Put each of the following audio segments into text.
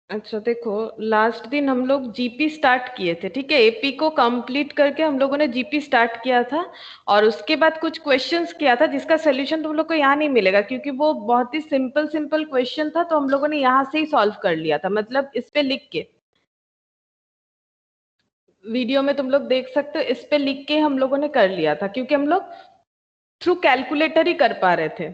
अच्छा देखो, लास्ट दिन हम लोग जीपी स्टार्ट किए थे, ठीक है। एपी को कंप्लीट करके हम लोगों ने जीपी स्टार्ट किया था, और उसके बाद कुछ क्वेश्चंस किया था जिसका सोल्यूशन तुम लोग को यहाँ नहीं मिलेगा, क्योंकि वो बहुत ही सिंपल सिंपल क्वेश्चन था, तो हम लोगों ने यहाँ से ही सॉल्व कर लिया था। मतलब इस पे लिख के, वीडियो में तुम लोग देख सकते हो, इस पे लिख के हम लोगों ने कर लिया था, क्योंकि हम लोग थ्रू कैलकुलेटर ही कर पा रहे थे।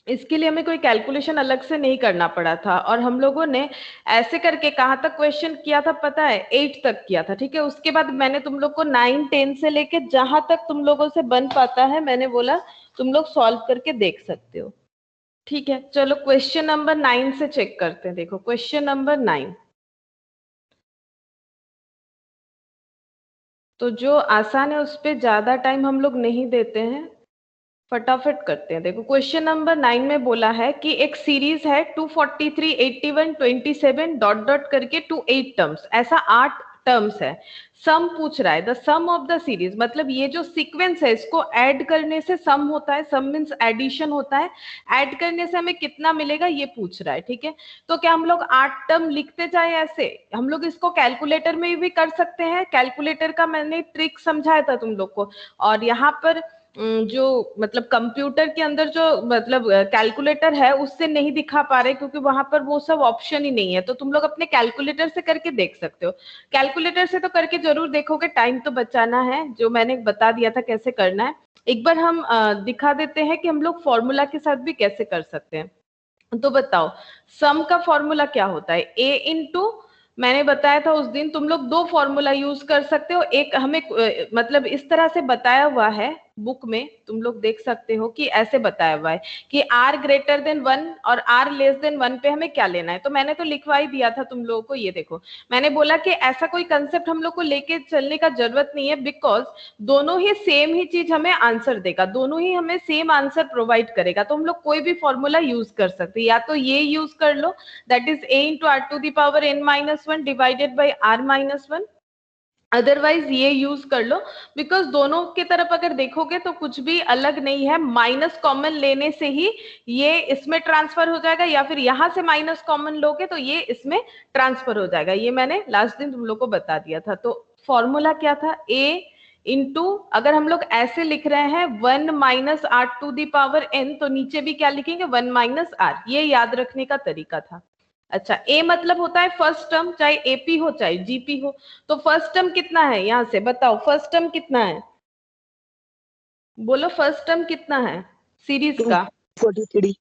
इसके लिए हमें कोई कैलकुलेशन अलग से नहीं करना पड़ा था। और हम लोगों ने ऐसे करके कहाँ तक क्वेश्चन किया था पता है? 8 तक किया था, ठीक है। उसके बाद मैंने तुम लोग को 9 10 से लेके जहां तक तुम लोगों से बन पाता है, मैंने बोला तुम लोग सॉल्व करके देख सकते हो, ठीक है। चलो क्वेश्चन नंबर 9 से चेक करते हैं। देखो क्वेश्चन नंबर 9, तो जो आसान है उस पर ज्यादा टाइम हम लोग नहीं देते हैं, फटाफट करते हैं। देखो क्वेश्चन नंबर 9 में बोला है कि एक सीरीज है 243 81 27 डॉट डॉट करके टू 8 टर्म्स, ऐसा 8 टर्म्स है। सम पूछ रहा है, the sum of the series, मतलब ये जो सीक्वेंस है इसको ऐड करने से सम होता है। सम मीन्स एडिशन होता है, ऐड करने से हमें कितना मिलेगा ये पूछ रहा है, ठीक है। तो क्या हम लोग 8 टर्म लिखते जाए ऐसे? हम लोग इसको कैलकुलेटर में भी कर सकते हैं। कैलकुलेटर का मैंने ट्रिक समझाया था तुम लोग को। और यहाँ पर जो मतलब कंप्यूटर के अंदर जो मतलब कैलकुलेटर है उससे नहीं दिखा पा रहे, क्योंकि वहां पर वो सब ऑप्शन ही नहीं है। तो तुम लोग अपने कैलकुलेटर से करके देख सकते हो। कैलकुलेटर से तो करके जरूर देखोगे, टाइम तो बचाना है, जो मैंने बता दिया था कैसे करना है। एक बार हम दिखा देते हैं कि हम लोग फॉर्मूला के साथ भी कैसे कर सकते हैं। तो बताओ, सम का फॉर्मूला क्या होता है? ए इंटू, मैंने बताया था उस दिन, तुम लोग दो फॉर्मूला यूज कर सकते हो। एक हमें मतलब इस तरह से बताया हुआ है बुक में, तुम लोग देख सकते हो कि ऐसे बताया हुआ है कि r ग्रेटर देन 1 और r लेस देन 1 पे हमें क्या लेना है। तो मैंने तो लिखवा ही दिया था तुम लोगों को। ये देखो, मैंने बोला कि ऐसा कोई कंसेप्ट हम लोग को लेके चलने का जरूरत नहीं है, बिकॉज दोनों ही सेम ही चीज हमें आंसर देगा, दोनों ही हमें सेम आंसर प्रोवाइड करेगा। तो हम लोग कोई भी फॉर्मूला यूज कर सकते हैं। या तो ये यूज कर लो, that is a into r to the power n minus one divided by r minus one, otherwise ये यूज कर लो। बिकॉज दोनों की तरफ अगर देखोगे तो कुछ भी अलग नहीं है, माइनस कॉमन लेने से ही ये इसमें ट्रांसफर हो जाएगा, या फिर यहां से माइनस कॉमन लोगे तो ये इसमें ट्रांसफर हो जाएगा। ये मैंने लास्ट दिन तुम लोग को बता दिया था। तो फॉर्मूला क्या था? ए इंटू, अगर हम लोग ऐसे लिख रहे हैं 1 minus r to the power n, तो नीचे भी क्या लिखेंगे? 1 माइनस आर। ये याद रखने का तरीका था। अच्छा, ए मतलब होता है फर्स्ट टर्म, चाहे एपी हो चाहे जीपी हो। तो फर्स्ट टर्म कितना है? यहां से बताओ फर्स्ट टर्म कितना है, बोलो फर्स्ट टर्म कितना है सीरीज का? 243।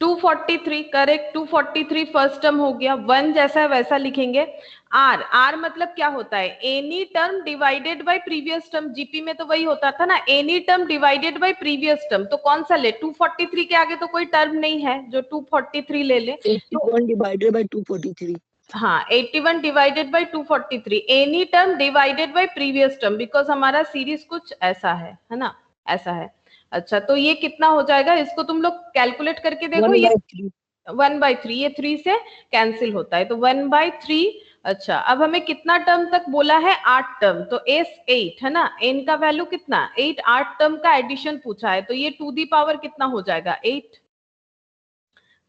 243, करेक्ट। 243 फर्स्ट टर्म हो गया। 1 जैसा है वैसा लिखेंगे। आर, आर मतलब क्या होता है? Any term divided by previous term. GP में तो वही होता था ना, any term divided by previous term. तो कौन सा ले? 243 के आगे तो कोई टर्म नहीं है, जो 243 ले ले। 81 डिवाइडेड बाय 243। हाँ, 81 divided by 243, any term divided by previous term, because हमारा सीरीज कुछ ऐसा है ना, ऐसा है। अच्छा, तो ये कितना हो जाएगा? इसको तुम लोग कैलकुलेट करके देखो। 1 ये बाय 3। 1/3, ये 3 से कैंसिल होता है, तो 1/3। अच्छा, अब हमें कितना टर्म तक बोला है? 8 टर्म। तो एस 8 है ना, एन का वैल्यू कितना? 8। 8 टर्म का एडिशन पूछा है, तो ये टू दी पावर कितना हो जाएगा? 8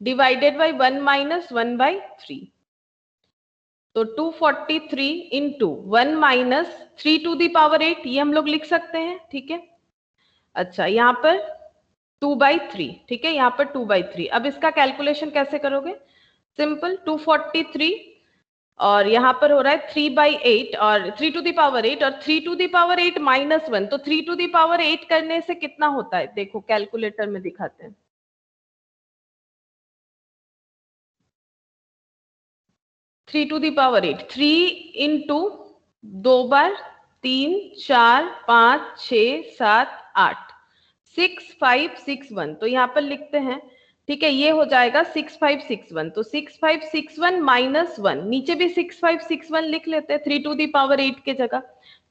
डिवाइडेड बाई 1 माइनस 1/3। तो 243 into 1 minus 3 to the power 8, ये हम लोग लिख सकते हैं, ठीक है। अच्छा, यहाँ पर 2/3, ठीक है, यहाँ पर 2/3। अब इसका कैलकुलेशन कैसे करोगे? सिंपल, 243 और यहाँ पर हो रहा है 3/8 और 3 टू दी पावर 8 और 3 टू दी पावर 8 माइनस 1। तो 3 टू दी पावर 8 करने से कितना होता है? देखो कैलकुलेटर में दिखाते हैं। 3 टू दी पावर 8, 3 इंटू 2 बार 3 4 5 6 7 8, 6561। तो यहाँ पर लिखते हैं, ठीक है, ये हो जाएगा 6561। तो 6561 माइनस 1, नीचे भी 6561 लिख लेते हैं 3 टू दी पावर 8 के जगह।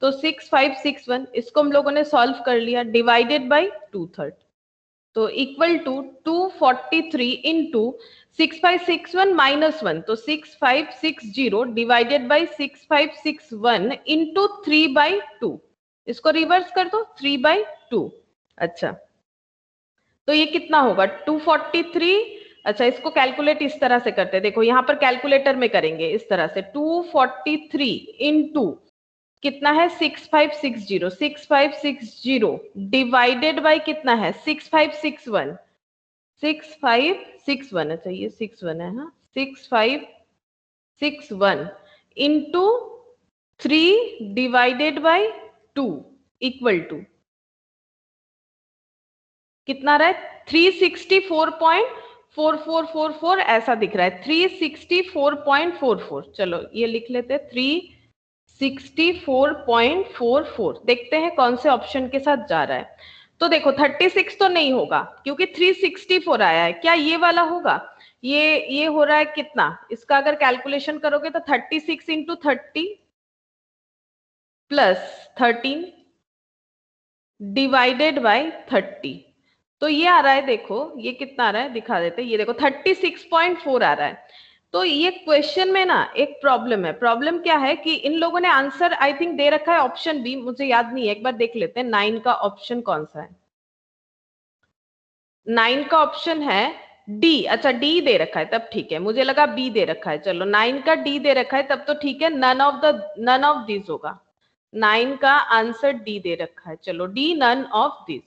तो 6561, इसको हम लोगों ने सॉल्व कर लिया, डिवाइडेड बाई 2/3। तो इक्वल टू 243 इंटू 6561 माइनस 1, तो 6560 डिवाइडेड बाई 6561 इंटू 3/2। इसको रिवर्स कर दो, 3/2। अच्छा, तो ये कितना होगा? 243 अच्छा, इसको कैलकुलेट इस तरह से करते हैं, देखो यहाँ पर कैलकुलेटर में करेंगे इस तरह से, 243 इंटू कितना है 6560, 6560 डिवाइडेड बाय कितना है 6561, 6561, अच्छा ये 61 है, हाँ 6561 into 3 divided by 2 equal to कितना रहा है 364.4444, ऐसा दिख रहा है 364.44। चलो ये लिख लेते हैं 364.44, देखते हैं कौन से ऑप्शन के साथ जा रहा है। तो देखो 36 तो नहीं होगा क्योंकि 364 आया है, क्या ये वाला होगा? ये हो रहा है कितना, इसका अगर कैलकुलेशन करोगे तो 36 इंटू 30 प्लस 13 डिवाइडेड बाय 30, तो ये आ रहा है, देखो ये कितना आ रहा है दिखा देते हैं, ये देखो 36.4 आ रहा है। तो ये क्वेश्चन में ना एक प्रॉब्लम है। प्रॉब्लम क्या है कि इन लोगों ने आंसर आई थिंक दे रखा है ऑप्शन बी, मुझे याद नहीं है, एक बार देख लेते हैं 9 का ऑप्शन कौन सा है। 9 का ऑप्शन है डी, अच्छा डी दे रखा है तब ठीक है, मुझे लगा बी दे रखा है। चलो 9 का डी दे रखा है तब तो ठीक है, नन ऑफ दिस होगा। 9 का आंसर डी दे रखा है, चलो डी नन ऑफ दिस,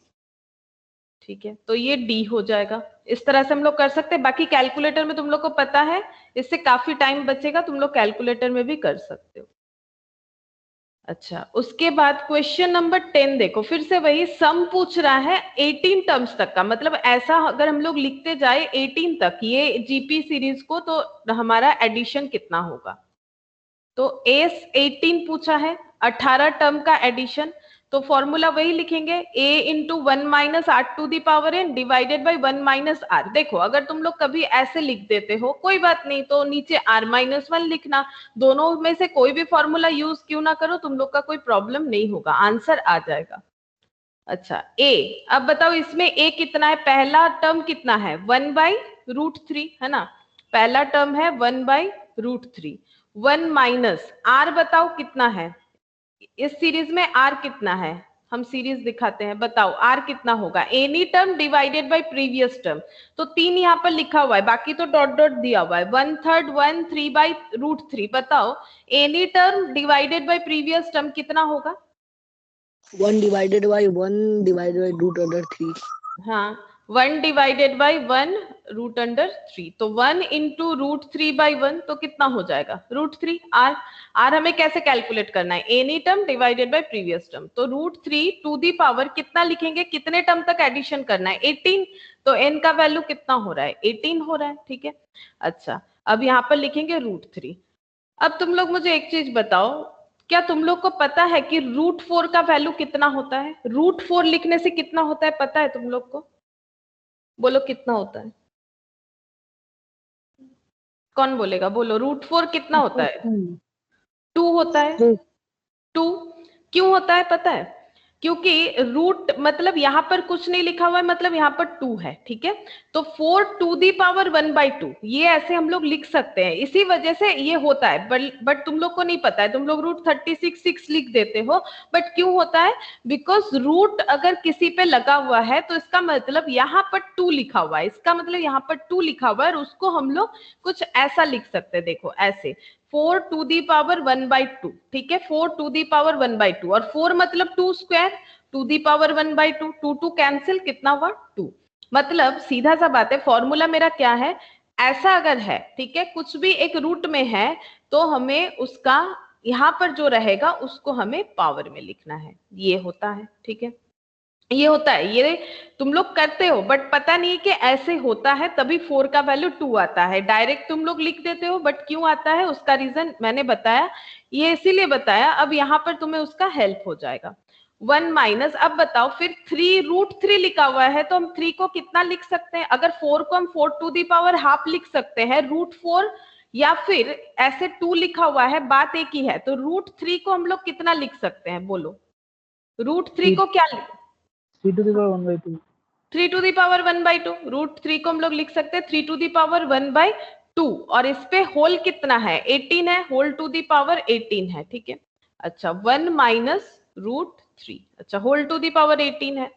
ठीक है, तो ये डी हो जाएगा। इस तरह से हम लोग कर सकते हैं, बाकी कैलकुलेटर में तुम लोग को पता है इससे काफी टाइम बचेगा, तुम लोग कैलकुलेटर में भी कर सकते हो। अच्छा, उसके बाद क्वेश्चन नंबर 10 देखो, फिर से वही सम पूछ रहा है 18 टर्म्स तक का, मतलब ऐसा अगर हम लोग लिखते जाए 18 तक ये जीपी सीरीज को, तो हमारा एडिशन कितना होगा। तो एस 18 पूछा है, 18 टर्म का एडिशन, तो फॉर्मूला वही लिखेंगे a into 1 minus r to the power n divided by 1 minus r. देखो अगर तुम लोग कभी ऐसे लिख देते हो कोई बात नहीं, तो नीचे r माइनस 1 लिखना, दोनों में से कोई भी फॉर्मूला यूज क्यों ना करो, तुम लोग का कोई प्रॉब्लम नहीं होगा, आंसर आ जाएगा। अच्छा a, अब बताओ इसमें a कितना है, पहला टर्म कितना है 1/√3 है ना, पहला टर्म है 1/√3, 1 माइनस आर बताओ कितना है, इस सीरीज में आर कितना है, हम सीरीज दिखाते हैं, बताओ आर कितना होगा, any term divided by previous term, तो 3 यहाँ पर लिखा हुआ है, बाकी तो डॉट डॉट दिया हुआ है, 1/3 1 3/√3, बताओ any term divided by previous term कितना होगा, 1 डिवाइडेड बाय 1 डिवाइडेड बाय √3। हाँ 1 डिवाइडेड बाय 1√3, तो 1 इंटू √3/1, तो कितना हो जाएगा √3। आर आर हमें कैसे कैलकुलेट करना है, any term divided by previous term, तो √3 टू दी पावर कितना लिखेंगे, कितने टर्म तक एडिशन करना है 18, तो n का वैल्यू कितना हो रहा है 18 हो रहा है, ठीक है। अच्छा अब यहाँ पर लिखेंगे √3। अब तुम लोग मुझे एक चीज बताओ, क्या तुम लोग को पता है कि √4 का वैल्यू कितना होता है, √4 लिखने से कितना होता है पता है तुम लोग को, बोलो कितना होता है, कौन बोलेगा, बोलो √4 कितना होता है, 2 होता है, 2 क्यों होता है पता है, क्योंकि रूट मतलब यहाँ पर कुछ नहीं लिखा हुआ है, मतलब यहाँ पर 2 है, ठीक है, तो 4 टू दी पावर 1/2, ये ऐसे हम लोग लिख सकते हैं, इसी वजह से ये होता है, बट तुम लोग को नहीं पता है, तुम लोग √36 लिख देते हो, बट क्यों होता है, बिकॉज रूट अगर किसी पे लगा हुआ है तो इसका मतलब यहाँ पर 2 लिखा हुआ है, इसका मतलब यहाँ पर 2 लिखा हुआ है, और उसको हम लोग कुछ ऐसा लिख सकते हैं, देखो ऐसे 4 टू दी पावर 1/2, ठीक है, 4 टू दी पावर 1/2, और 4 मतलब 2 square, to the power 1/2, 2 cancel, कितना हुआ 2, मतलब सीधा सा बात है, फॉर्मूला मेरा क्या है, ऐसा अगर है, ठीक है, कुछ भी एक रूट में है तो हमें उसका यहाँ पर जो रहेगा उसको हमें पावर में लिखना है, ये होता है, ठीक है, ये होता है, ये तुम लोग करते हो बट पता नहीं कि ऐसे होता है, तभी 4 का वैल्यू 2 आता है, डायरेक्ट तुम लोग लिख देते हो, बट क्यों आता है उसका रीजन मैंने बताया, ये इसीलिए बताया, अब यहाँ पर तुम्हें उसका हेल्प हो जाएगा। 1 माइनस, अब बताओ फिर 3√3 लिखा हुआ है, तो हम 3 को कितना लिख सकते हैं, अगर 4 को हम 4 टू दी पावर हाफ लिख सकते हैं, √4, या फिर ऐसे 2 लिखा हुआ है, बात एक ही है, तो √3 को हम लोग कितना लिख सकते हैं, बोलो √3 को क्या 3 to the power 1/2, 3 to the power 1/2, √3 को हम लोग लिख सकते हैं 3 टू दी पावर 1/2, और इस पे होल कितना है 18 है, होल टू दी पावर 18 है, ठीक है। अच्छा 1 माइनस √3, अच्छा होल टू दी पावर 18 है।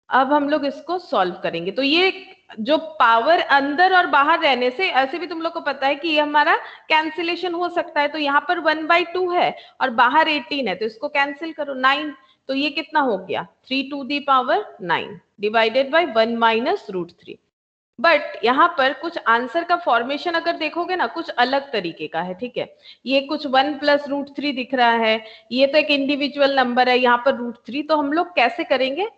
अब हम लोग इसको सॉल्व करेंगे, तो ये जो पावर अंदर और बाहर रहने से, ऐसे भी तुम लोग को पता है कि ये हमारा कैंसिलेशन हो सकता है, तो यहाँ पर 1/2 है और बाहर 18 है, तो इसको कैंसिल करो 9, तो ये कितना हो गया 3 to the power 9 divided by 1 minus √3। But यहाँ पर कुछ आंसर का फॉर्मेशन अगर देखोगे ना कुछ अलग तरीके का है, ठीक है। ये कुछ 1 + √3 दिख रहा है, ये तो एक इंडिविजुअल नंबर है, यहाँ पर √3, तो हम लोग कैसे करेंगे,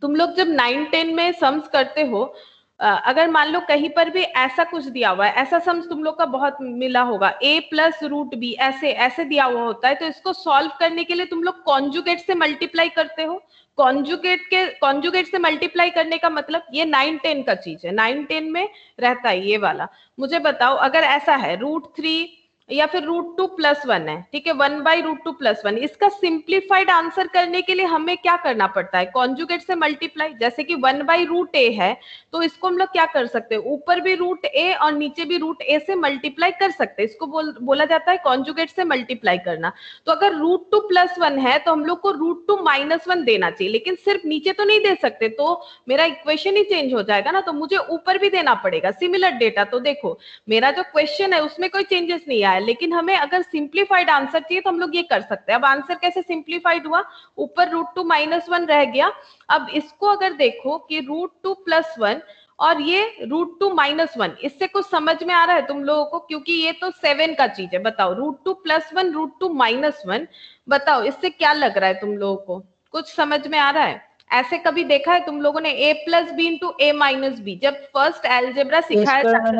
तुम लोग जब 9-10 में सम्स करते हो, अगर मान लो कहीं पर भी ऐसा कुछ दिया हुआ है, ऐसा सम्स तुम लोग का बहुत मिला होगा, a + √b ऐसे ऐसे दिया हुआ होता है, तो इसको सॉल्व करने के लिए तुम लोग कॉन्जुगेट से मल्टीप्लाई करते हो। कॉन्जुगेट से मल्टीप्लाई करने का मतलब ये 9-10 का चीज है, 9-10 में रहता है ये वाला। मुझे बताओ अगर ऐसा है √3 या फिर √2 + 1 है, ठीक है, 1/√2 + 1, इसका सिंप्लीफाइड आंसर करने के लिए हमें क्या करना पड़ता है, कॉन्जुगेट से मल्टीप्लाई। जैसे कि 1/√a है, तो इसको हम लोग क्या कर सकते हैं, ऊपर भी √a और नीचे भी √a से मल्टीप्लाई कर सकते हैं, इसको बोला जाता है कॉन्जुगेट से मल्टीप्लाई करना। तो अगर √2 + 1 है तो हम लोग को √2 - 1 देना चाहिए, लेकिन सिर्फ नीचे तो नहीं दे सकते, तो मेरा इक्वेशन ही चेंज हो जाएगा ना, तो मुझे ऊपर भी देना पड़ेगा सिमिलर डेटा। तो देखो मेरा जो क्वेश्चन है उसमें कोई चेंजेस नहीं आया, लेकिन हमें अगर सिंप्लीफाइड आंसर चाहिए तो हम लोग ये कर सकते हैं। अब आंसर कैसे सिंप्लीफाइड हुआ, ऊपर √2 - 1 रह गया। अब इसको अगर देखो कि √2 + 1 और ये √2 - 1, इससे कुछ समझ में आ रहा है तुम लोगों को, क्योंकि ये तो 7 का चीज है। बताओ √2 + 1 √2 - 1, बताओ इससे क्या लग रहा है तुम लोगों को, कुछ समझ में आ रहा है? ऐसे कभी देखा है तुम लोगों ने a + b × a - b, जब फर्स्ट अलजेब्रा सिखाया जाता है,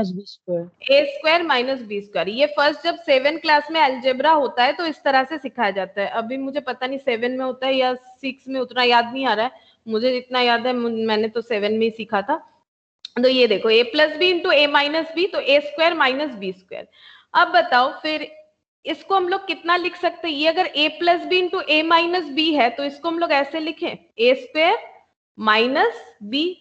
a² - b², ये फर्स्ट जब 7 क्लास में अलजेब्रा होता है तो इस तरह से सिखाया जाता है। अभी मुझे पता नहीं 7 में होता है या 6 में, उतना याद नहीं आ रहा है, मुझे जितना याद है मैंने तो 7 में ही सीखा था। तो ये देखो a + b × a - b, तो a² - b²। अब बताओ फिर इसको हम लोग कितना लिख सकते हैं, ये अगर a + b × a - b है तो इसको हम लोग ऐसे लिखें a² - b²,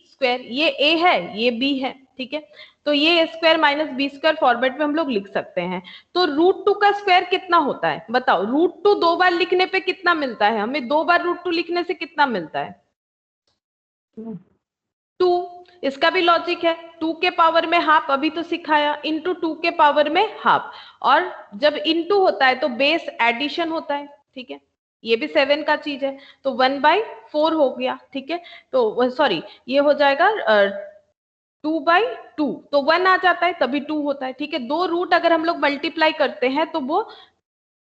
ये a है ये b है, ठीक है, तो ये a² - b² फॉर्मेट में हम लोग लिख सकते हैं। तो √2 का स्क्वायर कितना होता है बताओ, √2 2 बार लिखने पे कितना मिलता है हमें, 2 बार √2 लिखने से कितना मिलता है 2। इसका भी लॉजिक है, 2 के पावर में हाफ अभी तो सिखाया, इंटू 2 के पावर में हाफ, और जब इंटू होता है तो बेस एडिशन होता है, ठीक है, ये भी 7 का चीज है, तो 1/4 हो गया, ठीक है, तो सॉरी ये हो जाएगा 2/2, तो 1 आ जाता है तभी 2 होता है, ठीक है। दो रूट अगर हम लोग मल्टीप्लाई करते हैं तो वो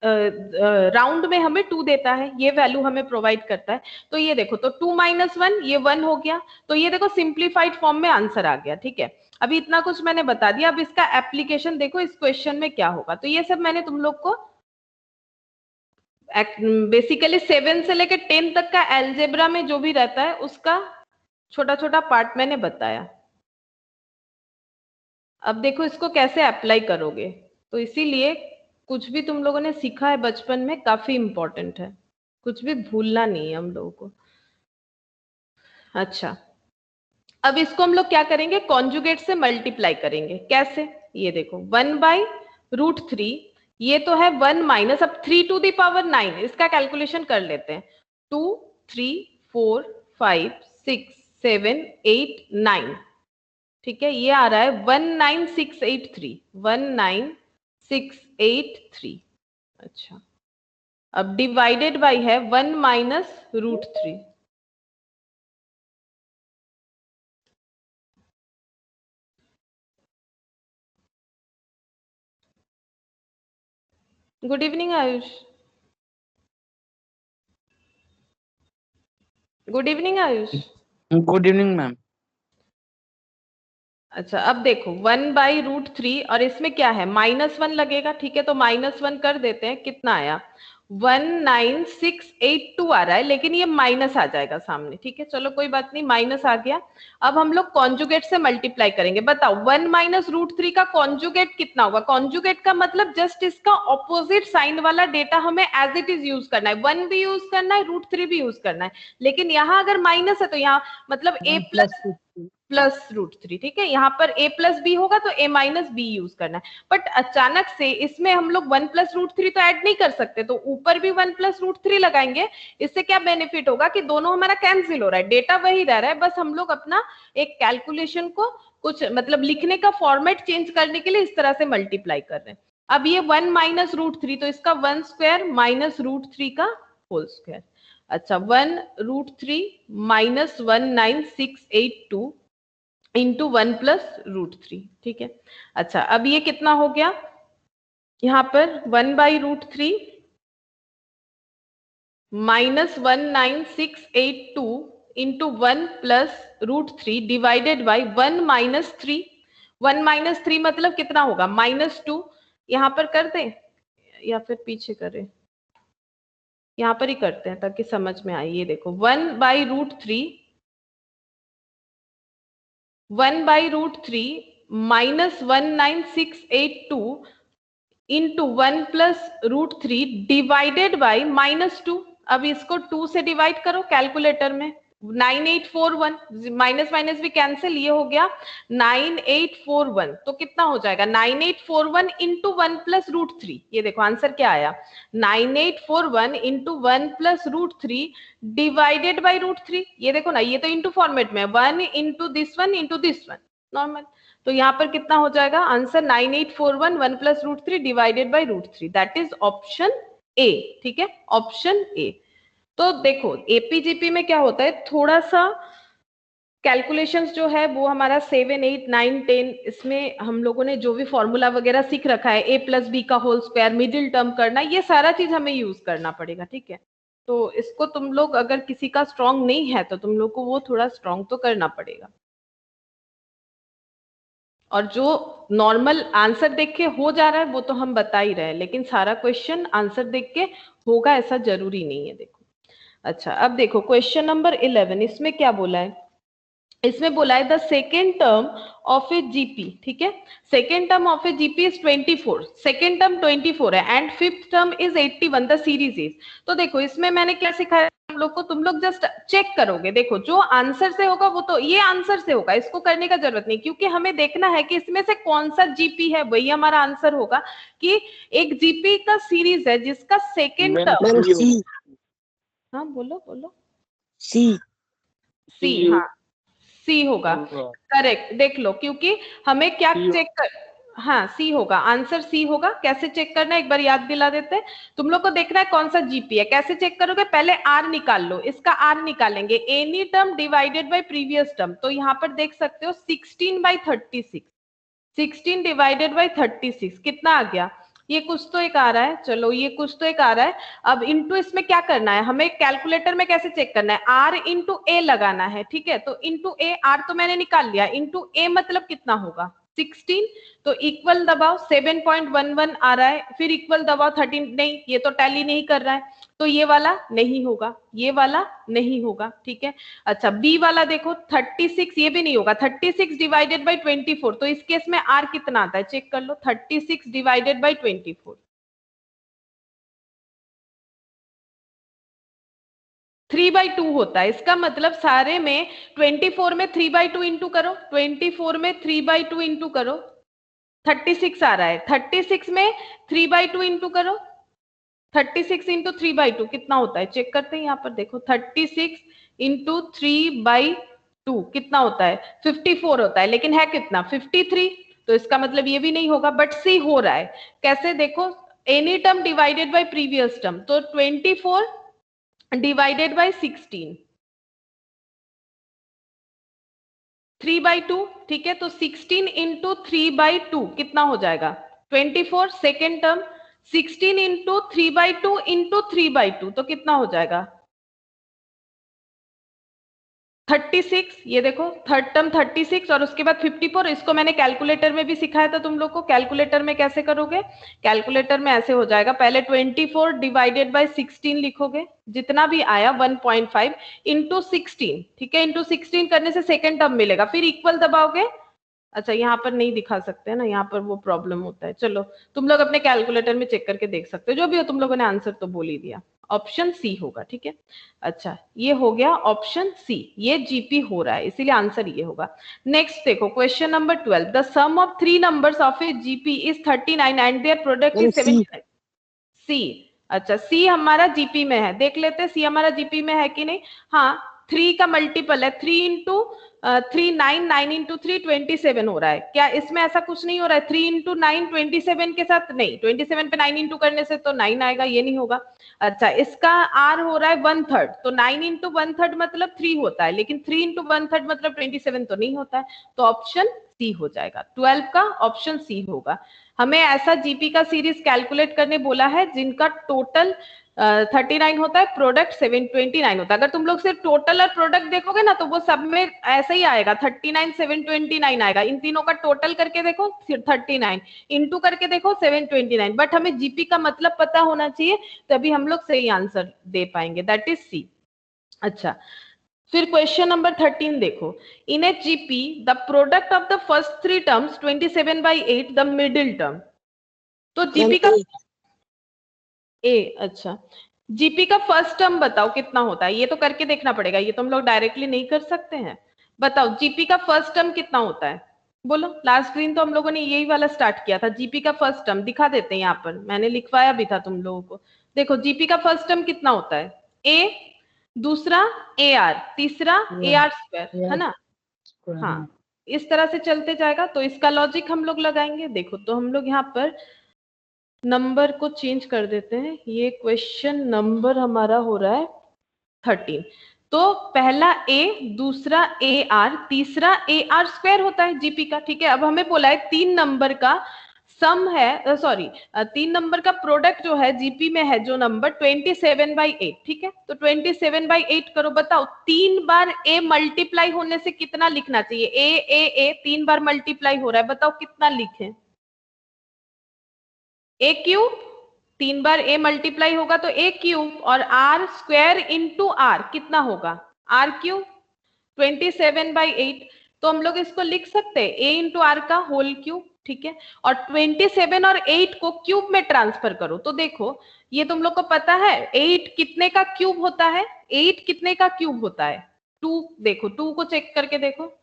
राउंड में हमें 2 देता है, ये वैल्यू हमें प्रोवाइड करता है। तो ये देखो, तो 2 - 1 ये 1 हो गया, तो ये देखो सिंप्लीफाइड फॉर्म में आंसर आ गया, ठीक है। अभी इतना कुछ मैंने बता दिया, अब इसका एप्लीकेशन देखो इस क्वेश्चन में क्या होगा। तो ये सब मैंने तुम लोग को बेसिकली 7 से लेकर 10 तक का एल्जेब्रा में जो भी रहता है उसका छोटा छोटा पार्ट मैंने बताया। अब देखो इसको कैसे अप्लाई करोगे, तो इसीलिए कुछ भी तुम लोगों ने सीखा है बचपन में काफी इंपॉर्टेंट है, कुछ भी भूलना नहीं है हम लोगों को। अच्छा, अब इसको हम लोग क्या करेंगे, कॉन्जुगेट से मल्टीप्लाई करेंगे। कैसे, ये देखो 1/√3, ये तो है 1 माइनस, अब 3 to the power 9, इसका कैलकुलेशन कर लेते हैं। 2 3 4 5 6 7 8 9, ठीक है, ये आ रहा है 19683, 19683। अच्छा, अब डिवाइडेड बाई है 1 - √3। Good evening Ayush. Good evening Ayush. Good evening ma'am. अच्छा, अब देखो 1/√3 और इसमें क्या है -1 लगेगा, ठीक है, तो -1 कर देते हैं, कितना आया 19682 आ रहा है, लेकिन ये माइनस आ जाएगा सामने, ठीक है, चलो कोई बात नहीं, माइनस आ गया। अब हम लोग कॉन्जुगेट से मल्टीप्लाई करेंगे। बताओ 1 - √3 का कॉन्जुगेट कितना होगा, कॉन्जुगेट का मतलब जस्ट इसका ऑपोजिट साइन वाला डेटा हमें एज इट इज यूज करना है, 1 भी यूज करना है, √3 भी यूज करना है, लेकिन यहाँ अगर माइनस है तो यहाँ मतलब a+ प्लस रूट थ्री, ठीक है। यहाँ पर a प्लस बी होगा तो a माइनस बी यूज करना है, बट अचानक से इसमें हम लोग 1 प्लस रूट थ्री तो ऐड नहीं कर सकते, तो ऊपर भी 1 प्लस रूट थ्री लगाएंगे। इससे क्या बेनिफिट होगा कि दोनों हमारा कैंसिल हो रहा है, डेटा वही रह रहा है, बस हम लोग अपना एक कैलकुलेशन को कुछ मतलब लिखने का फॉर्मेट चेंज करने के लिए इस तरह से मल्टीप्लाई कर रहे हैं। अब ये 1 माइनस रूट थ्री, तो इसका 1 स्क्वायर माइनस रूट थ्री का होल स्क्वायर। अच्छा, 1 root three minus 19682 into 1 plus root three, ठीक है। अच्छा, अब ये कितना हो गया, यहाँ पर 1 by root three minus 19682 into 1 plus root three divided by 1 minus three. 1 minus three मतलब कितना होगा, -2। यहाँ पर कर दें या फिर पीछे करें, यहाँ पर ही करते हैं ताकि समझ में आए। ये देखो 1 by root three, 1 by root three minus 19682 into 1 plus root three divided by -2। अब इसको 2 से डिवाइड करो कैलकुलेटर में, 9841 माइनस माइनस भी कैंसिल, ये हो गया 9841। तो कितना हो जाएगा 9841 इंटू 1 प्लस रूट थ्री। ये देखो आंसर क्या आया, 9841 into 1 plus root three divided by root three. ये देखो ना, ये तो इंटू फॉर्मेट में 1 into this one into this one normal. तो यहाँ पर कितना हो जाएगा answer 9841 1 plus root three divided by root three, that is option A, ठीक है, ऑप्शन ए। तो देखो एपीजीपी में क्या होता है, थोड़ा सा कैलकुलेशंस जो है वो हमारा 7, 8, 9, 10 इसमें हम लोगों ने जो भी फॉर्मूला वगैरह सीख रखा है, a प्लस बी का होल स्क्वायर, मिडिल टर्म करना, ये सारा चीज हमें यूज करना पड़ेगा, ठीक है। तो इसको तुम लोग अगर किसी का स्ट्रांग नहीं है तो तुम लोग को वो थोड़ा स्ट्रांग तो करना पड़ेगा। और जो नॉर्मल आंसर देख के हो जा रहा है वो तो हम बता ही रहे हैं, लेकिन सारा क्वेश्चन आंसर देख के होगा ऐसा जरूरी नहीं है, देखो। अच्छा, अब देखो क्वेश्चन नंबर 11, इसमें क्या बोला है, इसमें बोला है the second term of a GP, ठीक है, second term of a GP is 24, second term 24 है and fifth term is 81, the series is. तो देखो इसमें मैंने क्या सिखाया हम लोग को, तुम लोग जस्ट चेक करोगे, देखो जो आंसर से होगा वो तो ये आंसर से होगा, इसको करने का जरूरत नहीं, क्योंकि हमें देखना है कि इसमें से कौन सा जीपी है, वही हमारा आंसर होगा। कि एक जीपी का सीरीज है जिसका सेकेंड टर्म, सी, हाँ बोलो बोलो, सी, सी, हाँ सी होगा, करेक्ट। देख लो, क्योंकि हमें क्या चेक कर, हाँ सी होगा, आंसर सी होगा। कैसे चेक करना है एक बार याद दिला देते हैं, तुम लोग को देखना है कौन सा जीपी है। कैसे चेक करोगे, पहले आर निकाल लो, इसका आर निकालेंगे, any term divided by previous term. तो यहाँ पर देख सकते हो 16/36, 16 डिवाइडेड बाई 36 कितना आ गया, ये कुछ तो एक आ रहा है, चलो ये कुछ तो एक आ रहा है। अब इंटू इसमें क्या करना है, हमें कैलकुलेटर में कैसे चेक करना है, आर इंटू ए लगाना है, ठीक है। तो इंटू ए, आर तो मैंने निकाल लिया, इंटू ए मतलब कितना होगा 16, तो इक्वल दबाओ 7.11 आ रहा है, फिर इक्वल दबाओ 13, नहीं ये तो टैली नहीं कर रहा है, तो ये वाला नहीं होगा, ये वाला नहीं होगा, ठीक है। अच्छा, बी वाला देखो 36, ये भी नहीं होगा, 36 डिवाइडेड बाई 24, तो इस केस में आर कितना आता है चेक कर लो, 36 डिवाइडेड बाई 24, 3/2 होता है। इसका मतलब सारे में 24 में 3/2 इंटू करो, 24 में 3/2 इंटू करो, 36 आ रहा है, 36 में 3/2 इंटू करो, 36 इंटू 3/2 कितना होता है चेक करते हैं। यहाँ पर देखो 36 इंटू 3/2 कितना होता है, 54 होता है, लेकिन है कितना 53, तो इसका मतलब ये भी नहीं होगा, बट सी हो रहा है। कैसे देखो, any term divided by previous term, तो 24 डिवाइडेड बाय 16, 3/2, ठीक है। तो 16 इंटू 3/2 कितना हो जाएगा 24, सेकेंड टर्म 16 इंटू 3/2 इंटू 3/2 तो कितना हो जाएगा 36, ये देखो थर्ड टर्म 36 और उसके बाद 54। इसको मैंने कैलकुलेटर में भी सिखाया था तुम लोग को, कैलकुलेटर में कैसे करोगे, कैलकुलेटर में ऐसे हो जाएगा, पहले 24 डिवाइडेड बाय 16 लिखोगे, जितना भी आया 1.5 इंटू 16, ठीक है, इंटू 16 करने से सेकेंड टर्म मिलेगा, फिर इक्वल दबाओगे, अच्छा यहाँ पर नहीं दिखा सकते हैं ना, यहाँ पर वो प्रॉब्लम होता है। चलो तुम लोग अपने कैलकुलेटर में चेक करके देख सकते हो, जो भी हो तुम लोगों ने आंसर तो बोल ही दिया, ऑप्शन सी होगा, ठीक है। अच्छा ये हो गया ऑप्शन सी, ये जीपी हो रहा है इसीलिए आंसर ये होगा। नेक्स्ट देखो question number 12, the sum of 3 numbers of a GP is 39 and their product is 79। See, अच्छा सी हमारा जीपी में है, देख लेते हैं सी हमारा जीपी में है कि नहीं। हाँ 3 का मल्टीपल है, 3 इंटू 3 9, 9 इंटू 3 27 हो रहा है। क्या इसमें ऐसा कुछ नहीं हो रहा है 3 इंटू 9 27 के साथ? नहीं, 27 पे 9 इंटू करने से तो 9 आएगा, ये नहीं होगा। अच्छा इसका आर हो रहा है 1/3, तो 9 इंटू 1/3 मतलब 3 होता है, लेकिन 3 इंटू 1/3 मतलब 27 तो नहीं होता है, तो ऑप्शन सी हो जाएगा। 12 का ऑप्शन सी होगा। हमें ऐसा जीपी का सीरीज कैलकुलेट करने बोला है जिनका टोटल 39 होता है, प्रोडक्ट 729 होता है। अगर तुम लोग सिर्फ टोटल और प्रोडक्ट देखोगे ना तो वो सब में ऐसा ही आएगा, 39 729 आएगा। इन तीनों का टोटल करके देखो 39, इंटू करके देखो 729, बट हमें जीपी का मतलब पता होना चाहिए, तभी हम लोग सही आंसर दे पाएंगे, दैट इज सी। अच्छा फिर क्वेश्चन नंबर 13 देखो, in a GP the product of the first 3 terms 27/8 the middle term. तो जीपी का ए, अच्छा जीपी का फर्स्ट टर्म बताओ कितना होता है, ये तो करके देखना पड़ेगा, ये तो हम लोग डायरेक्टली नहीं कर सकते हैं। बताओ जीपी का फर्स्ट टर्म कितना होता है, बोलो। लास्ट स्क्रीन तो हम लोगों ने यही वाला स्टार्ट किया था, जीपी का फर्स्ट टर्म दिखा देते हैं, यहाँ पर मैंने लिखवाया भी था तुम लोगों को। देखो जीपी का फर्स्ट टर्म कितना होता है, ए, दूसरा ए आर, तीसरा ए आर स्क्वायर, है ना। हाँ इस तरह से चलते जाएगा, तो इसका लॉजिक हम लोग लगाएंगे। देखो तो हम लोग यहाँ पर नंबर को चेंज कर देते हैं, ये क्वेश्चन नंबर हमारा हो रहा है 13। तो पहला ए, दूसरा ए आर, तीसरा ए आर स्क्वायर होता है जीपी का, ठीक है। अब हमें बोला है 3 नंबर का सम है, सॉरी 3 नंबर का प्रोडक्ट जो है जीपी में है जो नंबर 27/8, ठीक है। तो 27/8 करो, बताओ 3 बार ए मल्टीप्लाई होने से कितना लिखना चाहिए। ए 3 बार मल्टीप्लाई हो रहा है, बताओ कितना लिखें। ए क्यूब, 3 बार ए मल्टीप्लाई होगा तो ए क्यूब, और आर स्क्वायर इंटू आर कितना होगा, आर क्यूब 27/8। तो हम लोग इसको लिख सकते हैं ए इंटू आर का होल क्यूब, ठीक है। और 27 और 8 को क्यूब में ट्रांसफर करो, तो देखो ये तुम लोग को पता है 8 कितने का क्यूब होता है, 8 कितने का क्यूब होता है, 2। देखो 2 को चेक करके देखो,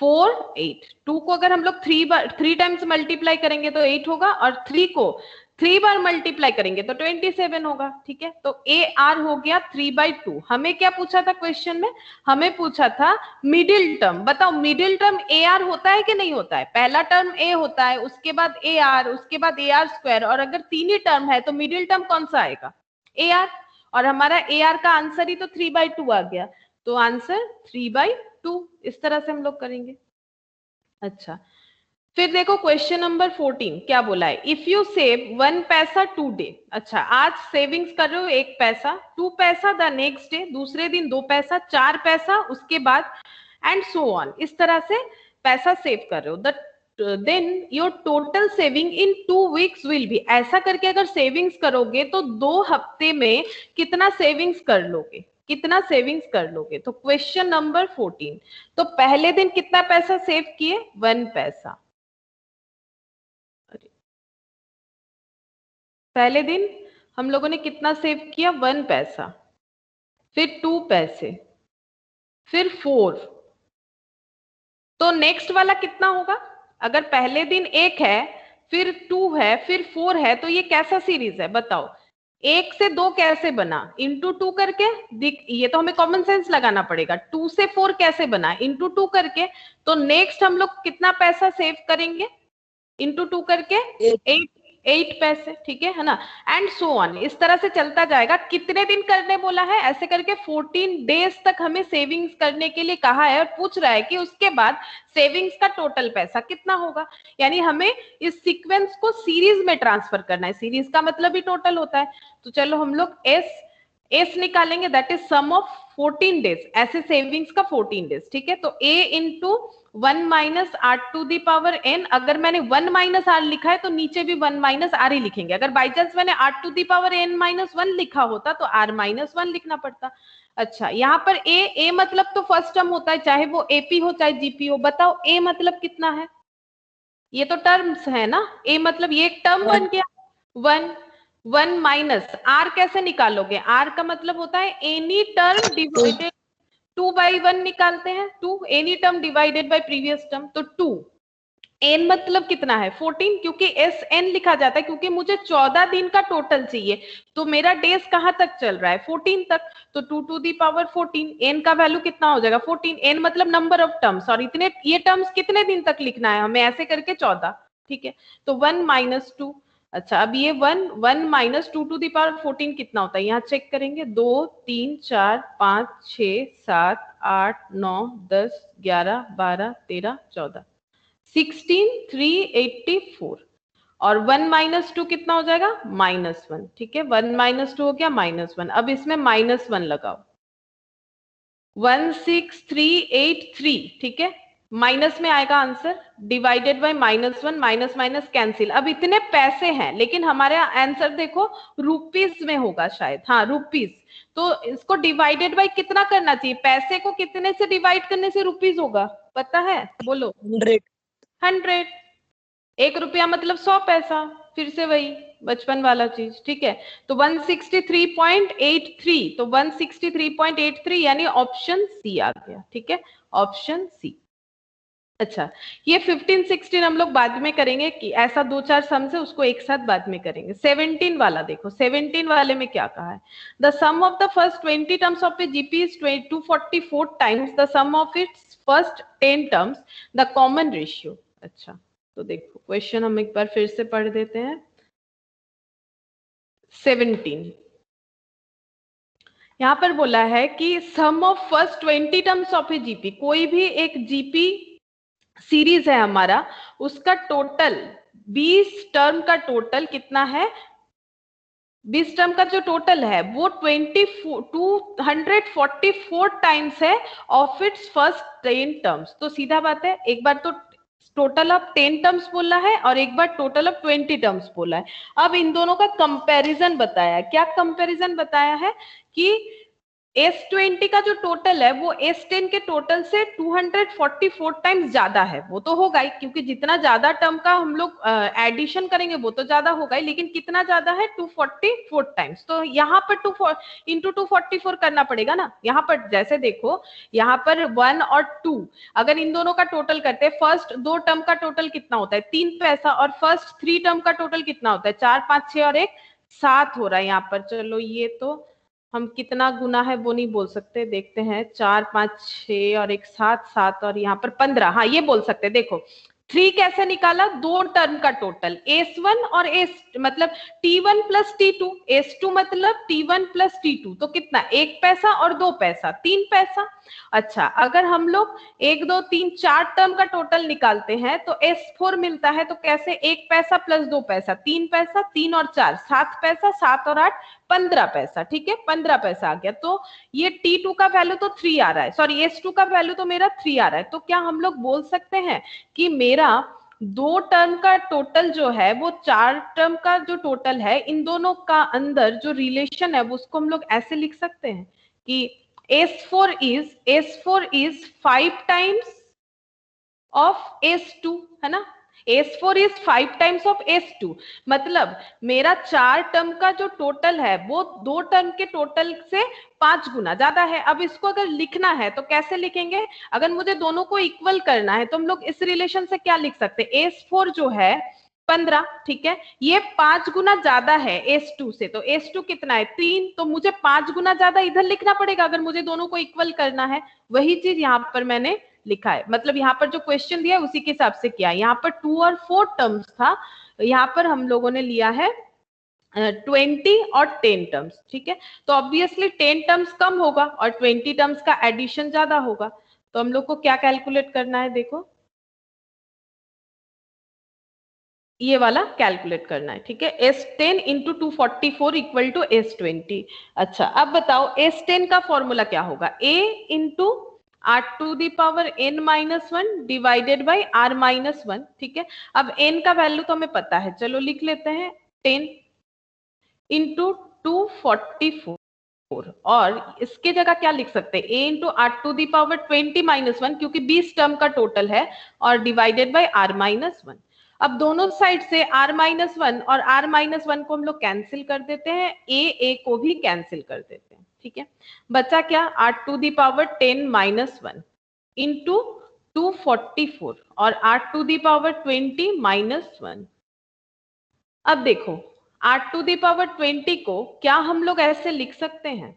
4 8, 2 को अगर हम लोग 3 टाइम्स मल्टीप्लाई करेंगे तो 8 होगा, और 3 को 3 बार मल्टीप्लाई करेंगे तो 27 होगा, ठीक है। तो ए आर हो गया 3/2। हमें क्या पूछा था क्वेश्चन में, हमें पूछा था मिडिल टर्म। बताओ मिडिल टर्म ए आर होता है कि नहीं होता है। पहला टर्म ए होता है, उसके बाद ए आर, उसके बाद ए आर स्क्वायर, और अगर 3 ही टर्म है तो मिडिल टर्म कौन सा आएगा, ए आर। और हमारा ए आर का आंसर ही तो 3/2 आ गया, तो आंसर 3/2। इस तरह से हम लोग करेंगे। अच्छा फिर देखो क्वेश्चन नंबर 14 क्या बोला है, इफ यू सेव 1 पैसा टुडे। अच्छा आज सेविंग्स कर रहे हो 1 पैसा, 2 पैसा द नेक्स्ट डे, दूसरे दिन 2 पैसा, 4 पैसा उसके बाद, एंड सो ऑन, इस तरह से पैसा सेव कर रहे हो। Then your total saving in 2 weeks will be. ऐसा करके अगर सेविंग्स करोगे तो 2 हफ्ते में कितना सेविंग्स कर लोगे, कितना सेविंग्स कर लोगे। तो क्वेश्चन नंबर 14, तो पहले दिन कितना पैसा सेव किए, 1 पैसा। पहले दिन हम लोगों ने कितना सेव किया, 1 पैसा, फिर 2 पैसे, फिर 4। तो नेक्स्ट वाला कितना होगा, अगर पहले दिन 1 है, फिर 2 है, फिर 4 है, तो ये कैसा सीरीज है बताओ। 1 से 2 कैसे बना, इंटू 2 करके, ये तो हमें कॉमन सेंस लगाना पड़ेगा। 2 से 4 कैसे बना, इंटू 2 करके। तो नेक्स्ट हम लोग कितना पैसा सेव करेंगे, इंटू 2 करके 8 पैसे, ठीक है ना। एंड सो ऑन, इस तरह से चलता जाएगा। कितने दिन करने बोला है, ऐसे करके 14 डेज तक हमें सेविंग्स करने के लिए कहा है, और पूछ रहा है कि उसके बाद सेविंग्स का टोटल पैसा कितना होगा। यानी हमें इस सीक्वेंस को सीरीज में ट्रांसफर करना है, सीरीज का मतलब ही टोटल होता है। तो चलो हम लोग एस निकालेंगे, that is sum of 14 days, ऐसे सेविंग्स का 14 डेज, ठीक है। तो a into 1 minus r to the power n, अगर मैंने 1 माइनस आर लिखा है तो नीचे भी 1 माइनस आर ही लिखेंगे। अगर बाई चांस मैंने r to the power n minus 1 लिखा होता तो आर माइनस 1 लिखना पड़ता। अच्छा यहाँ पर ए मतलब तो फर्स्ट टर्म होता है, चाहे वो एपी हो चाहे जीपी हो। बताओ ए मतलब कितना है, ये तो टर्म्स है ना, ए मतलब ये एक टर्म बन गया 1, 1 माइनस आर कैसे निकालोगे, आर का मतलब होता है एनी टर्म डिवाइडेड 2/1 निकालते हैं, 2 any term divided by previous term, तो 2 एन मतलब कितना है 14, क्योंकि एस एन लिखा जाता है क्योंकि मुझे 14 दिन का टोटल चाहिए, तो मेरा डेज कहां तक चल रहा है 14 तक, तो 2 टू दी पावर 14, एन का वैल्यू कितना हो जाएगा 14, एन मतलब नंबर ऑफ टर्म्स, और इतने ये टर्म्स कितने दिन तक लिखना है हमें, ऐसे करके 14, ठीक है, तो 1 माइनस 2, अच्छा अब ये 1 माइनस 2 टू दी पावर 14 कितना होता है, यहाँ चेक करेंगे 2 3 4 5 6 7 8 9 10 11 12 13 14 16,384, और 1 माइनस 2 कितना हो जाएगा -1, ठीक है, 1 माइनस 2 हो गया -1, अब इसमें -1 लगाओ 16,383, ठीक है, माइनस में आएगा answer, divided by -1, minus minus cancel, अब इतने पैसे हैं लेकिन हमारे आंसर देखो रुपीस में होगा शायद, हाँ रुपीस, तो इसको डिवाइडेड बाय कितना करना चाहिए, पैसे को कितने से डिवाइड करने से रुपीस होगा पता है, बोलो 100 100, 1 रुपया मतलब 100 पैसा, फिर से वही बचपन वाला चीज, ठीक है, तो 163.83, तो 163.83 यानी ऑप्शन सी आ गया, ठीक है, ऑप्शन सी। अच्छा ये 15 16 हम लोग बाद में करेंगे, कि ऐसा 2-4 सम्स है उसको एक साथ बाद में करेंगे। 17 वाला देखो, 17 वाले में क्या कहा है, the sum of the first 20 terms of a GP is 244 times the sum of its first 10 terms, the common ratio. अच्छा तो देखो क्वेश्चन हम एक बार फिर से पढ़ देते हैं। 17 यहाँ पर बोला है कि sum of first 20 terms of a GP, कोई भी एक जीपी सीरीज है हमारा, उसका टोटल 20 टर्म का टोटल कितना है, 20 टर्म का जो टोटल है वो 244 टाइम्स है ऑफ इट्स फर्स्ट 10 टर्म्स, तो सीधा बात है एक बार तो टोटल ऑफ 10 टर्म्स बोला है और एक बार टोटल ऑफ 20 टर्म्स बोला है। अब इन दोनों का कंपैरिजन बताया, क्या कंपैरिजन बताया है कि S20 का जो टोटल है वो S10 के टोटल से 244 टाइम्स ज्यादा है, वो तो होगा ही क्योंकि जितना ज्यादा टर्म का हम लोग एडिशन करेंगे वो तो ज्यादा होगा ही, लेकिन कितना ज्यादा है 244 टाइम्स, तो यहाँ पर 2 इंटू 244 करना पड़ेगा ना। यहाँ पर जैसे देखो यहाँ पर 1 और 2 अगर इन दोनों का टोटल करते हैं, फर्स्ट 2 टर्म का टोटल कितना होता है 3 पैसा, और फर्स्ट 3 टर्म का टोटल कितना होता है 4 5 6 और 1 7 हो रहा है यहाँ पर। चलो ये तो हम कितना गुना है वो नहीं बोल सकते, देखते हैं 4 5 6 और 1 7 7 और यहाँ पर 15, हाँ ये बोल सकते। देखो 3 कैसे निकाला, 2 टर्म का टोटल S1 और S मतलब T1 प्लस T2, S2 मतलब T1 प्लस T2, तो कितना 1 पैसा और 2 पैसा 3 पैसा। अच्छा अगर हम लोग 1 2 3 4 टर्म का टोटल निकालते हैं तो S4 मिलता है, तो कैसे 1 पैसा प्लस 2 पैसा 3 पैसा, 3 और 4 7 पैसा, 7 और 8 15 पैसा, ठीक है 15 पैसा आ गया। तो ये T2 का वैल्यू तो 3 आ रहा है, सॉरी S2 का वैल्यू तो मेरा 3 आ रहा है, तो क्या हम लोग बोल सकते हैं कि मेरा 2 टर्म का टोटल जो है वो 4 टर्म का जो टोटल है, इन दोनों का अंदर जो रिलेशन है वो उसको हम लोग ऐसे लिख सकते हैं कि S4 is 5 times of S2, है ना, S4 is 5 times of S2, मतलब मेरा 4 टर्म का जो टोटल है वो 2 टर्म के टोटल से 5 गुना ज्यादा है। अब इसको अगर लिखना है तो कैसे लिखेंगे, अगर मुझे दोनों को इक्वल करना है तो हम लोग इस रिलेशन से क्या लिख सकते हैं, S4 जो है 15, ठीक है, ये 5 गुना ज्यादा है S2 से, तो S2 कितना है 3, तो मुझे 5 गुना ज्यादा इधर लिखना पड़ेगा अगर मुझे दोनों को इक्वल करना है। वही चीज यहाँ पर मैंने लिखा है, मतलब यहाँ पर जो क्वेश्चन दिया है उसी के हिसाब से किया है। यहाँ पर 2 और 4 टर्म्स था, यहाँ पर हम लोगों ने लिया है 20 और 10 टर्म्स, ठीक है, तो ऑब्वियसली 10 टर्म्स कम होगा और 20 टर्म्स का एडिशन ज्यादा होगा, तो हम लोग को क्या कैलकुलेट करना है, देखो ये वाला कैलकुलेट करना है, ठीक है, S10 into 244 equal to S20। अच्छा अब बताओ S10 का फॉर्मूला क्या होगा, A into R to the power n minus 1 divided by R minus 1, ठीक है, अब n का वैल्यू तो हमें पता है, चलो लिख लेते हैं 10 इंटू 244, और इसके जगह क्या लिख सकते हैं a into r to the power 20 minus 1, क्योंकि 20 टर्म का टोटल है, और डिवाइडेड बाय r माइनस 1। अब दोनों साइड से r-1 और r-1 को हम लोग कैंसिल कर देते हैं, a को भी कैंसिल कर देते हैं, ठीक है। बचा क्या, r⁻10⁻1 इंटू 244 और r⁻20⁻1। अब देखो r⁻20 को क्या हम लोग ऐसे लिख सकते हैं,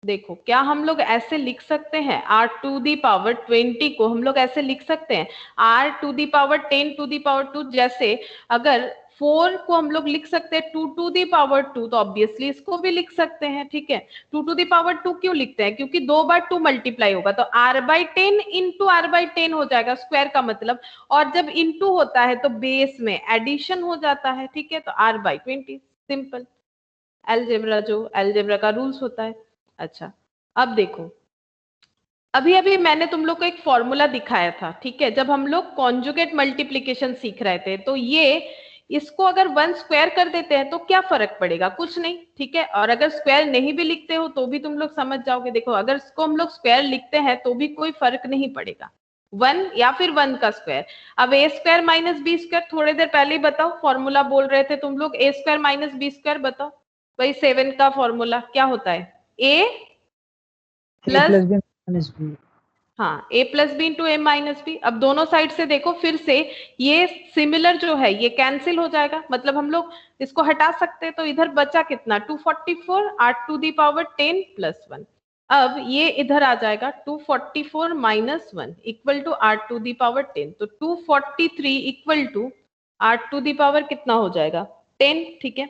देखो क्या हम लोग ऐसे लिख सकते हैं, r⁻20 को हम लोग ऐसे लिख सकते हैं r⁻10⁻2, जैसे अगर 4 को हम लोग लिख सकते हैं 2⁻2, तो ऑब्वियसली इसको भी लिख सकते हैं, ठीक है। 2⁻2 क्यों लिखते हैं, क्योंकि 2 बार 2 मल्टीप्लाई होगा तो r/10 इंटू r/10 हो जाएगा, स्क्वायर का मतलब, और जब इंटू होता है तो बेस में एडिशन हो जाता है, ठीक है। तो r/20 सिंपल, अलजेब्रा का रूल्स होता है। अच्छा, अब देखो अभी अभी मैंने तुम लोग को एक फॉर्मूला दिखाया था, ठीक है, जब हम लोग कॉन्जुगेट मल्टीप्लिकेशन सीख रहे थे, तो ये इसको अगर 1 स्क्वायर कर देते हैं तो क्या फर्क पड़ेगा, कुछ नहीं, ठीक है। और अगर स्क्वायर नहीं भी लिखते हो तो भी तुम लोग समझ जाओगे। देखो अगर इसको हम लोग स्क्वायर लिखते हैं तो भी कोई फर्क नहीं पड़ेगा, 1 या फिर 1 का स्क्वायर। अब a square minus b square, थोड़ी देर पहले ही बताओ फॉर्मूला बोल रहे थे तुम लोग, a square minus b square, बताओ भाई 7 का फॉर्मूला क्या होता है, a प्लस हाँ a plus b into a minus b. अब दोनों साइड से देखो फिर से ये सिमिलर जो है ये कैंसिल हो जाएगा, मतलब हम लोग इसको हटा सकते हैं, तो इधर बचा कितना 244 r⁻10 प्लस 1। अब ये इधर आ जाएगा 244 माइनस 1 इक्वल टू r⁻10, तो 243 इक्वल टू r⁻ कितना हो जाएगा 10, ठीक है।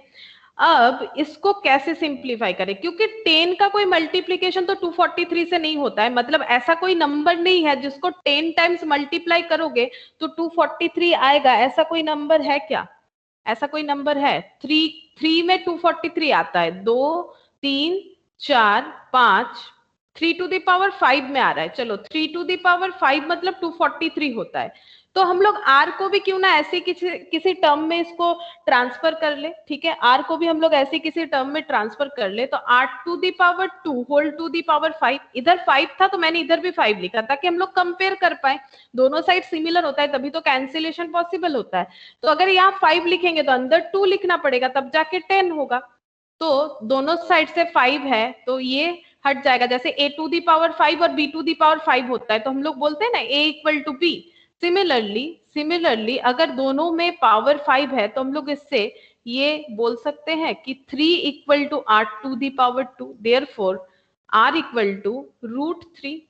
अब इसको कैसे सिंप्लीफाई करें, क्योंकि 10 का कोई मल्टीप्लीकेशन तो 243 से नहीं होता है, मतलब ऐसा कोई नंबर नहीं है जिसको 10 टाइम्स मल्टीप्लाई करोगे तो 243 आएगा, ऐसा कोई नंबर है क्या, ऐसा कोई नंबर है। 3 में 243 आता है, 2 3 4 5, 3⁵ में आ रहा है, चलो 3⁵ मतलब 243 होता है। तो हम लोग r को भी क्यों ना ऐसे किसी टर्म में इसको ट्रांसफर कर ले, ठीक है, r को भी हम लोग ऐसे किसी टर्म में ट्रांसफर कर ले, तो r⁻2 whole to the power 5, इधर 5 था तो मैंने इधर भी 5 लिखा ताकि हम लोग कंपेयर कर पाए, दोनों साइड सिमिलर होता है तभी तो कैंसिलेशन पॉसिबल होता है। तो अगर यहाँ 5 लिखेंगे तो अंदर 2 लिखना पड़ेगा, तब जाके 10 होगा। तो दोनों साइड से 5 है तो ये हट जाएगा, जैसे a⁻5 और b⁻5 होता है तो हम लोग बोलते हैं ना a equal to b। Similarly अगर दोनों में पावर 5 है तो हम लोग इससे ये बोल सकते हैं कि 3 equal to r⁻2, therefore r equal to √3,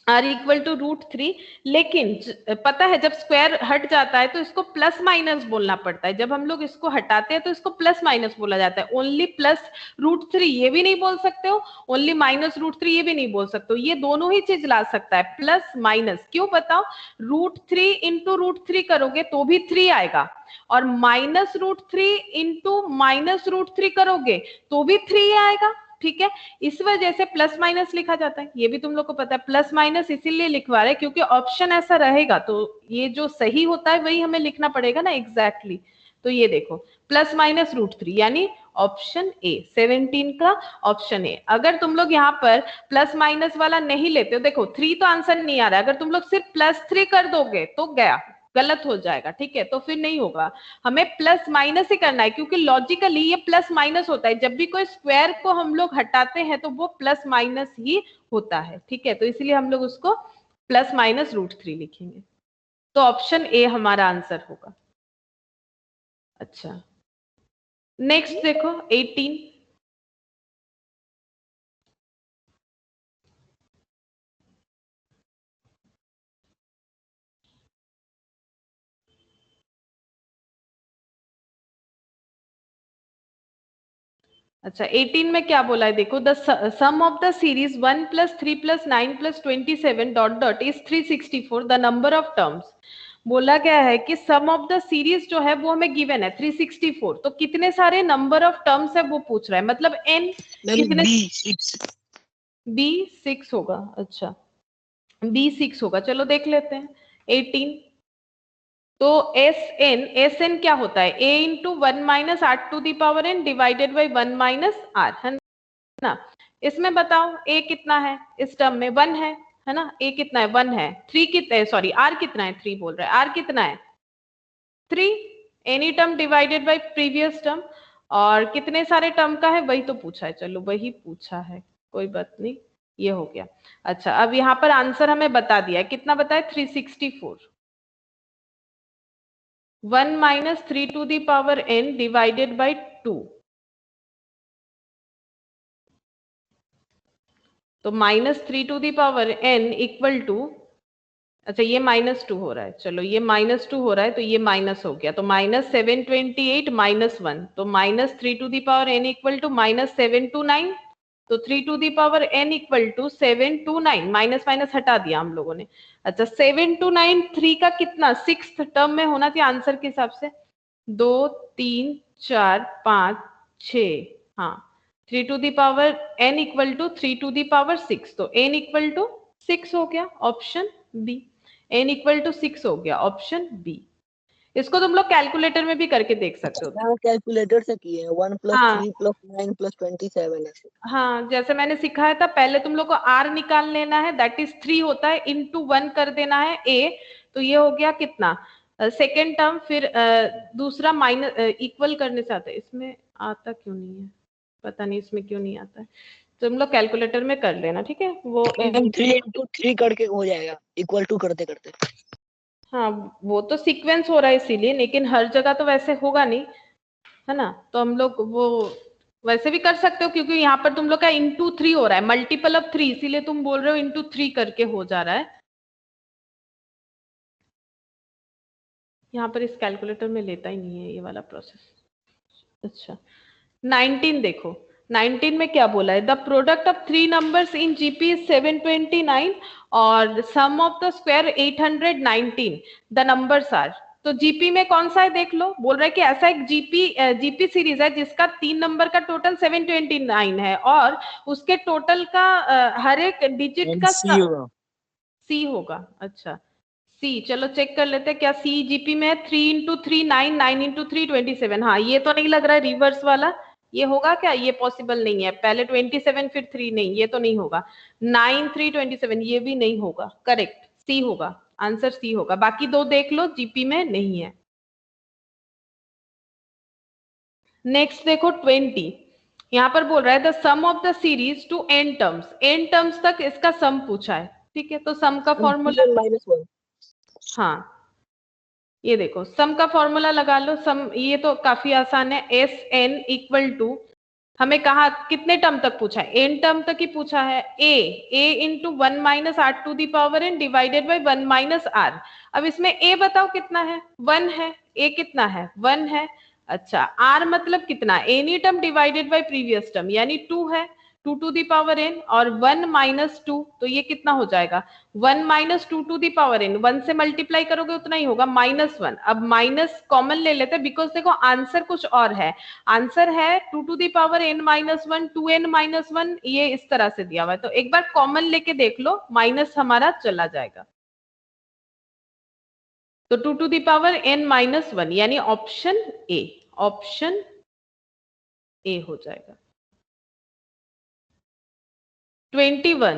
r=√3। लेकिन पता है जब स्क्वायर हट जाता है तो इसको प्लस माइनस बोलना पड़ता है, जब हम लोग इसको हटाते हैं तो इसको प्लस माइनस बोला जाता है। ओनली +√3 ये भी नहीं बोल सकते हो, ओनली -√3 ये भी नहीं बोल सकते हो, ये दोनों ही चीज ला सकता है, प्लस माइनस। क्यों बताओ, √3 इंटू √3 करोगे तो भी 3 आएगा, और -√3 इंटू -√3 करोगे तो भी 3 आएगा, ठीक है। इस वजह से प्लस माइनस लिखा जाता है, ये भी तुम लोग को पता है। प्लस माइनस इसीलिए लिखवा रहे क्योंकि ऑप्शन ऐसा रहेगा तो ये जो सही होता है वही हमें लिखना पड़ेगा ना, एग्जैक्टली। तो ये देखो +-√3 यानी ऑप्शन ए, 17 का ऑप्शन ए। अगर तुम लोग यहाँ पर प्लस माइनस वाला नहीं लेते हो, देखो 3 तो आंसर नहीं आ रहा है, अगर तुम लोग सिर्फ +3 कर दोगे तो गया, गलत हो जाएगा, ठीक है, तो फिर नहीं होगा, हमें प्लस माइनस ही करना है, क्योंकि लॉजिकली ये प्लस माइनस होता है, जब भी कोई स्क्वायर को हम लोग हटाते हैं तो वो प्लस माइनस ही होता है, ठीक है। तो इसलिए हम लोग उसको +-√3 लिखेंगे, तो ऑप्शन ए हमारा आंसर होगा। अच्छा, नेक्स्ट देखो 18। अच्छा 18 में क्या बोला है, देखो the sum of the series 1 + 3 + 9 + 27 dot is 364 the number of terms. बोला गया है कि सम ऑफ द सीरीज जो है वो हमें गिवन है 364, तो कितने सारे नंबर ऑफ टर्म्स है वो पूछ रहा है, मतलब n कितने, b6 होगा। अच्छा b6 होगा, चलो देख लेते हैं 18। तो एस एन क्या होता है, a into 1 - r⁻n divided by 1 - r, है ना। इसमें बताओ a कितना है, इस टर्म में 1 है ना, a कितना है 1 है, 3 कितना है, सॉरी r कितना है 3 बोल रहा है, r कितना है 3, any term divided by previous term, और कितने सारे टर्म का है वही तो पूछा है, चलो वही पूछा है, कोई बात नहीं, ये हो गया। अच्छा, अब यहाँ पर आंसर हमें बता दिया है, कितना बताया, 364। 1 minus 3 to the power n divided by 2, तो -3 to the power n equal to, अच्छा ये -2 हो रहा है, चलो ये -2 हो रहा है तो ये माइनस हो गया, तो -728 -1, तो -3 to the power n equal to -729, तो 3 to the power n equal to 729, minus minus हटा दिया हम लोगों ने। अच्छा 729 3 का कितना, 6th टर्म में होना चाहिए आंसर के हिसाब से, 2 3 4 5 6, हाँ 3 to the power n equal to 3 to the power 6, तो n इक्वल टू 6 हो गया, option B. n equal to 6 हो गया, ऑप्शन बी। इसको तुम लोग कैलकुलेटर में भी करके देख सकते हो। मैं कैलकुलेटर से किए 1 + हाँ 3 + 9 + 27 ऐसे। हाँ, जैसे मैंने सिखाया था, पहले तुम लोग को r निकाल लेना है, दैट इज 3 होता है, इनटू 1 कर देना है a, तो ये हो गया कितना, सेकेंड टर्म, फिर दूसरा माइनस इक्वल करने से आता है, इसमें आता क्यों नहीं है, पता नहीं इसमें क्यों नहीं आता है, तो तुम लोग कैलकुलेटर में कर लेना, ठीक है, वो मैम इजी। 3 × 3 करके हो जाएगा, इक्वल टू करते करते। हाँ वो तो सीक्वेंस हो रहा है इसीलिए, लेकिन हर जगह तो वैसे होगा नहीं, है ना, तो हम लोग वो वैसे भी कर सकते हो, क्योंकि यहाँ पर तुम लोग का इंटू 3 हो रहा है, मल्टीपल ऑफ 3, इसीलिए तुम बोल रहे हो इंटू 3 करके हो जा रहा है। यहाँ पर इस कैलकुलेटर में लेता ही नहीं है ये वाला प्रोसेस। अच्छा 19 देखो, 19 में क्या बोला है, the product of 3 numbers in GP is 729 और sum of the square 819, the numbers are, तो जीपी में कौन सा है देख लो, बोल रहा है कि ऐसा एक जीपी सीरीज है जिसका 3 नंबर का टोटल 729 है और उसके टोटल का हर एक डिजिट का सी होगा। सी होगा। अच्छा सी, चलो चेक कर लेते हैं क्या सी जीपी में है, 3 × 3 9, 9 × 3 27, हाँ ये तो नहीं लग रहा है रिवर्स वाला, ये होगा क्या, ये पॉसिबल नहीं है, पहले 27 फिर 3 नहीं, ये तो नहीं होगा, 9 3 27 ये भी नहीं होगा, करेक्ट सी होगा, आंसर सी होगा, बाकी दो देख लो जीपी में नहीं है। नेक्स्ट देखो 20, यहाँ पर बोल रहा है the sum of the series to n terms, n terms तक इसका सम पूछा है, ठीक है, तो सम का फॉर्मूला, -1। हाँ ये देखो सम का फॉर्मूला लगा लो, सम ये तो काफी आसान है, एस एन इक्वल टू, हमें कहा कितने टर्म तक पूछा है, एन टर्म तक ही पूछा है, a into 1 minus r to the power n divided by 1 minus r, अब इसमें ए बताओ कितना है, 1 है, ए कितना है, 1 है, अच्छा आर मतलब कितना, any term divided by previous term यानी 2 है, 2 टू दी पावर एन और 1 माइनस 2, तो ये कितना हो जाएगा, 1 minus 2 to the power n, 1 से मल्टीप्लाई करोगे उतना ही होगा, -1, अब माइनस कॉमन ले लेते हैं बिकॉज देखो आंसर कुछ और है, आंसर है 2 to the power n minus 1, 2n minus 1, ये इस तरह से दिया हुआ है, तो एक बार कॉमन लेके देख लो, माइनस हमारा चला जाएगा, तो 2 to the power n minus 1 यानी ऑप्शन ए, ऑप्शन ए हो जाएगा। 21,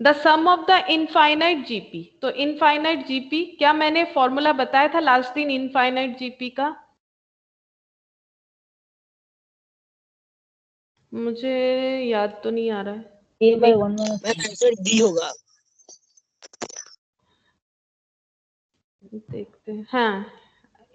the sum of the infinite GP, तो इनफाइनाइट जीपी क्या मैंने फॉर्मूला बताया था लास्ट दिन इनफाइनाइट जीपी का, मुझे याद तो नहीं आ रहा है, a/1 आंसर डी होगा। देखते हैं, हाँ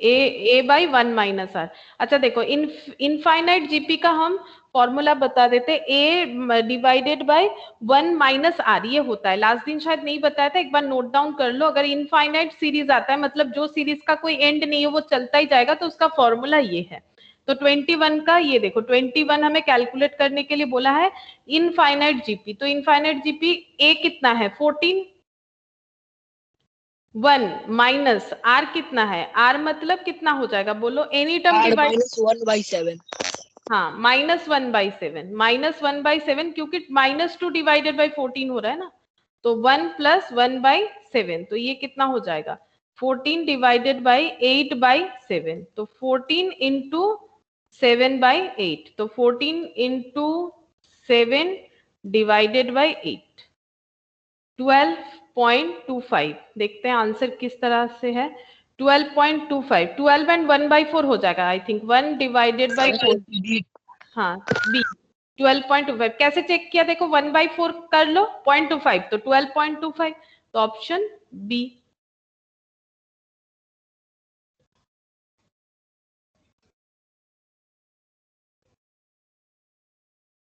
ए बाई 1 माइनस आर, अच्छा देखो इनफाइनाइट जीपी का हम फॉर्मूला बता देते, ए डिवाइडेड बाय 1 माइनस आर, ये होता है, लास्ट दिन शायद नहीं बताया था, एक बार नोट डाउन कर लो, अगर इनफाइनाइट सीरीज आता है मतलब जो सीरीज का कोई एंड नहीं है वो चलता ही जाएगा, तो उसका फॉर्मूला ये है, तो 21 का ये देखो 21 हमें कैलकुलेट करने के लिए बोला है इनफाइनाइट जीपी, तो इनफाइनाइट जीपी ए कितना है 14, 1 माइनस आर कितना है, आर मतलब कितना हो जाएगा बोलो, एनी टर्म r डिवाइड, -1/7। हाँ -1/7, -1/7 क्योंकि -2 डिवाइडेड बाई 14 हो रहा है ना, तो 1 + 1/7, तो ये कितना हो जाएगा 14 डिवाइडेड बाई 8/7, तो 14 इंटू 7/8, तो 14 इंटू 7 डिवाइडेड बाई 8, 12.25, देखते हैं आंसर किस तरह से है, 12.25 12 एंड 1/4 हो जाएगा आई थिंक 1 डिवाइडेड बाई 4 हाँ बी 12.25 कैसे चेक किया देखो 1/4 कर लो 0.25 तो 12.25 तो ऑप्शन बी।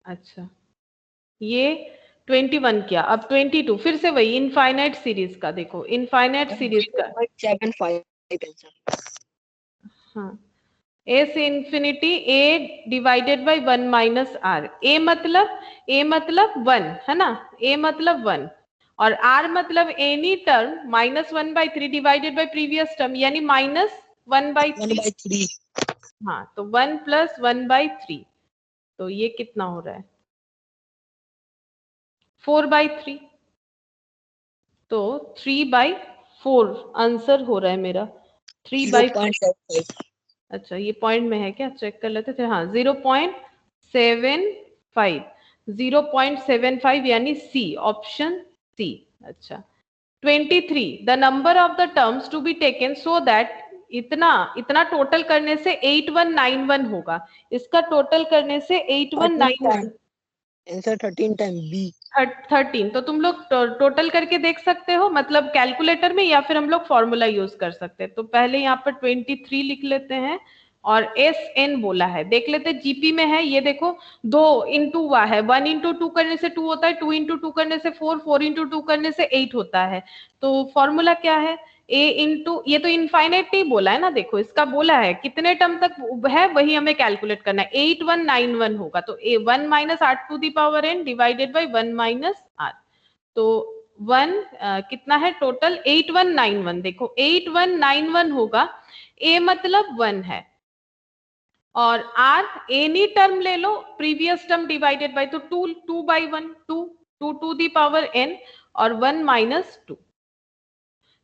अच्छा ये 21 किया अब 22 फिर से वही इनफाइनाइट सीरीज का देखो इनफाइनाइट सीरीज का 0.75 आंसर। हाँ ए से infinity a divided by 1 minus r a मतलब 1 है ना ए मतलब 1 और आर मतलब any term -1/3 divided by previous term यानी -1/3 1/3 हाँ तो 1 + 1/3 तो ये कितना हो रहा है 4/3 तो 3/4 आंसर हो रहा है मेरा 3/4। 0.75 अच्छा ये पॉइंट में है क्या चेक कर लेते थे हाँ 0.75 0.75 यानी सी ऑप्शन सी। अच्छा 23 the number of the terms to be taken so that इतना इतना टोटल करने से 8191 होगा इसका टोटल करने से 8191 आंसर 13 टाइम बी 13 तो तुम लोग टोटल करके देख सकते हो मतलब कैलकुलेटर में या फिर हम लोग फॉर्मूला यूज कर सकते हैं तो पहले यहाँ पर 23 लिख लेते हैं और एस एन बोला है देख लेते जीपी में है ये देखो 2 इंटू हुआ है 1 इंटू 2 करने से 2 होता है 2 इंटू 2 करने से 4 4 इंटू 2 करने से 8 होता है तो फॉर्मूला क्या है ए इंटू ये तो इनफाइनाइट नहीं बोला है ना देखो इसका बोला है कितने टर्म तक है वही हमें कैलकुलेट करना है 8191 होगा तो a 1 minus r to the power n divided by 1 minus r तो 1 कितना है टोटल 8191 देखो 8191 होगा ए मतलब 1 है और आर एनी टर्म ले लो प्रीवियस टर्म डिवाइडेड बाय तो 2/1 2 टू दी पावर n और 1 माइनस 2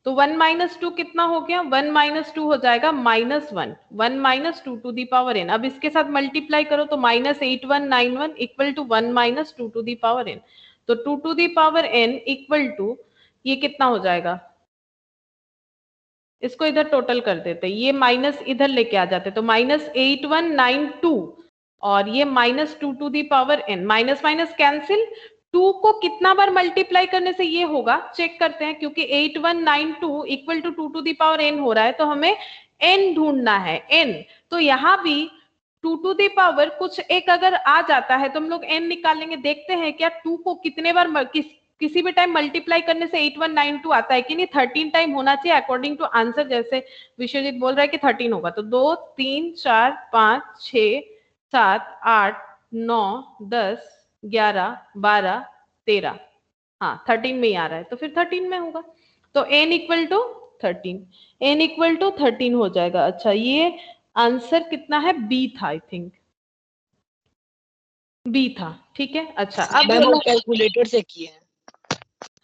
तो 1 माइनस 2 कितना हो गया 1 माइनस 2 हो जाएगा -1 1 minus 2 to the power n अब इसके साथ मल्टीप्लाई करो तो -8191 equal to 1 minus 2 to the power n तो 2 to the power n equal to ये कितना हो जाएगा इसको इधर टोटल कर देते ये माइनस इधर लेके आ जाते तो -8192 और ये -2 to the power n minus minus cancel 2 को कितना बार मल्टीप्लाई करने से ये होगा चेक करते हैं क्योंकि 8192 equal to 2 to the power n हो रहा है तो हमें n ढूंढना है n तो यहाँ भी 2 टू दी पावर कुछ एक अगर आ जाता है तो हम लोग n निकालेंगे देखते हैं क्या 2 को कितने बार किसी भी टाइम मल्टीप्लाई करने से 8192 आता है कि नहीं 13 टाइम होना चाहिए अकॉर्डिंग टू आंसर जैसे विश्वजीत बोल रहा है कि 13 होगा तो 2 3 4 5 6 7 8 9 10 11 12 13 हाँ 13 में ही आ रहा है तो फिर 13 में होगा तो n equal to 13 n equal to 13 हो जाएगा। अच्छा ये आंसर कितना है बी था आई थिंक बी था ठीक है। अच्छा अब मैम वो कैलकुलेटर से किए हैं।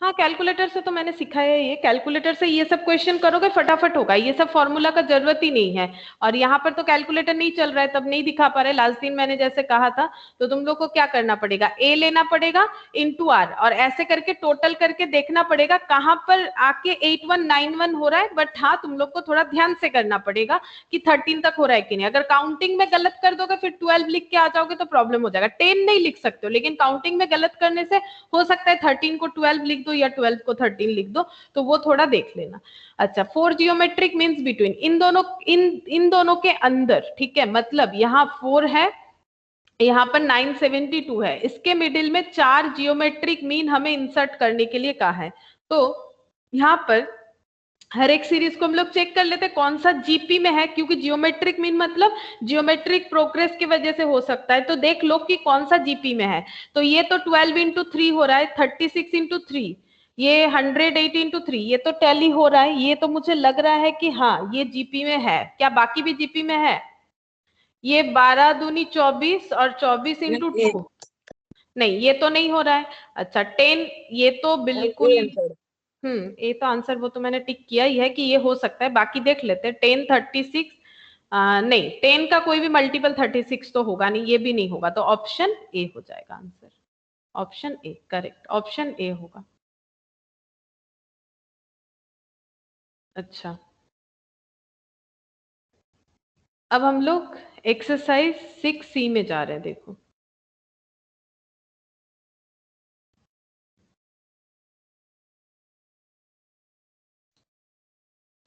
हाँ कैलकुलेटर से तो मैंने सिखाया ये कैलकुलेटर से ये सब क्वेश्चन करोगे फटाफट होगा ये सब फॉर्मूला का जरूरत ही नहीं है और यहाँ पर तो कैलकुलेटर नहीं चल रहा है तब नहीं दिखा पा रहे लास्ट दिन मैंने जैसे कहा था तो तुम लोग को क्या करना पड़ेगा ए लेना पड़ेगा इंटू आर और ऐसे करके टोटल करके देखना पड़ेगा कहाँ पर आके 8191 हो रहा है बट हाँ तुम लोग को थोड़ा ध्यान से करना पड़ेगा कि 13 तक हो रहा है कि नहीं अगर काउंटिंग में गलत कर दोगे फिर 12 लिख के आ जाओगे तो प्रॉब्लम हो जाएगा 10 नहीं लिख सकते हो लेकिन काउंटिंग में गलत करने से हो सकता है 13 को 12 लिख दो या 12 को 13 लिख दो तो वो थोड़ा देख लेना। अच्छा 4 जियोमेट्रिक मीन्स बिटवीन इन दोनों के अंदर ठीक है मतलब यहाँ 4 है यहाँ पर 972 है इसके मिडिल में 4 जियोमेट्रिक मीन हमें इंसर्ट करने के लिए कहा है तो यहाँ पर हर एक सीरीज को हम लोग चेक कर लेते हैं कौन सा जीपी में है क्योंकि जियोमेट्रिक मीन मतलब जियोमेट्रिक प्रोग्रेस की वजह से हो सकता है तो देख लो कि कौन सा जीपी में है तो ये तो 12 इंटू 3 हो रहा है 36 इंटू 3 ये 108 इंटू 3 ये तो टैली हो रहा है ये तो मुझे लग रहा है कि हाँ ये जीपी में है क्या बाकी भी जीपी में है ये 12 दूनी 24 और 24 इंटू 2 नहीं ये तो नहीं हो रहा है। अच्छा 10 ये तो बिल्कुल ए तो आंसर वो तो मैंने टिक किया ही है कि ये हो सकता है बाकी देख लेते हैं 10 36 नहीं 10 का कोई भी मल्टीपल 36 तो होगा नहीं ये भी नहीं होगा तो ऑप्शन ए हो जाएगा answer option A correct option A होगा। अच्छा अब हम लोग एक्सरसाइज 6C में जा रहे हैं। देखो,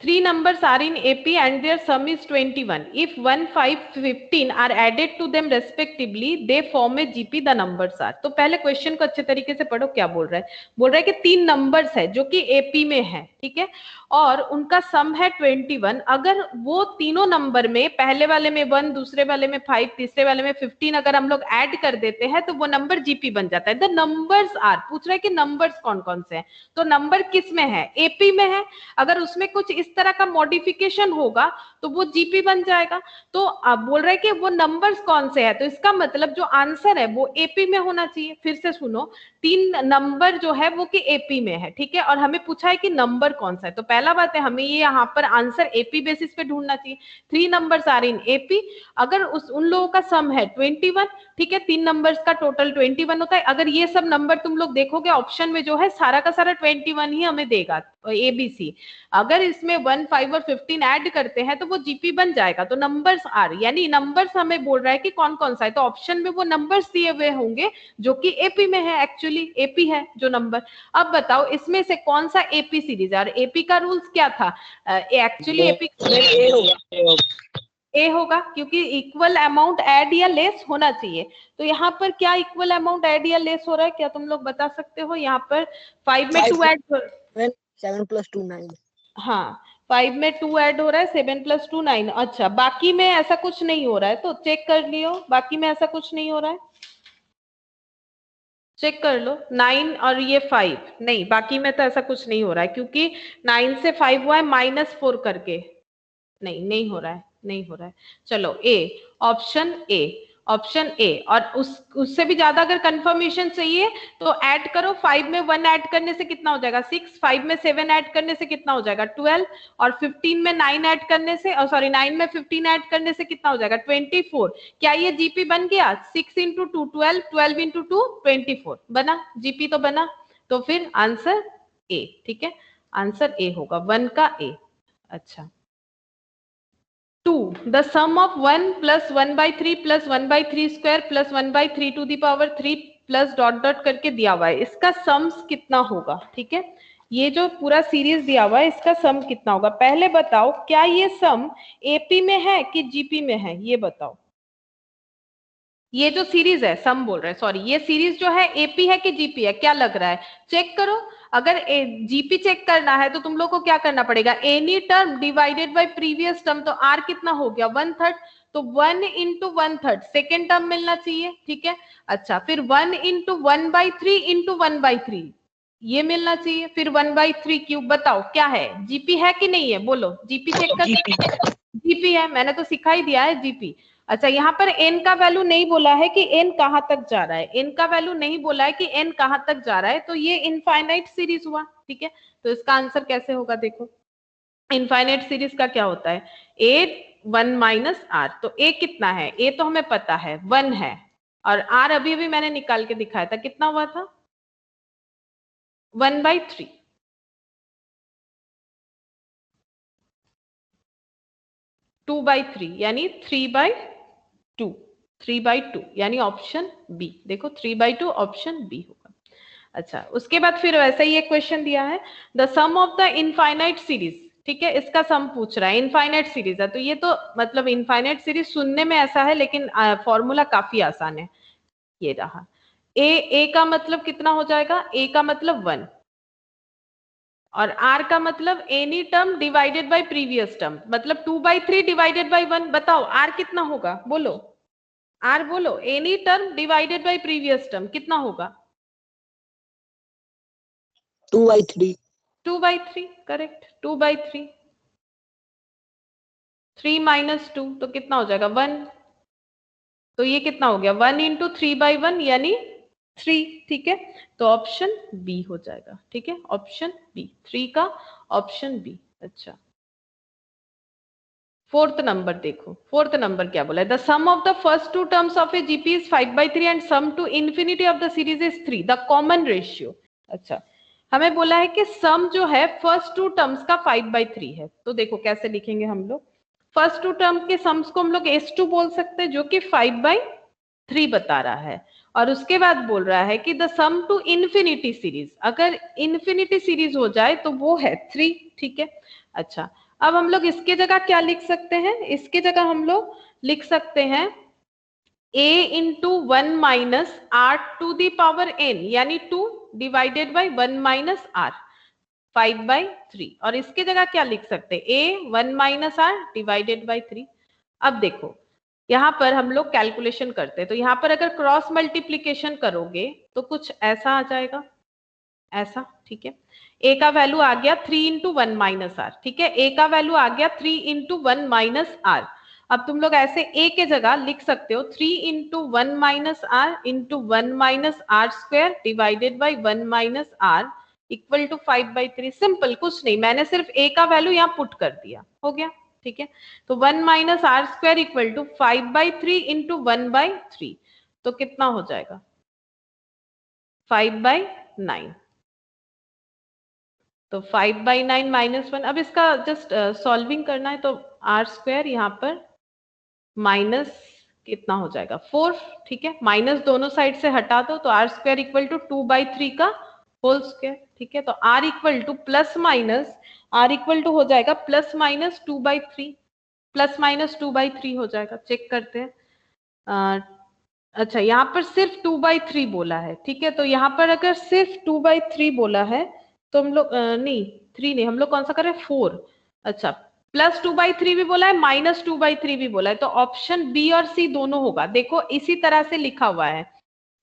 3 numbers are in AP and their sum is 21. If 1, 5, 15 are added to them respectively, they form a GP. The numbers are. तो पहले क्वेश्चन को अच्छे तरीके से पढ़ो, क्या बोल रहा है। बोल रहा है कि 3 नंबर्स है जो कि AP में है, ठीक है, और उनका सम है 21। अगर वो तीनों नंबर में, पहले वाले में 1, दूसरे वाले में 5, तीसरे वाले में 15 अगर हम लोग ऐड कर देते हैं तो वो नंबर GP बन जाता है। द नंबर्स आर, पूछ रहा है कि नंबर्स कौन कौन से हैं। तो नंबर किस में है, AP में है। अगर उसमें कुछ इस तरह का मॉडिफिकेशन होगा तो वो GP बन जाएगा। तो अब बोल रहे हैं कि वो नंबर्स कौन से है, तो इसका मतलब जो आंसर है वो AP में होना चाहिए। फिर से सुनो, 3 नंबर जो है वो कि AP में है, ठीक है, और हमें पूछा है कि नंबर कौन सा है। तो पहला बात है, हमें ये यहाँ पर आंसर AP बेसिस पे ढूंढना चाहिए। 3 नंबर्स आर इन AP। अगर उन लोगों का सम है 21, ठीक है, 3 नंबर्स का टोटल 21 होता है। अगर ये सब नंबर तुम लोग देखोगे ऑप्शन में जो है सारा का सारा 21 ही हमें देगा, ABC। अगर इसमें 1, 5 और 15 ऐड करते हैं तो वो GP बन जाएगा। तो नंबर्स आर, यानी नंबर्स हमें बोल रहा है कि कौन कौन सा है, तो ऑप्शन में वो नंबर्स दिए हुए होंगे जो कि AP में है। एक्चुअली AP है जो नंबर। अब बताओ इसमें से कौन सा AP सीरीज है, और AP का रूल्स क्या था। एक्चुअली AP ए होगा, क्योंकि इक्वल अमाउंट ऐड या लेस होना चाहिए। तो यहाँ पर क्या इक्वल अमाउंट ऐड या लेस हो रहा है, क्या तुम लोग बता सकते हो। यहाँ पर 5 में 2 ऐड, 7 + 2 9। हाँ, 5 में 2 ऐड हो रहा है, 7 + 2 9। अच्छा, बाकी में ऐसा कुछ नहीं हो रहा है, तो चेक कर लियो, बाकी में ऐसा कुछ नहीं हो रहा है, चेक कर लो। 9 और ये 5 नहीं, बाकी में तो ऐसा कुछ नहीं हो रहा है, क्योंकि 9 से 5 हुआ है -4 करके। नहीं हो रहा है, नहीं हो रहा है। चलो ऑप्शन ए, ऑप्शन ए। और उससे भी ज्यादा अगर कंफर्मेशन चाहिए तो ऐड करो। 5 में 1 ऐड करने से कितना हो जाएगा 6, 5 में 7 ऐड करने से कितना हो जाएगा 12, और 15 में 9 ऐड करने से, सॉरी 9 में 15 ऐड करने से कितना हो जाएगा 24। क्या ये GP बन गया। 6 × 2 12, 12 × 2 24 बना, GP तो बना। तो फिर आंसर ए, ठीक है, आंसर ए होगा, 1 का ए। अच्छा, 2. The sum of 1 plus 1/3 plus 1/3 square plus 1/3 to the power 3 plus dot dot करके दिया हुआ है। इसका सम्स कितना होगा, ठीक है, ये जो पूरा सीरीज दिया हुआ है इसका सम कितना होगा। पहले बताओ क्या ये सम AP में है कि GP में है, ये बताओ। ये जो सीरीज है, सम बोल रहे हैं, सॉरी, ये सीरीज जो है AP है कि GP है, क्या लग रहा है, चेक करो। अगर GP चेक करना है तो तुम लोग को क्या करना पड़ेगा, any term divided by previous term. तो R कितना हो गया 1/3, तो 1 × 1/3 सेकेंड टर्म मिलना चाहिए, ठीक है। अच्छा, फिर 1 × 1/3 × 1/3 ये मिलना चाहिए, फिर 1/3 क्यूब। बताओ क्या है, GP है कि नहीं है, बोलो। GP चेक कर, GP है, मैंने तो सिखा ही दिया है GP। अच्छा, यहाँ पर n का वैल्यू नहीं बोला है कि n कहां तक जा रहा है, n का वैल्यू नहीं बोला है कि n कहां तक जा रहा है, तो ये इनफाइनाइट सीरीज हुआ, ठीक है। तो इसका आंसर कैसे होगा, देखो इनफाइनाइट सीरीज का क्या होता है, a 1 - r। तो a कितना है, a तो हमें पता है 1 है, और r अभी अभी मैंने निकाल के दिखाया था, कितना हुआ था 1/3। 2/3 यानी 3/2, 3/2 यानी ऑप्शन बी। देखो 3/2 ऑप्शन बी होगा। अच्छा, उसके बाद फिर वैसा ही एक क्वेश्चन दिया है, the sum of the infinite series, ठीक है, इसका सम पूछ रहा है। इनफाइनाइट सीरीज है तो ये तो मतलब इनफाइनाइट सीरीज सुनने में ऐसा है, लेकिन फॉर्मूला काफी आसान है। ये रहा ए का मतलब कितना हो जाएगा, ए का मतलब 1, और R का मतलब any term divided by previous term, मतलब 2/3 डिवाइडेड बाय 1। बताओ R कितना होगा, बोलो R, बोलो। Any term divided by previous term कितना होगा 2/3। 2/3, करेक्ट, 2/3। 3 - 2 तो कितना हो जाएगा 1। तो ये कितना हो गया 1 × 3/1 यानी 3, ठीक है। तो ऑप्शन बी हो जाएगा, ठीक है, ऑप्शन बी, 3 का ऑप्शन बी। अच्छा, 4th नंबर देखो, 4th नंबर क्या बोला है, the sum of the first 2 terms of a GP is 5/3 and sum to infinity of the series is 3, the common ratio. अच्छा, हमें बोला है कि सम जो है फर्स्ट 2 टर्म्स का 5/3 है। तो देखो कैसे लिखेंगे हम लोग, फर्स्ट टू टर्म के सम्स को हम लोग S2 बोल सकते हैं, जो कि 5/3 बता रहा है। और उसके बाद बोल रहा है कि the sum to infinity series, अगर इन्फिनिटी सीरीज हो जाए तो वो है 3, ठीक है। अच्छा, अब हम लोग इसके जगह क्या लिख सकते हैं, इसके जगह हम लोग लिख सकते हैं a into 1 minus r to the power n, यानी 2 डिवाइडेड बाई 1 माइनस r, 5/3। और इसके जगह क्या लिख सकते हैं, a 1 minus r divided by 3। अब देखो यहाँ पर हम लोग कैलकुलेशन करते हैं, तो यहाँ पर अगर क्रॉस मल्टीप्लीकेशन करोगे तो कुछ ऐसा आ जाएगा, ऐसा, ठीक है। a का वैल्यू आ गया 3 इंटू 1 माइनस r, ठीक है। a का वैल्यू आ गया 3 इंटू 1 माइनस r। अब तुम लोग ऐसे a के जगह लिख सकते हो 3 into 1 minus r into 1 minus r square divided by 1 minus r equal to 5/3। Simple, कुछ नहीं, मैंने सिर्फ a का वैल्यू यहाँ पुट कर दिया, हो गया, ठीक है। तो 1 minus r square equal to 5/3 into 1/3, तो कितना हो जाएगा, 5/9। तो 5/9 माइनस 1, अब इसका जस्ट सॉल्विंग करना है, तो r स्क्वायर यहाँ पर माइनस कितना हो जाएगा 4, ठीक है। माइनस दोनों साइड से हटा दो, तो r स्क्वायर इक्वल टू 2/3 का होल स्क्वायर, ठीक है। तो r equal to plus minus, r equal to हो जाएगा प्लस माइनस 2/3, प्लस माइनस 2/3 हो जाएगा। चेक करते हैं। अच्छा, यहाँ पर सिर्फ 2/3 बोला है, ठीक है। तो यहाँ पर अगर सिर्फ 2/3 बोला है तो हम लोग नहीं 3 नहीं, हम लोग कौन सा करें, 4। अच्छा, प्लस 2/3 भी बोला है, माइनस 2/3 भी बोला है, तो ऑप्शन बी और सी दोनों होगा। देखो इसी तरह से लिखा हुआ है।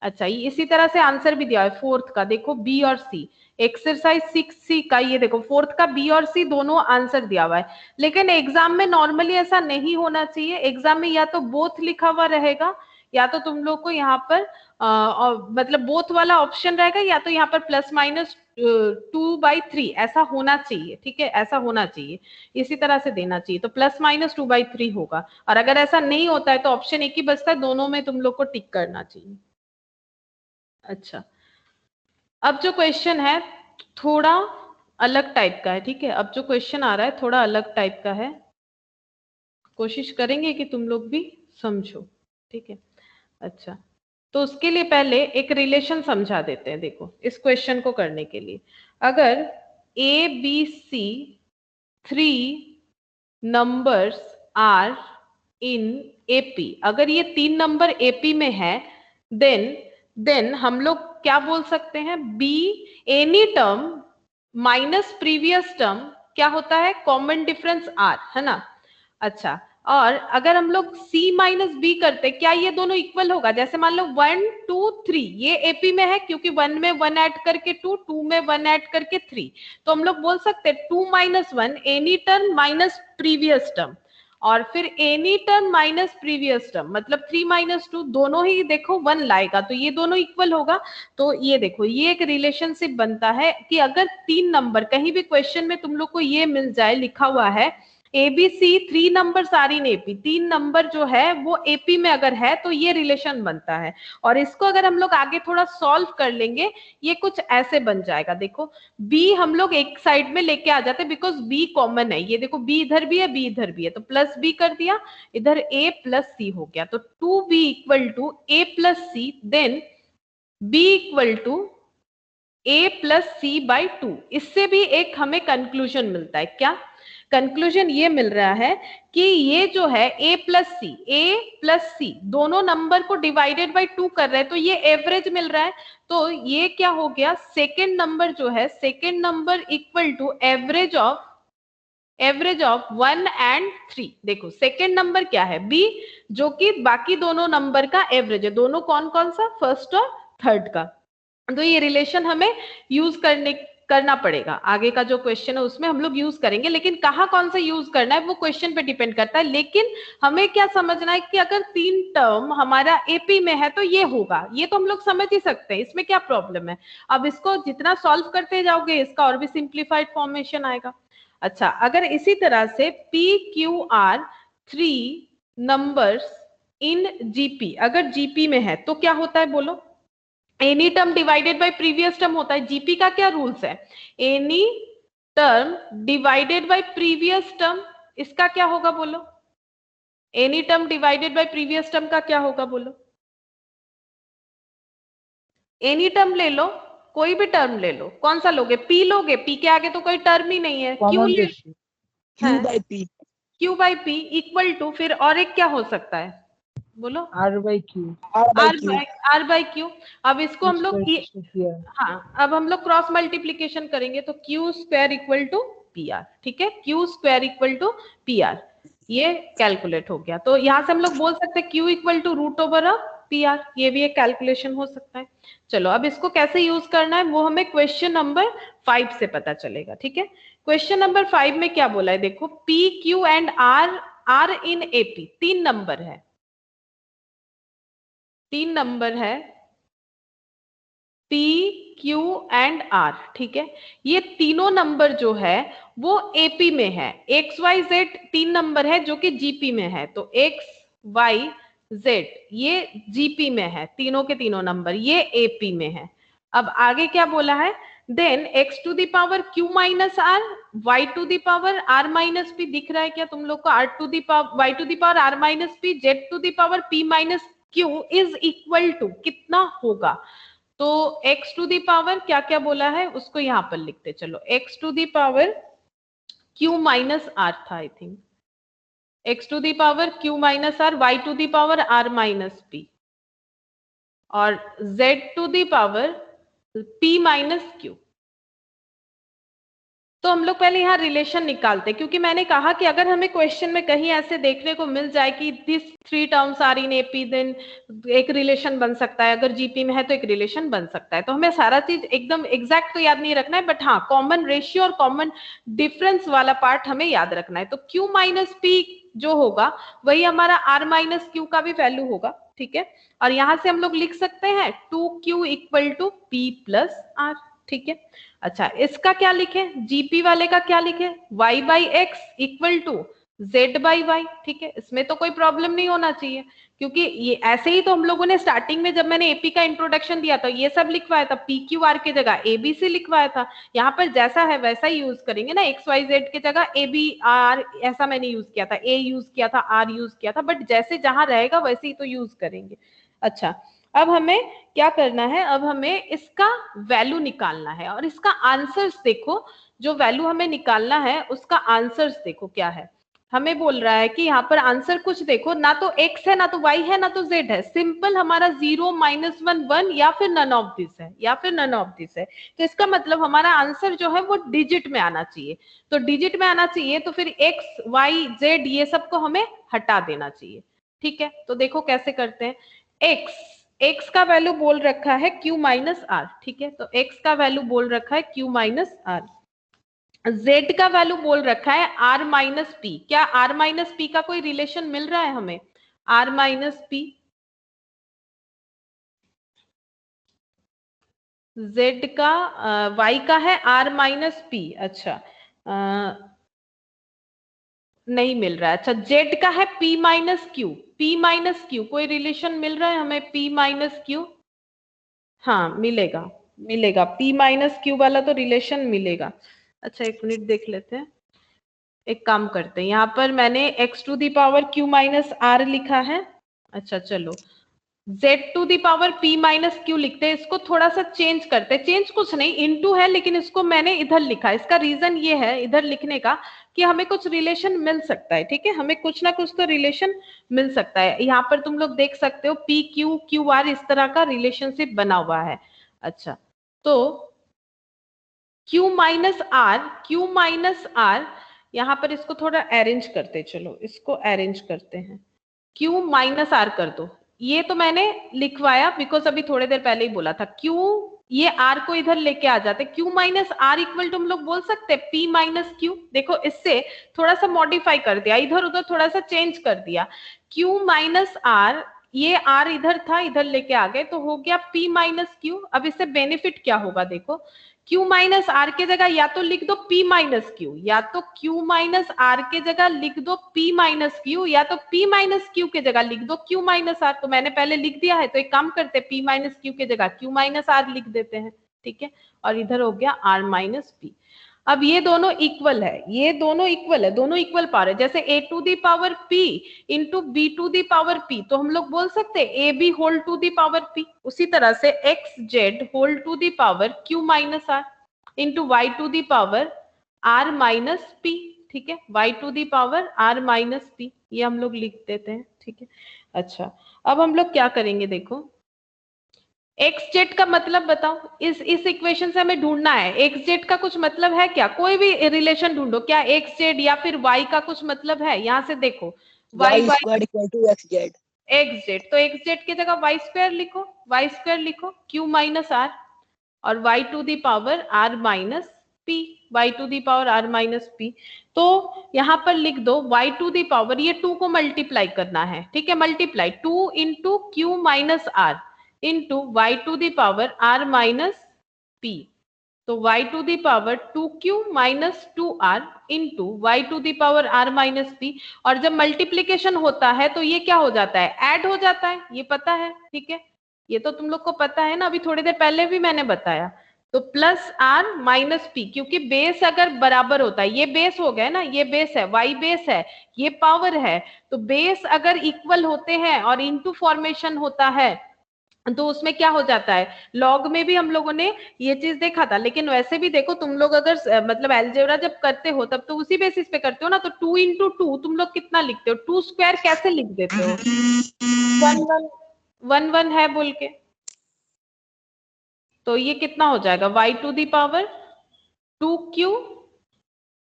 अच्छा, ये इसी तरह से आंसर भी दिया है फोर्थ का, देखो बी और सी, एक्सरसाइज 6C का, ये देखो फोर्थ का बी और सी दोनों आंसर दिया हुआ है। लेकिन एग्जाम में नॉर्मली ऐसा नहीं होना चाहिए, एग्जाम में या तो बोथ लिखा हुआ रहेगा, या तो तुम लोग को यहाँ पर मतलब बोथ वाला ऑप्शन रहेगा, या तो यहाँ पर प्लस माइनस 2/3 ऐसा होना चाहिए, ठीक है, ऐसा होना चाहिए, इसी तरह से देना चाहिए। तो प्लस माइनस 2/3 होगा, और अगर ऐसा नहीं होता है तो ऑप्शन एक ही बचता है, दोनों में तुम लोग को टिक करना चाहिए। अच्छा, अब जो क्वेश्चन है थोड़ा अलग टाइप का है, ठीक है। अब जो क्वेश्चन आ रहा है थोड़ा अलग टाइप का है, कोशिश करेंगे कि तुम लोग भी समझो, ठीक है। अच्छा, तो उसके लिए पहले एक रिलेशन समझा देते हैं। देखो इस क्वेश्चन को करने के लिए, अगर A B C 3 numbers are in AP, अगर ये 3 नंबर एपी में है, देन हम लोग क्या बोल सकते हैं, be any term minus previous term क्या होता है, कॉमन डिफरेंस आर, है ना। अच्छा, और अगर हम लोग C माइनस बी करते, क्या ये दोनों इक्वल होगा, जैसे मान लो 1 2 3, ये एपी में है क्योंकि 1 में 1 ऐड करके 2, 2 में 1 ऐड करके 3, तो हम लोग बोल सकते हैं 2 minus 1 any term minus previous term, और फिर any term minus previous term, मतलब 3 माइनस 2 दोनों ही देखो 1 लाएगा, तो ये दोनों इक्वल होगा। तो ये देखो ये एक रिलेशनशिप बनता है कि अगर 3 नंबर, कहीं भी क्वेश्चन में तुम लोग को ये मिल जाए, लिखा हुआ है ABC 3 नंबर सारी इन एपी, 3 नंबर जो है वो एपी में अगर है तो ये रिलेशन बनता है। और इसको अगर हम लोग आगे थोड़ा सॉल्व कर लेंगे, ये कुछ ऐसे बन जाएगा। देखो बी हम लोग एक साइड में लेके आ जाते हैं, बिकॉज बी कॉमन है, ये देखो बी इधर भी है, बी इधर भी है, तो प्लस बी कर दिया, इधर ए प्लस सी हो गया, तो 2b equal to a plus c, then b equal to a plus c by 2। इससे भी एक हमें कंक्लूजन मिलता है, क्या कंक्लूजन ये मिल रहा है कि ये जो है a प्लस सी दोनों नंबर को डिवाइडेड बाई 2 कर रहे हैं, तो ये एवरेज मिल रहा है। तो ये क्या हो गया, सेकेंड नंबर जो है, second number equal to average of 1 and 3। देखो सेकेंड नंबर क्या है, b, जो कि बाकी दोनों नंबर का एवरेज है, दोनों कौन कौन सा, फर्स्ट और थर्ड का। तो ये रिलेशन हमें यूज करना पड़ेगा, आगे का जो क्वेश्चन है उसमें हम लोग यूज करेंगे, लेकिन कहाँ कौन सा यूज करना है वो क्वेश्चन पे डिपेंड करता है। लेकिन हमें क्या समझना है कि अगर 3 टर्म हमारा एपी में है तो ये होगा, ये तो हम लोग समझ ही सकते हैं, इसमें क्या प्रॉब्लम है। अब इसको जितना सॉल्व करते जाओगे इसका और भी सिंप्लीफाइड फॉर्मेशन आएगा। अच्छा, अगर इसी तरह से PQR 3 नंबर्स इन जीपी, अगर जीपी में है तो क्या होता है बोलो, any term divided by previous term होता है। जीपी का क्या रूल्स है, any term divided by previous term, इसका क्या होगा बोलो, any term divided by previous term का क्या होगा बोलो? एनी टर्म ले लो, कोई भी टर्म ले लो, कौन सा लोगे? पी लोगे? पी के आगे तो कोई टर्म ही नहीं है, क्यू ले लो। Q by P. Q by P equal to, फिर और एक क्या हो सकता है बोलो? R by Q. R by Q. अब इसको हम लोग हाँ, अब हम लोग क्रॉस मल्टीप्लीकेशन करेंगे तो Q square equal to P R. ठीक है, Q square equal to P R, ये कैलकुलेट हो गया। तो यहाँ से हम लोग बोल सकते हैं Q equal to root over of P R, ये भी एक कैलकुलेशन हो सकता है। चलो अब इसको कैसे यूज करना है वो हमें क्वेश्चन नंबर 5 से पता चलेगा। ठीक है, क्वेश्चन नंबर 5 में क्या बोला है देखो, P Q and R are in AP, 3 number है, 3 नंबर है P, Q एंड R। ठीक है, ये तीनों नंबर जो है वो AP में है, X Y Z 3 नंबर है जो कि GP में है, तो X Y Z ये GP में है, तीनों के तीनों नंबर ये AP में है। अब आगे क्या बोला है, then x to the power q minus r, y to the power r minus p, दिख रहा है क्या तुम लोग को? r to the power y to the power r minus p, z to the power p minus q is equal to कितना होगा? तो x टू दी पावर क्या क्या बोला है उसको यहां पर लिखते चलो, x to the power q minus r था I think, x to the power q minus r, y to the power r minus p और z to the power p minus q। तो हम लोग पहले यहाँ रिलेशन निकालते, क्योंकि मैंने कहा कि अगर हमें क्वेश्चन में कहीं ऐसे देखने को मिल जाए कि this 3 terms are in AP, then एक रिलेशन बन सकता है, अगर जीपी में है तो एक रिलेशन बन सकता है। तो हमें सारा चीज एकदम एग्जैक्ट तो याद नहीं रखना है, बट हाँ कॉमन रेशियो और कॉमन डिफरेंस वाला पार्ट हमें याद रखना है। तो क्यू माइनस पी जो होगा वही हमारा आर माइनस क्यू का भी वैल्यू होगा। ठीक है, और यहां से हम लोग लिख सकते हैं 2q equal to P plus R. ठीक है, अच्छा इसका क्या लिखे, जीपी वाले का क्या लिखे, y by X equal to z by Y. ठीक है, इसमें तो कोई प्रॉब्लम नहीं होना चाहिए, क्योंकि ये ऐसे ही तो हम लोगों ने स्टार्टिंग में जब मैंने एपी का इंट्रोडक्शन दिया था ये सब लिखवाया था, पी क्यू आर की जगह एबीसी लिखवाया था। यहाँ पर जैसा है वैसा ही यूज करेंगे ना, एक्स वाई जेड की जगह ए बी आर ऐसा मैंने यूज किया था, ए यूज किया था, आर यूज किया था, बट जैसे जहां रहेगा वैसे ही तो यूज करेंगे। अच्छा अब हमें क्या करना है, अब हमें इसका वैल्यू निकालना है और इसका आंसर्स देखो, जो वैल्यू हमें निकालना है उसका आंसर्स देखो क्या है। हमें बोल रहा है कि यहाँ पर आंसर कुछ देखो, ना तो x है ना तो y है ना तो z है, सिंपल हमारा 0 -1 1 या फिर नन ऑफ दिस है, या फिर नन ऑफ दिस है। तो इसका मतलब हमारा आंसर जो है वो डिजिट में आना चाहिए, तो डिजिट में आना चाहिए तो फिर x y z ये सब को हमें हटा देना चाहिए। ठीक है, तो देखो कैसे करते हैं, x का वैल्यू बोल रखा है q माइनस आर। ठीक है, तो x का वैल्यू बोल रखा है q माइनस आर, z का वैल्यू बोल रखा है r माइनस पी। क्या r माइनस पी का कोई रिलेशन मिल रहा है हमें? r माइनस पी, z का y का है r माइनस पी। अच्छा नहीं मिल रहा है। अच्छा z का है p minus Q, p minus Q कोई रिलेशन मिल रहा है हमें? p माइनस क्यू, हाँ मिलेगा, मिलेगा, p माइनस क्यू वाला तो रिलेशन मिलेगा। अच्छा एक मिनट देख लेते हैं, एक काम करते हैं, यहाँ पर मैंने x to the power q minus R लिखा है। अच्छा चलो z to the power p minus Q लिखते हैं, इसको थोड़ा सा चेंज करते हैं, चेंज कुछ नहीं, इनटू है लेकिन इसको मैंने इधर लिखा है। इसका रीजन ये है इधर लिखने का कि हमें कुछ रिलेशन मिल सकता है। ठीक है, हमें कुछ ना कुछ तो रिलेशन मिल सकता है। यहाँ पर तुम लोग देख सकते हो p q q r इस तरह का रिलेशनशिप बना हुआ है। अच्छा तो q माइनस आर, यहाँ पर इसको थोड़ा अरेंज करते, चलो इसको अरेंज करते हैं, q माइनस आर कर दो। ये तो मैंने लिखवाया बिकॉज अभी थोड़ी देर पहले ही बोला था, q ये r को इधर लेके आ जाते, q minus R equal to हम लोग बोल सकते हैं p माइनस क्यू। देखो इससे थोड़ा सा मॉडिफाई कर दिया, इधर उधर थोड़ा सा चेंज कर दिया, q माइनस आर, ये r इधर था इधर लेके आ गए तो हो गया p माइनस क्यू। अब इससे बेनिफिट क्या होगा देखो, q माइनस आर के जगह या तो लिख दो p माइनस क्यू, या तो q माइनस आर के जगह लिख दो p माइनस क्यू, या तो p माइनस क्यू के जगह लिख दो q माइनस आर। तो मैंने पहले लिख दिया है तो एक काम करते हैं, p माइनस क्यू के जगह q माइनस आर लिख देते हैं। ठीक है, और इधर हो गया r माइनस p। अब ये दोनों इक्वल है, ये दोनों इक्वल है, दोनों इक्वल पावर है। जैसे a to the power p into b to the power p, तो हम लोग बोल सकते हैं A B whole to the power p। उसी तरह से X Z whole to the power q minus R into Y to the power r minus p। ठीक है, y to the power r minus p, ये हम लोग लिख देते हैं। ठीक है, अच्छा अब हम लोग क्या करेंगे, देखो एक्स जेड का मतलब बताओ, इस इक्वेशन से हमें ढूंढना है एक्स जेड का कुछ मतलब है क्या, कोई भी रिलेशन ढूंढो, क्या एक्स जेड या फिर वाई का कुछ मतलब है, यहाँ से देखो Y y square equal to X Z. X Z, तो एक्स जेड की जगह वाई स्क्वायर लिखो, वाई स्क्वायर लिखो क्यू माइनस आर और Y to the power R minus P, Y to the power R minus P. तो यहाँ पर लिख दो वाई टू दी पावर, ये 2 को मल्टीप्लाई करना है, ठीक है, multiply 2 into Q minus R into Y to the power R minus P. तो y to the power 2q minus 2r into Y to the power r minus p। और जब multiplication होता है तो ये क्या हो जाता है, ऐड हो जाता है, ये पता है। ठीक है, ये तो तुम लोग को पता है ना, अभी थोड़ी देर पहले भी मैंने बताया। तो प्लस r माइनस p, क्योंकि बेस अगर बराबर होता है, ये बेस हो गया ना, ये बेस है, y बेस है, ये पावर है, तो बेस अगर इक्वल होते हैं और इनटू फॉर्मेशन होता है तो उसमें क्या हो जाता है, लॉग में भी हम लोगों ने ये चीज देखा था। लेकिन वैसे भी देखो तुम लोग अगर मतलब अलजेब्रा जब करते हो तब तो उसी बेसिस पे करते हो ना। तो 2 इंटू 2 तुम लोग कितना लिखते हो, 2 स्क्वायर कैसे लिख देते हो, 1 1 है बोल के, तो ये कितना हो जाएगा Y to the power 2q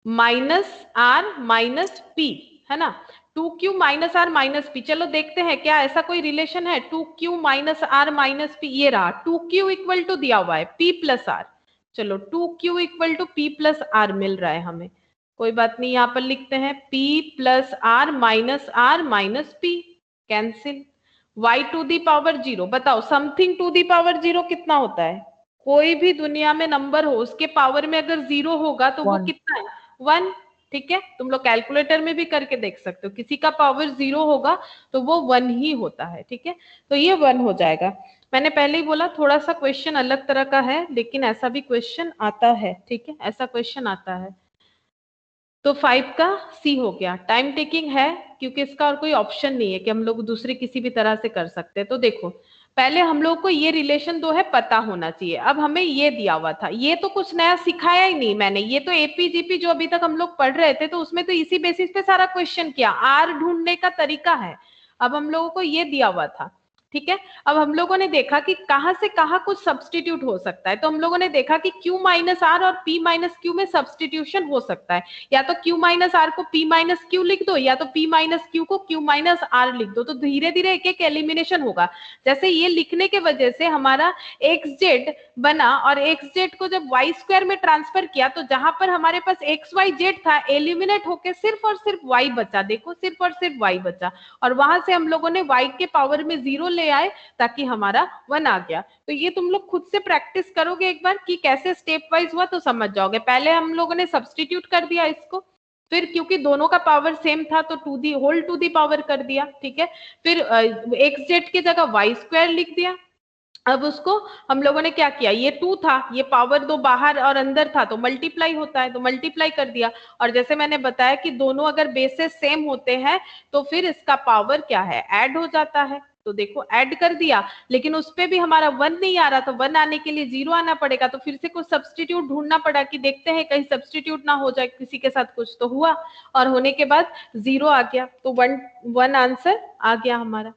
minus R minus P, है ना, 2q minus R minus P. चलो देखते हैं क्या ऐसा कोई रिलेशन है, 2q minus R minus P, ये रहा 2q इक्वल टू दिया हुआ है p प्लस आर। चलो 2q equal to p plus r मिल रहा है हमें, कोई बात नहीं, यहाँ पर लिखते हैं p plus R minus p, cancel. y to the power 0, बताओ समथिंग टू दी पावर 0 कितना होता है, कोई भी दुनिया में नंबर हो उसके पावर में अगर 0 होगा तो वो कितना है, 1। ठीक है, तुम लोग कैलकुलेटर में भी करके देख सकते हो, किसी का पावर 0 होगा तो वो 1 ही होता है। ठीक है, तो ये 1 हो जाएगा। मैंने पहले ही बोला थोड़ा सा क्वेश्चन अलग तरह का है, लेकिन ऐसा भी क्वेश्चन आता है। ठीक है, ऐसा क्वेश्चन आता है। तो 5 का सी हो गया, टाइम टेकिंग है क्योंकि इसका और कोई ऑप्शन नहीं है कि हम लोग दूसरी किसी भी तरह से कर सकते हैं। तो देखो पहले हम लोग को ये रिलेशन 2 है पता होना चाहिए। अब हमें ये दिया हुआ था, ये तो कुछ नया सिखाया ही नहीं मैंने, ये तो एपीजीपी जो अभी तक हम लोग पढ़ रहे थे तो उसमें तो इसी बेसिस पे सारा क्वेश्चन किया, आर ढूंढने का तरीका है। अब हम लोगों को ये दिया हुआ था, ठीक है। अब हम लोगों ने देखा कि कहां से कहां कुछ सब्सटीट्यूट हो सकता है, तो हम लोगों ने देखा कि Q माइनस आर और P माइनस क्यू में सब्सटीट्यूशन हो सकता है। या तो Q माइनस आर को P माइनस क्यू लिख दो, या तो P माइनस क्यू को Q माइनस आर लिख दो, तो धीरे धीरे एक एक एलिमिनेशन होगा। जैसे ये लिखने के वजह से हमारा एक्स जेड बना, और एक्स जेड को जब वाई स्क्वायर में ट्रांसफर किया तो जहां पर हमारे पास एक्स वाई जेड था एलिमिनेट होके सिर्फ और सिर्फ वाई बचा, देखो सिर्फ और सिर्फ वाई बचा, और वहां से हम लोगों ने वाई के पावर में 0 ले आए ताकि हमारा 1 आ गया। तो ये तुम लोग खुद से प्रैक्टिस करोगे एक बार कि कैसे स्टेप वाइज हुआ तो समझ जाओगे। पहले हम लोगों ने सब्स्टिट्यूट कर दिया इसको, फिर क्योंकि दोनों का पावर सेम था तो होल टू दी पावर कर दिया, ठीक है। फिर एक्स जेड की जगह वाई स्क्वायर लिख दिया। अब उसको हम लोगों ने क्या किया, ये 2 था, ये पावर 2 बाहर और अंदर था तो मल्टीप्लाई होता है, तो मल्टीप्लाई कर दिया। और जैसे मैंने बताया कि दोनों अगर बेसेस सेम होते हैं तो फिर इसका पावर क्या है, ऐड हो जाता है। तो देखो ऐड कर दिया, लेकिन उस पे भी हमारा 1 नहीं आ रहा, तो 1 आने के लिए 0 आना पड़ेगा। तो फिर से कुछ सब्स्टिट्यूट ढूंढना पड़ा कि देखते हैं कहीं सब्स्टिट्यूट ना हो जाए किसी के साथ कुछ, तो हुआ और होने के बाद 0 आ गया, तो 1 आंसर आ गया हमारा।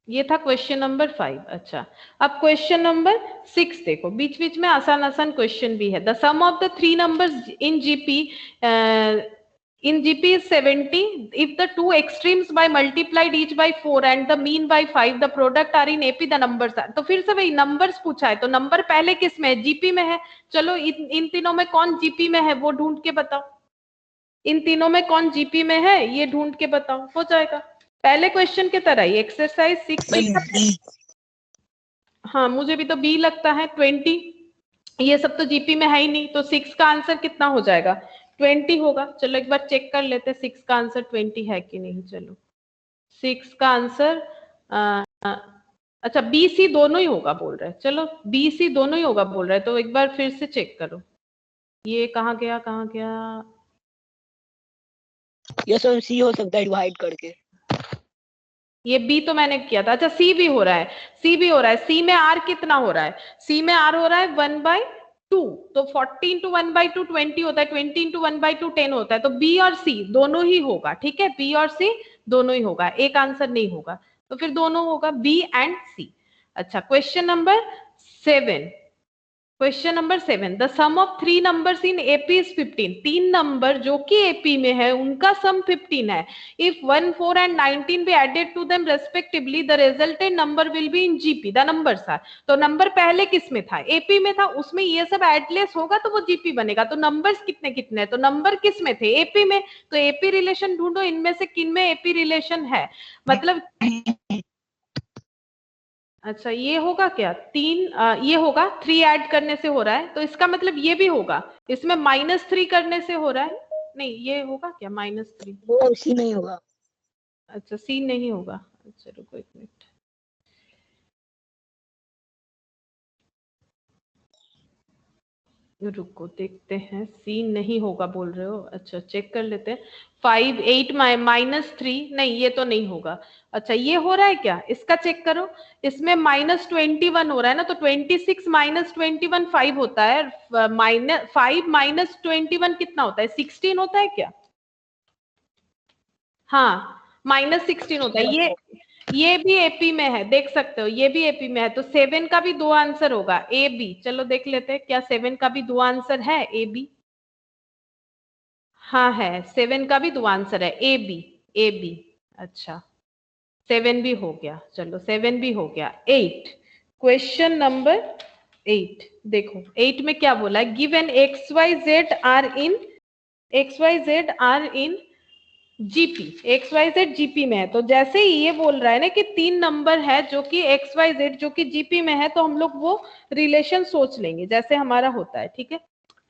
ये था क्वेश्चन नंबर 5। अच्छा, अब क्वेश्चन नंबर 6 देखो, बीच बीच में आसान आसान क्वेश्चन भी है। The sum of the 3 numbers in GP is 70 if the two extremes by multiplied each by 4 and the mean by 5, the product are in AP, the numbers are। तो फिर से वही नंबर्स पूछा है, तो नंबर पहले किस में है, जीपी में है। चलो इन तीनों में कौन जीपी में है वो ढूंढ के बताओ, इन तीनों में कौन जीपी में है ये ढूंढ के बताओ, हो जाएगा। पहले क्वेश्चन की तरह ही एक्सरसाइज 6। हाँ मुझे भी तो बी लगता है 20, ये सब तो जीपी में है ही नहीं, तो 6 का आंसर कितना हो जाएगा, 20 होगा। चलो एक बार चेक कर लेते हैं 6 का आंसर 20 है कि नहीं। चलो 6 का आंसर अच्छा बी सी दोनों ही होगा बोल रहे हैं, चलो बी सी दोनों ही होगा बोल रहे हैं, तो एक बार फिर से चेक करो ये कहाँ गया कहाँ गया। ये सर सी हो सकता है डिवाइड करके। ये बी तो मैंने किया था। अच्छा सी भी हो रहा है, सी भी हो रहा है। सी में आर कितना हो रहा है, सी में आर हो रहा है 1/2, तो 40 इंटू 1/2 20 होता है, 20 इंटू 1/2 10 होता है, तो बी और सी दोनों ही होगा। ठीक है, बी और सी दोनों ही होगा, एक आंसर नहीं होगा, तो फिर दोनों होगा बी एंड सी। अच्छा question number 7, question number 7, the sum of 3 numbers in AP is 15। 3 number जो कि एपी में है उनका सम 15 है। If 1 4 and 19 be added to them respectively the resultant number will be in GP, the numbers are. तो number पहले किस में था, एपी में था, उसमें ये सब एडलेस होगा तो वो जीपी बनेगा। तो नंबर्स कितने कितने, तो नंबर किस में थे, एपी में। तो एपी रिलेशन ढूंढो, इनमें से किन में एपी रिलेशन है, मतलब अच्छा ये होगा क्या 3, ये होगा 3 ऐड करने से हो रहा है, तो इसका मतलब ये भी होगा, इसमें -3 करने से हो रहा है। नहीं ये होगा क्या -3, वो सी नहीं होगा। अच्छा सी नहीं होगा। अच्छा रुको एक मिनट, रुको देखते हैं, सी नहीं होगा बोल रहे हो, अच्छा चेक कर लेते हैं। 5 8 -3, नहीं ये तो नहीं होगा। अच्छा ये हो रहा है क्या, इसका चेक करो, इसमें -21 हो रहा है ना, तो 26 -21 5 होता है, -5 -21 कितना होता है, 16 होता है क्या, हाँ -16 होता है। ये भी एपी में है, देख सकते हो ये भी एपी में है, तो 7 का भी 2 आंसर होगा, ए बी। चलो देख लेते हैं क्या 7 का भी 2 आंसर है, ए बी। हाँ है, 7 का भी 2 आंसर है, ए बी, ए बी। अच्छा 7 भी हो गया, चलो 7 भी हो गया। 8, क्वेश्चन नंबर 8 देखो, 8 में क्या बोला है, given X Y Z are in GP, X Y Z GP में है। तो जैसे ही ये बोल रहा है ना कि 3 नंबर है जो कि एक्स वाई जेड जो कि जीपी में है, तो हम लोग वो रिलेशन सोच लेंगे जैसे हमारा होता है। ठीक है,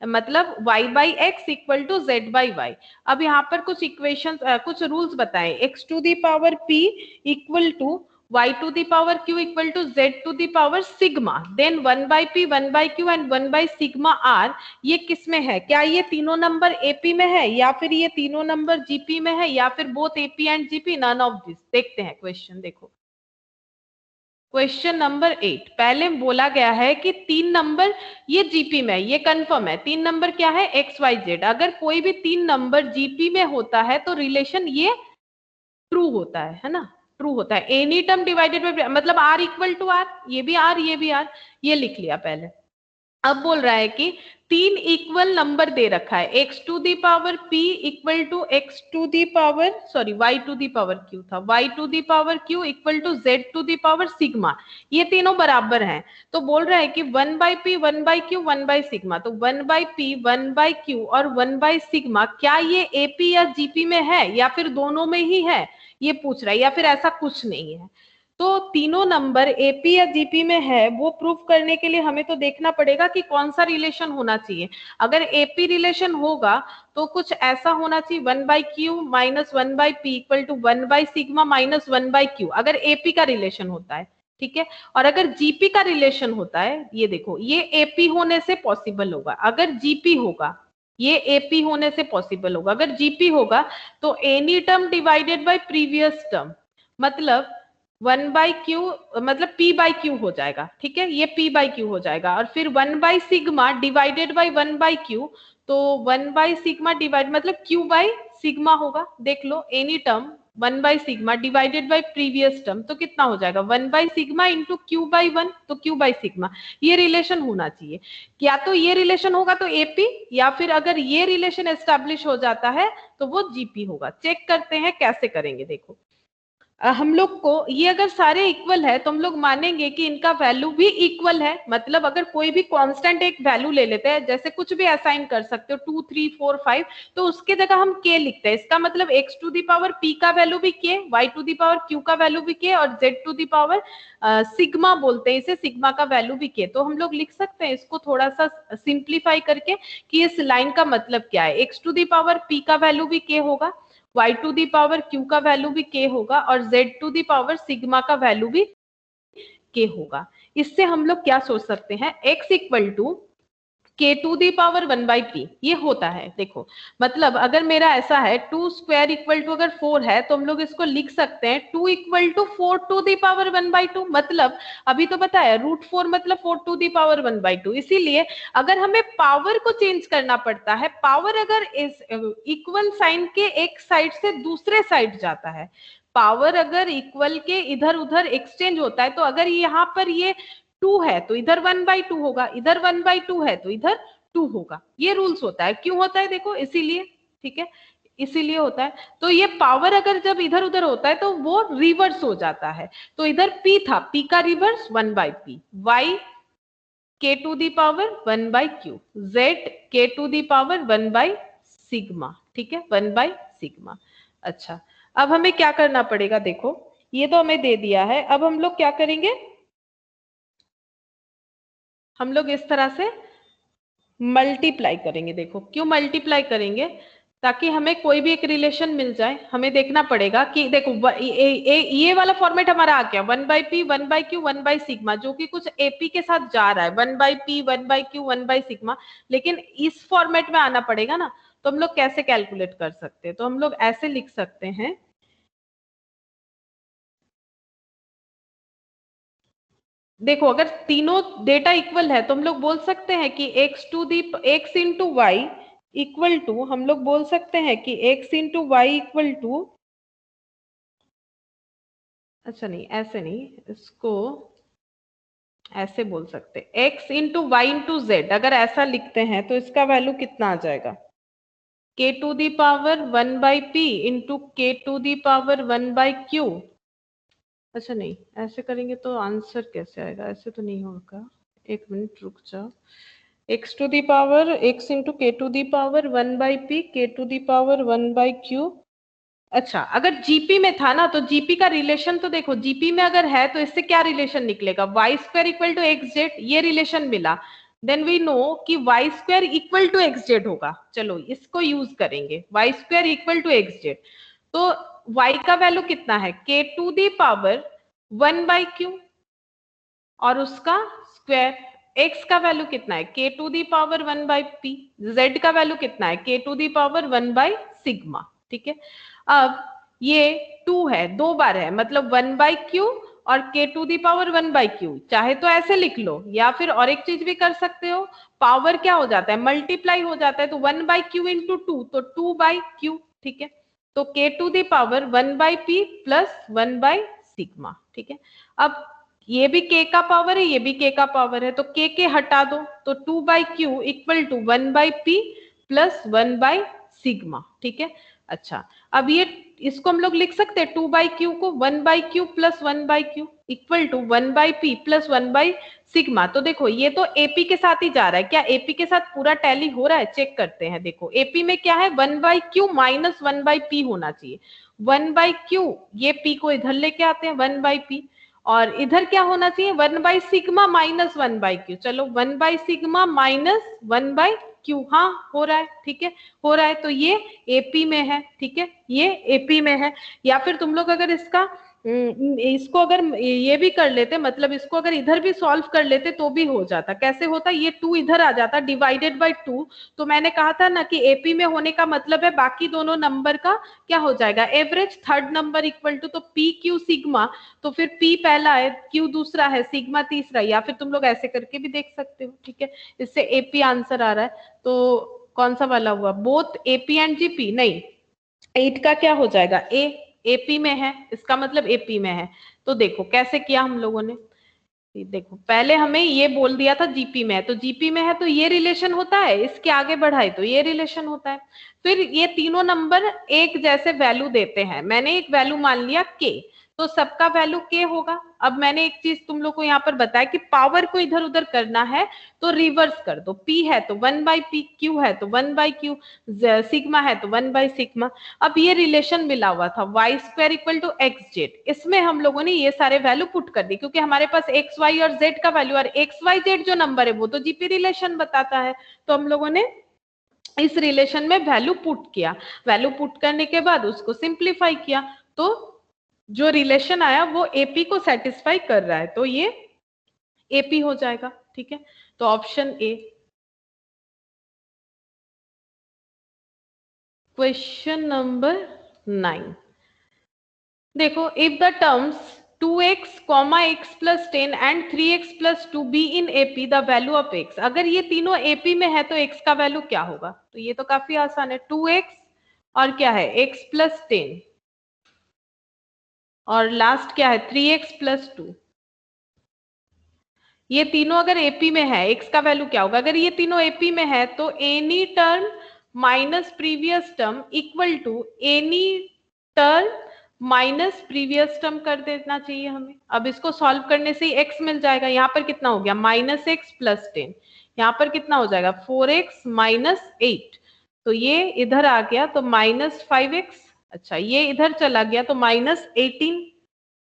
मतलब y by X equal to Z by Y. अब यहाँ पर कुछ इक्वेशन कुछ रूल्स बताएं, x to the power p equal to y to the power q equal to z to the power sigma, then 1 by p 1 by q and 1 by sigma r। ये किस में है, क्या ये तीनों नंबर एपी में है, या फिर ये तीनों नंबर जीपी में है, या फिर both AP and GP, none of this. देखते हैं क्वेश्चन, देखो क्वेश्चन नंबर 8, पहले बोला गया है कि 3 नंबर ये जीपी में है, ये कंफर्म है। 3 नंबर क्या है, एक्स वाई जेड। अगर कोई भी 3 नंबर जीपी में होता है तो रिलेशन ये ट्रू होता है ना, ट्रू होता है। एनी टर्म डिवाइडेड बाय, मतलब आर इक्वल टू आर, ये भी आर ये भी आर, ये लिख लिया पहले। अब बोल रहा है कि 3 इक्वल नंबर दे रखा है, X to the power p equal to X to the power sorry y to the power q था, y to the power q equal to z to the power sigma. ये तीनों बराबर हैं, तो बोल रहा है कि 1 by p 1 by q 1 by sigma. तो 1 बाई p 1 बाई q और 1 बाई सिग्मा, क्या ये AP या GP में है या फिर दोनों में ही है, ये पूछ रहा है, या फिर ऐसा कुछ नहीं है। तो तीनों नंबर एपी या जीपी में है, वो प्रूफ करने के लिए हमें तो देखना पड़ेगा कि कौन सा रिलेशन होना चाहिए। अगर एपी रिलेशन होगा तो कुछ ऐसा होना चाहिए, 1 by Q minus 1 by P equal to 1 by sigma minus 1 by Q, अगर एपी का रिलेशन होता है। ठीक है, और अगर जीपी का रिलेशन होता है, ये देखो ये एपी होने से पॉसिबल होगा, अगर जीपी होगा ये एपी होने से पॉसिबल होगा। अगर जीपी होगा तो any term divided by previous term, मतलब 1 बाई क्यू मतलब p बाई क्यू हो जाएगा। ठीक है, ये p बाई क्यू हो जाएगा, और फिर 1 by sigma divided by 1 by q, तो 1 बाई सिग्मा डिवाइड मतलब q बाई सिग्मा होगा। देख लो any term 1 by sigma divided by previous term, तो कितना हो जाएगा 1 by sigma into q by 1, तो q बाई सिग्मा। ये रिलेशन होना चाहिए, या तो ये रिलेशन होगा तो एपी, या फिर अगर ये रिलेशन एस्टेब्लिश हो जाता है तो वो जीपी होगा। चेक करते हैं कैसे करेंगे, देखो हम लोग को ये अगर सारे इक्वल है तो हम लोग मानेंगे कि इनका वैल्यू भी इक्वल है। मतलब अगर कोई भी कांस्टेंट एक वैल्यू ले लेते हैं, जैसे कुछ भी असाइन कर सकते हो 2 3 4 5, तो उसके जगह हम k लिखते हैं। इसका मतलब x to the power p का वैल्यू भी k, y to the power q का वैल्यू भी k, और z to the power sigma बोलते हैं इसे, सिग्मा का वैल्यू भी k। तो हम लोग लिख सकते हैं इसको थोड़ा सा सिंप्लीफाई करके कि इस लाइन का मतलब क्या है, x to the power p का वैल्यू भी k होगा, y to the power q का वैल्यू भी k होगा, और z to the power sigma का वैल्यू भी k होगा। इससे हम लोग क्या सोच सकते हैं, x equal to k to the power 1/p ये होता है। देखो मतलब अगर मेरा ऐसा है 2 स्क्वायर इक्वल टू अगर 4 है तो हम लोग इसको लिख सकते हैं 2 equal to 4 to the power 1/2। मतलब अभी तो बताया √4 मतलब 4 टू दी पावर 1/2। इसीलिए अगर हमें पावर को चेंज करना पड़ता है, पावर अगर इस इक्वल साइन के एक साइड से दूसरे साइड जाता है, पावर अगर इक्वल के इधर उधर एक्सचेंज होता है, तो अगर यहाँ पर ये 2 है तो इधर 1/2 होगा, इधर 1/2 है तो इधर 2 होगा। ये रूल्स होता है। क्यों होता है देखो, इसीलिए, ठीक है, इसीलिए होता है। तो ये पावर अगर जब इधर उधर होता है तो वो रिवर्स हो जाता है। तो इधर p था, p का reverse 1/p, y k to the power 1/q, z k to the power 1/सिग्मा, ठीक है, 1/सिग्मा। अच्छा, अब हमें क्या करना पड़ेगा, देखो ये तो हमें दे दिया है। अब हम लोग क्या करेंगे, हम लोग इस तरह से मल्टीप्लाई करेंगे। देखो क्यों मल्टीप्लाई करेंगे, ताकि हमें कोई भी एक रिलेशन मिल जाए। हमें देखना पड़ेगा कि देखो ये वाला फॉर्मेट हमारा आ गया 1/p 1/q 1/सिग्मा, जो कि कुछ एपी के साथ जा रहा है 1/p 1/q 1/सिग्मा। लेकिन इस फॉर्मेट में आना पड़ेगा ना, तो हम लोग कैसे कैलकुलेट कर सकते हैं, तो हम लोग ऐसे लिख सकते हैं, देखो अगर तीनों डेटा इक्वल है तो हम लोग बोल सकते हैं कि x into Y equal to, हम लोग बोल सकते हैं कि x into Y equal to, अच्छा नहीं ऐसे नहीं, इसको ऐसे बोल सकते, x into Y into Z, अगर ऐसा लिखते हैं तो इसका वैल्यू कितना आ जाएगा, k to the power 1/p into k to the power 1/q। अच्छा नहीं, ऐसे करेंगे तो आंसर कैसे आएगा, ऐसे तो नहीं होगा, एक मिनट रुक जाओ, x to the power x into k to the power 1/p k to the power 1/q। अच्छा अगर जीपी में था ना, तो जीपी का रिलेशन तो देखो, जीपी में अगर है तो इससे क्या रिलेशन निकलेगा, Y square equal to X Z, ये रिलेशन मिला। देन वी नो कि Y square equal to X Z होगा। चलो इसको यूज करेंगे, Y square equal to X Z. तो y का वैल्यू कितना है, k to the power 1/q और उसका स्क्वायर। x का वैल्यू कितना है, k to the power 1/p। z का वैल्यू कितना है, k टू दी पावर 1/सिग्मा, ठीक है। अब ये 2 है, 2 बार है, मतलब 1/q और k to the power 1/q। चाहे तो ऐसे लिख लो, या फिर और एक चीज भी कर सकते हो, पावर क्या हो जाता है, मल्टीप्लाई हो जाता है, तो 1/q इंटू 2 तो 2/q, ठीक है। तो k to the power 1/p plus one by sigma, ठीक है। अब ये भी k का पावर है, ये भी k का पावर है, तो k हटा दो, तो 2/q equal to 1/p plus one by sigma, ठीक है। अच्छा अब ये इसको हम लोग लिख सकते हैं 2/q को 1/q plus 1/q equal to 1/p plus one by sigma. तो देखो ये तो एपी के साथ ही जा रहा है, क्या एपी के साथ पूरा टैली हो रहा है, चेक करते हैं। देखो एपी में क्या है, 1/q माइनस 1/p होना चाहिए। 1/q, ये p को इधर लेके आते हैं 1/p, और इधर क्या होना चाहिए 1/सिग्मा माइनस 1/q। चलो 1/सिग्मा माइनस 1/q, हाँ हो रहा है, ठीक है, हो रहा है। तो ये एपी में है, ठीक है, ये एपी में है। या फिर तुम लोग अगर इसको अगर ये भी कर लेते, मतलब इसको अगर इधर भी सॉल्व कर लेते तो भी हो जाता। कैसे होता, ये 2 इधर आ जाता डिवाइडेड बाय 2। तो मैंने कहा था ना कि एपी में होने का मतलब है बाकी दोनों नंबर का क्या हो जाएगा average, third number equal to, तो पी क्यू सिग्मा, तो फिर p पहला है, q दूसरा है, सिग्मा तीसरा, या फिर तुम लोग ऐसे करके भी देख सकते हो, ठीक है। इससे एपी आंसर आ रहा है, तो कौन सा वाला हुआ, बोथ एपी एंड जीपी, नहीं 8 का क्या हो जाएगा, ए, एपी में है, इसका मतलब एपी में है। तो देखो कैसे किया हम लोगों ने, देखो पहले हमें ये बोल दिया था जीपी में है, तो जीपी में है तो ये रिलेशन होता है, इसके आगे बढ़ाए तो ये रिलेशन होता है। फिर ये तीनों नंबर एक जैसे वैल्यू देते हैं, मैंने एक वैल्यू मान लिया k, तो सबका वैल्यू k होगा। अब मैंने एक चीज तुम लोग को यहाँ पर बताया कि पावर को इधर उधर करना है तो रिवर्स कर दो, p है तो 1/p, q है तो 1/q, सिग्मा है तो 1/सिग्मा। अब ये रिलेशन मिला हुआ था Y square equal to X Z, इसमें हम लोगों ने ये सारे वैल्यू पुट कर दी, क्योंकि हमारे पास एक्स वाई और जेड का वैल्यू, और एक्स वाई जेड जो नंबर है वो तो जीपी रिलेशन बताता है। तो हम लोगों ने इस रिलेशन में वैल्यू पुट किया, वैल्यू पुट करने के बाद उसको सिंप्लीफाई किया, तो जो रिलेशन आया वो एपी को सेटिस्फाई कर रहा है, तो ये एपी हो जाएगा। ठीक है, तो ऑप्शन ए। क्वेश्चन नंबर 9 देखो, if the terms 2x, x plus 10 and 3x plus 2 be in AP, the value of x, अगर ये तीनों AP में है तो x का वैल्यू क्या होगा? तो ये तो काफी आसान है, 2x और क्या है x plus 10 और लास्ट क्या है 3x plus 2। ये तीनों अगर एपी में है, x का वैल्यू क्या होगा? अगर ये तीनों एपी में है तो any term minus previous term equal to any term minus previous term कर देना चाहिए हमें। अब इसको सॉल्व करने से ही x मिल जाएगा। यहाँ पर कितना हो गया? -x + 10। यहाँ पर कितना हो जाएगा? 4x - 8। तो ये इधर आ गया तो -5x। अच्छा, ये इधर चला गया तो -18।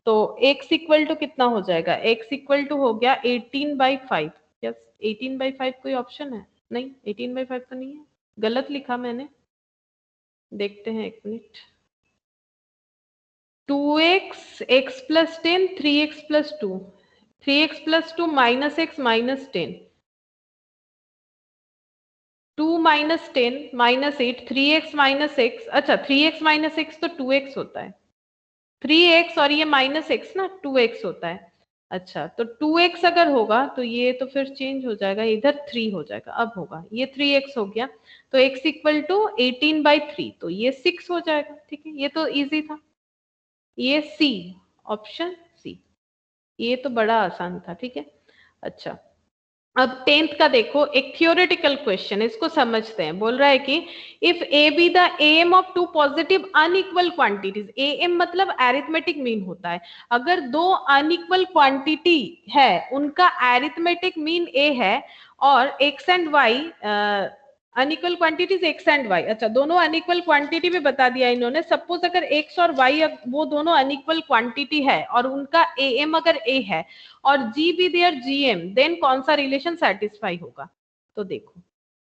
तो x इक्वल टू कितना हो जाएगा? x इक्वल टू हो गया 18/5। यस, 18/5 कोई ऑप्शन है? नहीं, 18/5 तो नहीं है, गलत लिखा मैंने। देखते हैं, एक minute. 2x, x + 10, 3x + 2, 3x + 2 -x - 10, 2 - 10 - 8, 3x - x। अच्छा, 3x - x तो 2x होता है, 3x और ये -x ना 2x होता है। अच्छा, तो 2x अगर होगा तो ये तो फिर चेंज हो जाएगा, इधर 3 हो जाएगा। अब होगा ये 3x हो गया तो x इक्वल टू 18/3, तो ये 6 हो जाएगा। ठीक है, ये तो इजी था, ये सी, ऑप्शन सी, ये तो बड़ा आसान था। ठीक है, अच्छा अब 10th का देखो, एक थियोरेटिकल क्वेश्चन है, इसको समझते हैं। बोल रहा है कि if A B the M of two positive unequal quantities, A M मतलब एरिथमेटिक मीन होता है। अगर दो अनइक्वल क्वांटिटी है, उनका एरिथमेटिक मीन ए है और X and Y, unequal quantities X and Y. अच्छा, दोनों अनइक्वल क्वांटिटी में बता दिया इन्होंने। सपोज अगर एक्स और वाई वो दोनों अनइक्वल क्वांटिटी है और उनका ए एम अगर ए है और जी भी देयर जीएम, देन कौन सा रिलेशन सेटिस्फाई होगा? तो देखो,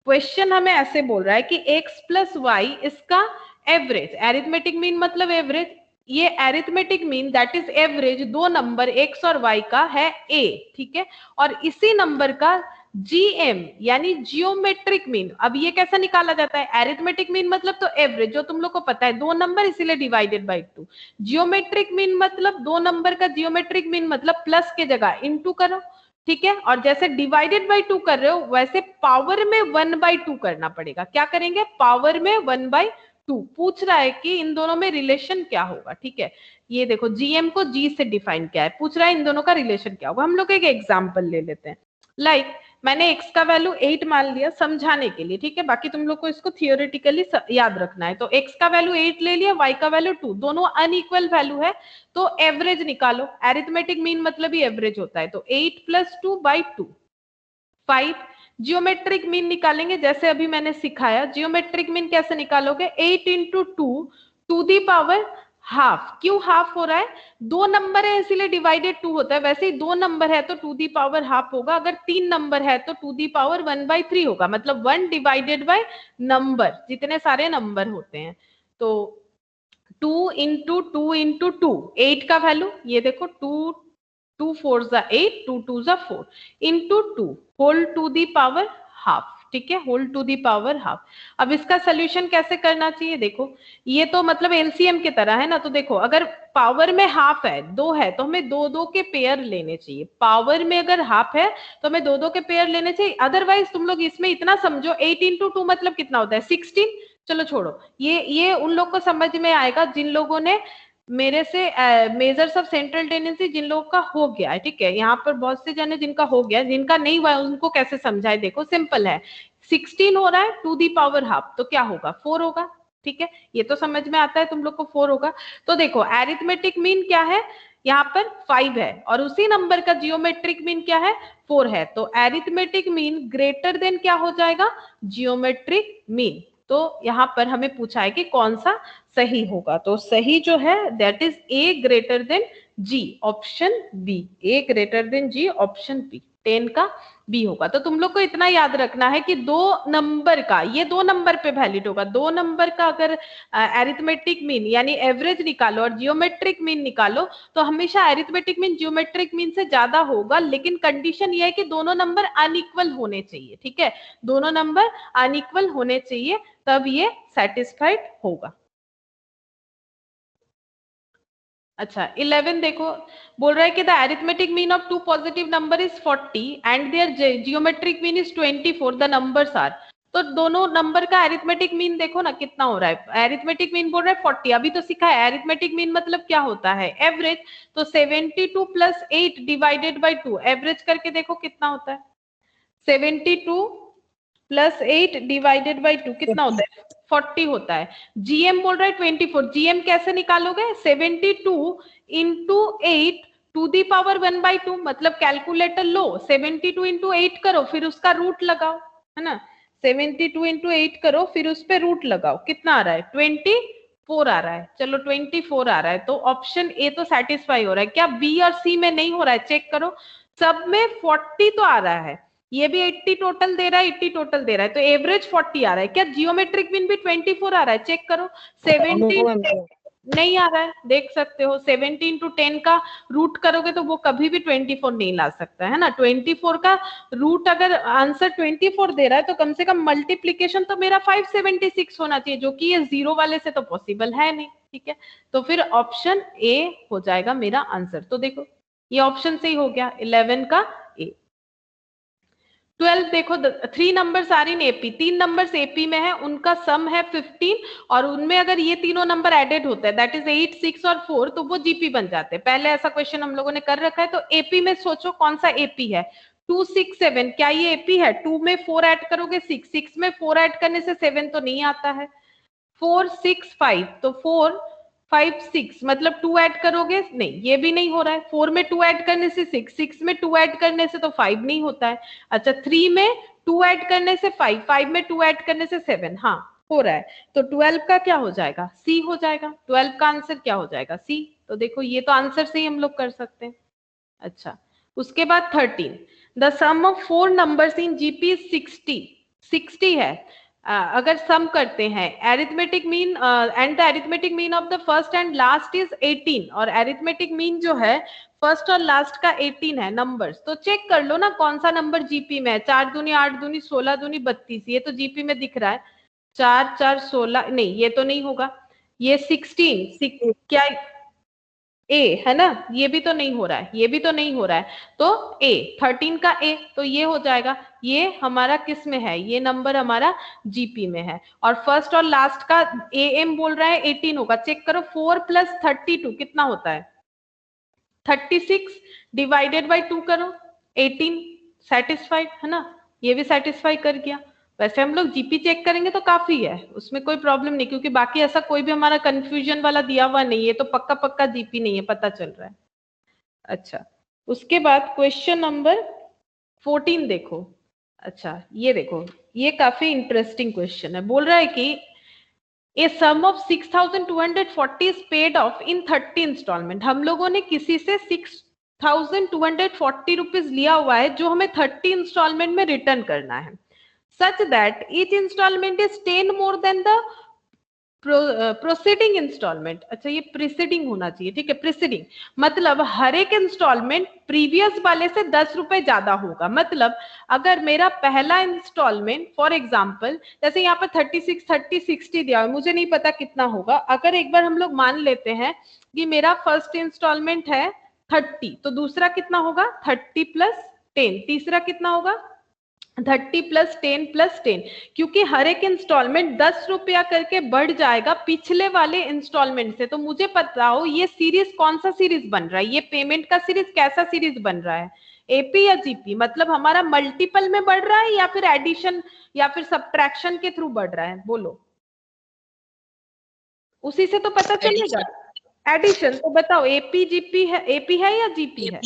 क्वेश्चन हमें ऐसे बोल रहा है कि x + y इसका एवरेज, एरिथमेटिक मीन मतलब एवरेज, ये arithmetic mean that is average दो नंबर x और y का है a। ठीक है, और इसी नंबर का GM यानी जियोमेट्रिक मीन। अब ये कैसा निकाला जाता है? एरिथमेटिक मीन मतलब तो एवरेज, जो तुम लोग को पता है, दो नंबर इसीलिए डिवाइडेड बाय 2। जियोमेट्रिक मीन मतलब दो नंबर का जियोमेट्रिक मीन मतलब प्लस के जगह इनटू करो। ठीक है, और जैसे डिवाइडेड बाय 2 कर रहे हो वैसे पावर में 1/2 करना पड़ेगा। क्या करेंगे? पावर में 1/2। पूछ रहा है कि इन दोनों में रिलेशन क्या होगा। ठीक है, ये देखो, जीएम को जी से डिफाइन किया है, पूछ रहा है इन दोनों का रिलेशन क्या होगा। हम लोग एक एग्जांपल ले लेते हैं। लाइक मैंने x का वैल्यू 8 मान लिया समझाने के लिए। ठीक है, बाकी तुम लोग को इसको थियोरेटिकली याद रखना है। तो x का वैल्यू 8 ले लिया, y का वैल्यू 2, दोनों अनइक्वल वैल्यू है तो एवरेज निकालो। एरिथमेटिक मीन मतलब ही एवरेज होता है, तो 8 + 2/2, 5। जियोमेट्रिक मीन निकालेंगे, जैसे अभी मैंने सिखाया। जियोमेट्रिक मीन कैसे निकालोगे? 8 × 2 टू दी पावर हाफ। क्यों हाफ हो रहा है? दो नंबर है इसीलिए डिवाइडेड 2 होता है, वैसे ही दो नंबर है तो टू दी पावर हाफ होगा। अगर तीन नंबर है तो टू दी पावर 1/3 होगा, मतलब 1 डिवाइडेड बाय नंबर, जितने सारे नंबर होते हैं। तो 2 × 2 × 2, 8 का वैल्यू ये देखो, 2 4 8, 2 2 4 into 2 whole to the power half. ठीक है, whole to the power half. अब इसका सोल्यूशन कैसे करना चाहिए? देखो, ये तो मतलब एलसीएम की तरह है ना। तो देखो, अगर पावर में हाफ है, दो है, तो हमें दो दो के पेयर लेने चाहिए। पावर में अगर हाफ है तो हमें दो दो के पेयर लेने चाहिए। अदरवाइज तुम लोग इसमें इतना समझो, 8 × 2 मतलब कितना होता है? 16। चलो छोड़ो, ये उन लोग को समझ में आएगा जिन लोगों ने मेरे से मेजर्स ऑफ सेंट्रल टेंडेंसी जिन लोगों का हो गया है। ठीक है, यहाँ पर बहुत से जने जिनका हो गया, जिनका नहीं हुआ उनको कैसे समझाए। देखो, सिंपल है, 16 हो रहा है टू दी पावर हाफ, तो क्या होगा? 4 होगा। ठीक है, ये तो समझ में आता है तुम लोग को, 4 होगा। तो देखो, एरिथमेटिक मीन क्या है? यहाँ पर 5 है और उसी नंबर का जियोमेट्रिक मीन क्या है? 4 है। तो एरिथमेटिक मीन ग्रेटर देन क्या हो जाएगा? Geometric mean. तो यहाँ पर हमें पूछा है कि कौन सा सही होगा। तो सही जो है that is A greater than G, option B. A greater than G, option B. 10 का बी होगा। तो तुम लोग को इतना याद रखना है कि 2 नंबर का, ये 2 नंबर पे वैलिड होगा। 2 नंबर का अगर एरिथमेटिक मीन यानी एवरेज निकालो और जियोमेट्रिक मीन निकालो तो हमेशा एरिथमेटिक मीन जियोमेट्रिक मीन से ज्यादा होगा, लेकिन कंडीशन ये है कि दोनों नंबर अनइक्वल होने चाहिए। ठीक है, दोनों नंबर अनइक्वल होने चाहिए, तब ये सेटिस्फाइड होगा। अच्छा 11 देखो, बोल रहा है कि the arithmetic mean of two positive number is 40 and their geometric mean is 24, the numbers are. तो दोनों नंबर का अरिथमेटिक मीन देखो ना कितना हो रहा है। अरिथमेटिक मीन बोल रहा है 40, अभी तो सीखा है अरिथमेटिक मीन मतलब क्या होता है, एवरेज। तो 72 प्लस 8 डिवाइडेड बाई 2, एवरेज करके देखो कितना होता है। 72 प्लस 8 डिवाइडेड बाई 2 कितना होता है, 40 होता है। जीएम बोल रहा है 24, जीएम कैसे निकालोगे, 72 इंटू 8 टू दी पावर 1/2, मतलब कैलकुलेटर लो, 72 इंटू 8 करो, फिर उसका रूट लगाओ, है ना। 72 इंटू 8 करो, फिर उस पर रूट लगाओ, कितना आ रहा है, 24 आ रहा है। चलो 24 आ रहा है, तो ऑप्शन ए तो सेटिस्फाई हो रहा है। क्या बी और सी में नहीं हो रहा है, चेक करो। सब में 40 तो आ रहा है, ये भी 80 टोटल दे रहा है, 80 टोटल दे रहा है, तो एवरेज 40 आ रहा है। क्या जियोमेट्रिक मीन भी 24 आ रहा है, चेक करो। 70 नहीं आ रहा है, देख सकते हो। 70 इंटू 10 का रूट करोगे तो वो कभी भी 24 नहीं ला सकता है ना। 24 का रूट अगर आंसर 24 दे रहा है तो कम से कम मल्टीप्लीकेशन तो मेरा 576 होना चाहिए, जो कि ये जीरो वाले से तो पॉसिबल है नहीं। ठीक है, तो फिर ऑप्शन ए हो जाएगा मेरा आंसर। तो देखो ये ऑप्शन से ही हो गया 11 का ए। 12 देखो, 3 numbers are in AP, 3 numbers AP में है, उनका सम है 15 और उनमें अगर ये तीनों नंबर एडेड होते हैं दैट इज 8, 6 और 4, तो वो जीपी बन जाते हैं। पहले ऐसा क्वेश्चन हम लोगों ने कर रखा है। तो एपी में सोचो कौन सा एपी है, 2, 6, 7, क्या ये एपी है। 2 में 4 ऐड करोगे 6, 6 में 4 ऐड करने से 7 तो नहीं आता है, 4, 6, 5, तो 4, 5, 6 मतलब 2 ऐड करोगे, नहीं ये भी नहीं हो रहा है। 4 में 2 ऐड करने से 6, 6 में 2 ऐड करने से तो 5 नहीं होता है। अच्छा 3 में 2 ऐड करने से 5, 5 में 2 ऐड करने से 7, हाँ हो रहा है। तो 12 का क्या हो जाएगा, सी हो जाएगा। 12 का आंसर क्या हो जाएगा, सी। तो देखो ये तो आंसर से ही हम लोग कर सकते हैं। अच्छा उसके बाद 13, the sum of 4 numbers in GP 60 है। अगर सम करते हैं arithmetic mean and the arithmetic mean of the first and last is 18, और एरिथमेटिक मीन जो है फर्स्ट और लास्ट का 18 है नंबर्स, तो चेक कर लो ना कौन सा नंबर जीपी में है। 4 दूनी 8 दूनी 16 दूनी 32, ये तो जीपी में दिख रहा है। 4, 4, 16, नहीं ये तो नहीं होगा। ये 16 क्या ए है ना, ये भी तो नहीं हो रहा है, ये भी तो नहीं हो रहा है। तो ए 13 का ए, तो ये हो जाएगा। ये हमारा किस में है, ये नंबर हमारा जीपी में है। और फर्स्ट और लास्ट का ए एम बोल रहा है 18 होगा, चेक करो। 4 प्लस 32 कितना होता है, 36 डिवाइडेड बाई 2 करो, 18, सेटिस्फाइड है ना, ये भी सेटिस्फाई कर गया। वैसे हम लोग जीपी चेक करेंगे तो काफी है, उसमें कोई प्रॉब्लम नहीं, क्योंकि बाकी ऐसा कोई भी हमारा कंफ्यूजन वाला दिया हुआ नहीं है, तो पक्का पक्का जीपी नहीं है, पता चल रहा है। अच्छा उसके बाद क्वेश्चन नंबर 14 देखो। अच्छा ये देखो, ये काफी इंटरेस्टिंग क्वेश्चन है। बोल रहा है कि a sum of 6240 is paid off in 30 installment. हम लोगों ने किसी से 6240 रुपीज लिया हुआ है जो हमें 30 इंस्टॉलमेंट में रिटर्न करना है, such that each installment is 10 more than the proceeding instalment. अच्छा ये प्रीसीडिंग होना चाहिए, ठीक है, प्रीसीडिंग मतलब हर एक इंस्टॉलमेंट प्रीवियस वाले से 10 रुपए ज्यादा होगा। मतलब अगर मेरा पहला इंस्टॉलमेंट फॉर एग्जांपल जैसे यहाँ पर 36, 30, 60 दिया है, मुझे नहीं पता कितना होगा। अगर एक बार हम लोग मान लेते हैं कि मेरा फर्स्ट इंस्टॉलमेंट है 30, तो दूसरा कितना होगा 30 प्लस 10, तीसरा कितना होगा 30 प्लस 10 प्लस 10, क्योंकि हर एक इंस्टॉलमेंट 10 रुपया करके बढ़ जाएगा पिछले वाले इंस्टॉलमेंट से। तो मुझे बताओ ये सीरीज कौन सा सीरीज बन रहा है, ये पेमेंट का सीरीज कैसा सीरीज बन रहा है, एपी या जीपी। मतलब हमारा मल्टीपल में बढ़ रहा है या फिर एडिशन या फिर सब्ट्रैक्शन के थ्रू बढ़ रहा है, बोलो। उसी से तो पता चलेगा, एडिशन। तो बताओ एपी जीपी है, एपी है या जीपी है,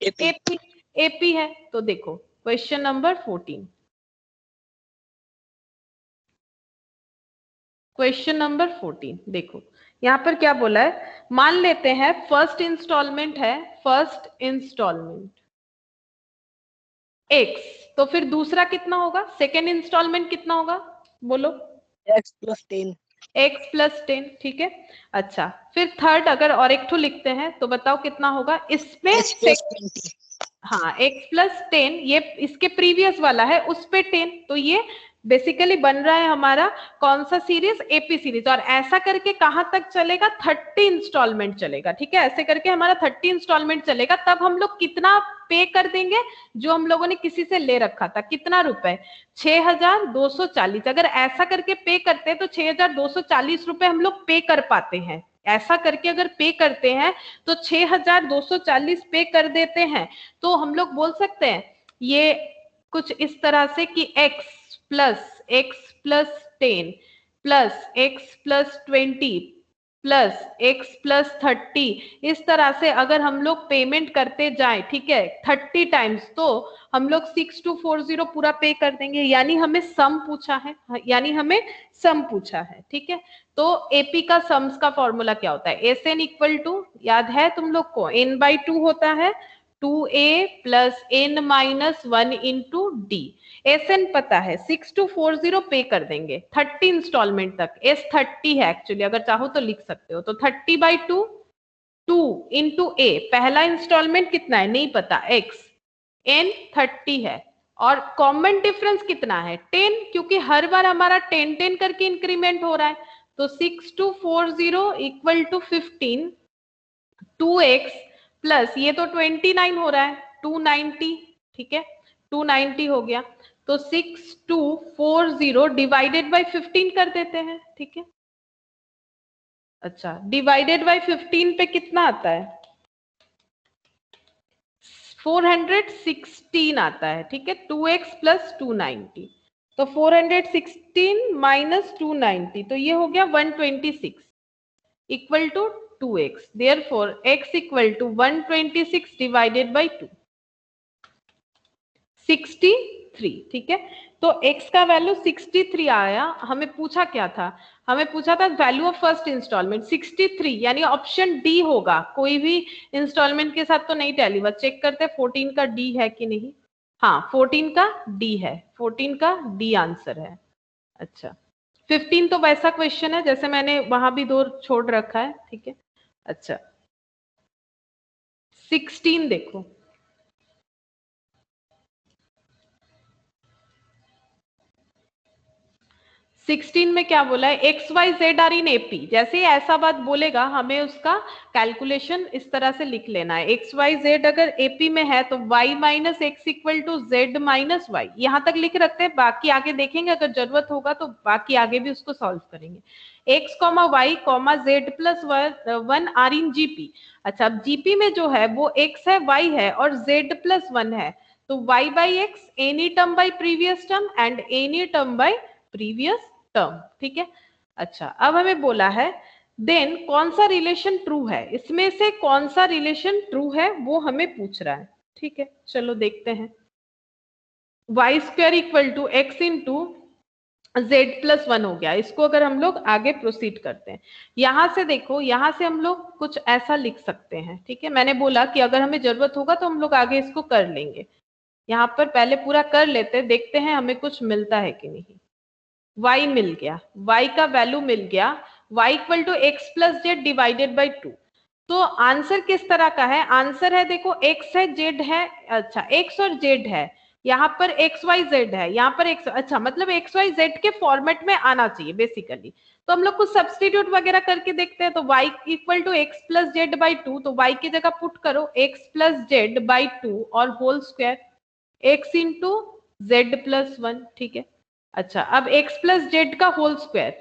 एपी, एपी है। तो देखो क्वेश्चन नंबर 14, क्वेश्चन नंबर 14 देखो यहां पर क्या बोला है। मान लेते हैं फर्स्ट इंस्टॉलमेंट है, फर्स्ट इंस्टॉलमेंट x, तो फिर दूसरा कितना होगा, सेकेंड इंस्टॉलमेंट कितना होगा बोलो, x plus 10, x प्लस 10, ठीक है। अच्छा फिर थर्ड अगर और एक ठो लिखते हैं तो बताओ कितना होगा इसमें, h plus 20, हाँ x प्लस 10, ये इसके प्रीवियस वाला है उस पे 10, तो ये बेसिकली बन रहा है हमारा कौन सा सीरीज, एपी सीरीज। और ऐसा करके कहां तक चलेगा, 30 इंस्टॉलमेंट चलेगा, ठीक है। ऐसे करके हमारा 30 इंस्टॉलमेंट चलेगा, तब हम लोग कितना पे कर देंगे, जो हम लोगों ने किसी से ले रखा था, कितना रुपए, 6240। अगर ऐसा करके पे करते हैं तो 6240 रुपए हम लोग पे कर पाते हैं। ऐसा करके अगर पे करते हैं तो 6240 पे कर देते हैं, तो हम लोग बोल सकते हैं ये कुछ इस तरह से कि x plus 10 plus x plus 20 plus x plus 30, इस तरह से अगर हम लोग पेमेंट करते जाएं, ठीक है, 30 टाइम्स, तो हम लोग 6240 पूरा पे कर देंगे। यानी हमें सम पूछा है, ठीक है। तो एपी का सम्स का फॉर्मूला क्या होता है, एस एन इक्वल टू, याद है तुम लोग को, n बाई 2 होता है, 2a plus n minus 1 into D. S N पता है, 6240 पे कर देंगे 30 इंस्टॉलमेंट तक, एस 30 है एक्चुअली, अगर चाहो तो लिख सकते हो, तो 30/2, 2 इंटू ए, पहला इंस्टॉलमेंट कितना है नहीं पता, x, n 30 है, और कॉमन डिफरेंस कितना है 10, क्योंकि हर बार हमारा 10 करके इंक्रीमेंट हो रहा है, तो 6240 इक्वल टू 15, 2x प्लस ये तो 29 हो रहा है, 290, ठीक है, 290 हो गया, तो 6240 डिवाइडेड बाई 15 कर देते हैं, ठीक है। अच्छा डिवाइडेड बाई 15 पे कितना आता है, 416 आता है, ठीक है, 2x प्लस 290, तो 416 माइनस 290, तो ये हो गया 126 equal to 2x, therefore x equal to 126 divided by 2, 63, ठीक है। तो x का वैल्यू 63 आया। हमें पूछा क्या था, हमें पूछा था वैल्यू ऑफ फर्स्ट इंस्टॉलमेंट 63, यानी ऑप्शन डी होगा। कोई भी इंस्टॉलमेंट के साथ तो नहीं टैली हुआ, चेक करते 14 का डी है कि नहीं, हाँ 14 का डी है, 14 का डी आंसर है। अच्छा 15 तो वैसा क्वेश्चन है जैसे मैंने वहां भी दो छोड़ रखा है, ठीक है। अच्छा 16 देखो, 16 में क्या बोला है, x Y Z are in AP. जैसे ही ऐसा बात बोलेगा हमें उसका कैलकुलेशन इस तरह से लिख लेना है, एक्स वाई जेड अगर एपी में है तो y minus x equal to Z minus Y, यहां तक लिख रखते हैं, बाकी आगे देखेंगे, अगर जरूरत होगा तो बाकी आगे भी उसको सॉल्व करेंगे। X comma Y comma Z plus 1 are in GP. अच्छा अब जीपी में जो है वो एक्स है, वाई है और जेड प्लस 1 है, तो y by x any term by previous term and any term by previous term, ठीक है। अच्छा अब हमें बोला है देन कौन सा रिलेशन ट्रू है, इसमें से कौन सा रिलेशन ट्रू है वो हमें पूछ रहा है, ठीक है। चलो देखते हैं, Y square equal to x into Z plus 1 हो गया। इसको अगर हम लोग आगे प्रोसीड करते हैं, यहां से देखो, यहां से हम लोग कुछ ऐसा लिख सकते हैं, ठीक है। मैंने बोला कि अगर हमें जरूरत होगा तो हम लोग आगे इसको कर लेंगे, यहाँ पर पहले पूरा कर लेते, देखते हैं हमें कुछ मिलता है कि नहीं। y मिल गया, y का वैल्यू मिल गया, y equal to X plus Z divided by 2। तो आंसर किस तरह का है, आंसर है देखो x है जेड है, अच्छा x और जेड है, यहाँ पर एक्स वाई जेड है, यहाँ पर x, अच्छा मतलब एक्स वाई जेड के फॉर्मेट में आना चाहिए बेसिकली। तो हम लोग कुछ सब्सटीट्यूट वगैरह करके देखते हैं, तो y equal to X plus Z by 2, तो y की जगह पुट करो x प्लस जेड बाई 2 और whole square, x into Z plus 1, ठीक है। अच्छा अब x प्लस जेड का होल स्क्वायर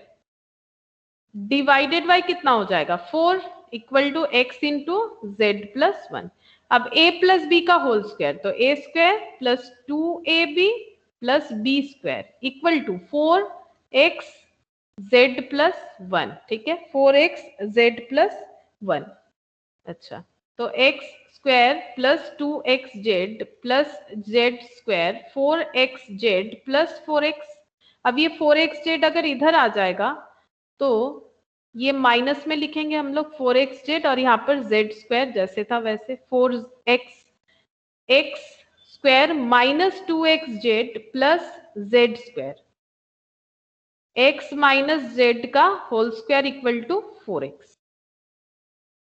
डिवाइडेड बाई कितना हो जाएगा 4 equal to x into Z plus 1। अब a प्लस बी का होल स्क्वायर, तो a square plus 2ab plus B square equal to 4x Z plus 1, ठीक है, 4x जेड प्लस 1। अच्छा तो x square plus 2x Z plus Z square 4x Z plus 4x। अब ये 4x Z अगर इधर आ जाएगा तो ये माइनस में लिखेंगे हम लोग 4x जेड, और यहाँ पर जेड स्क्वायर जैसे था वैसे 4x x square minus 2xz plus z square, x minus z का whole square equal to 4x।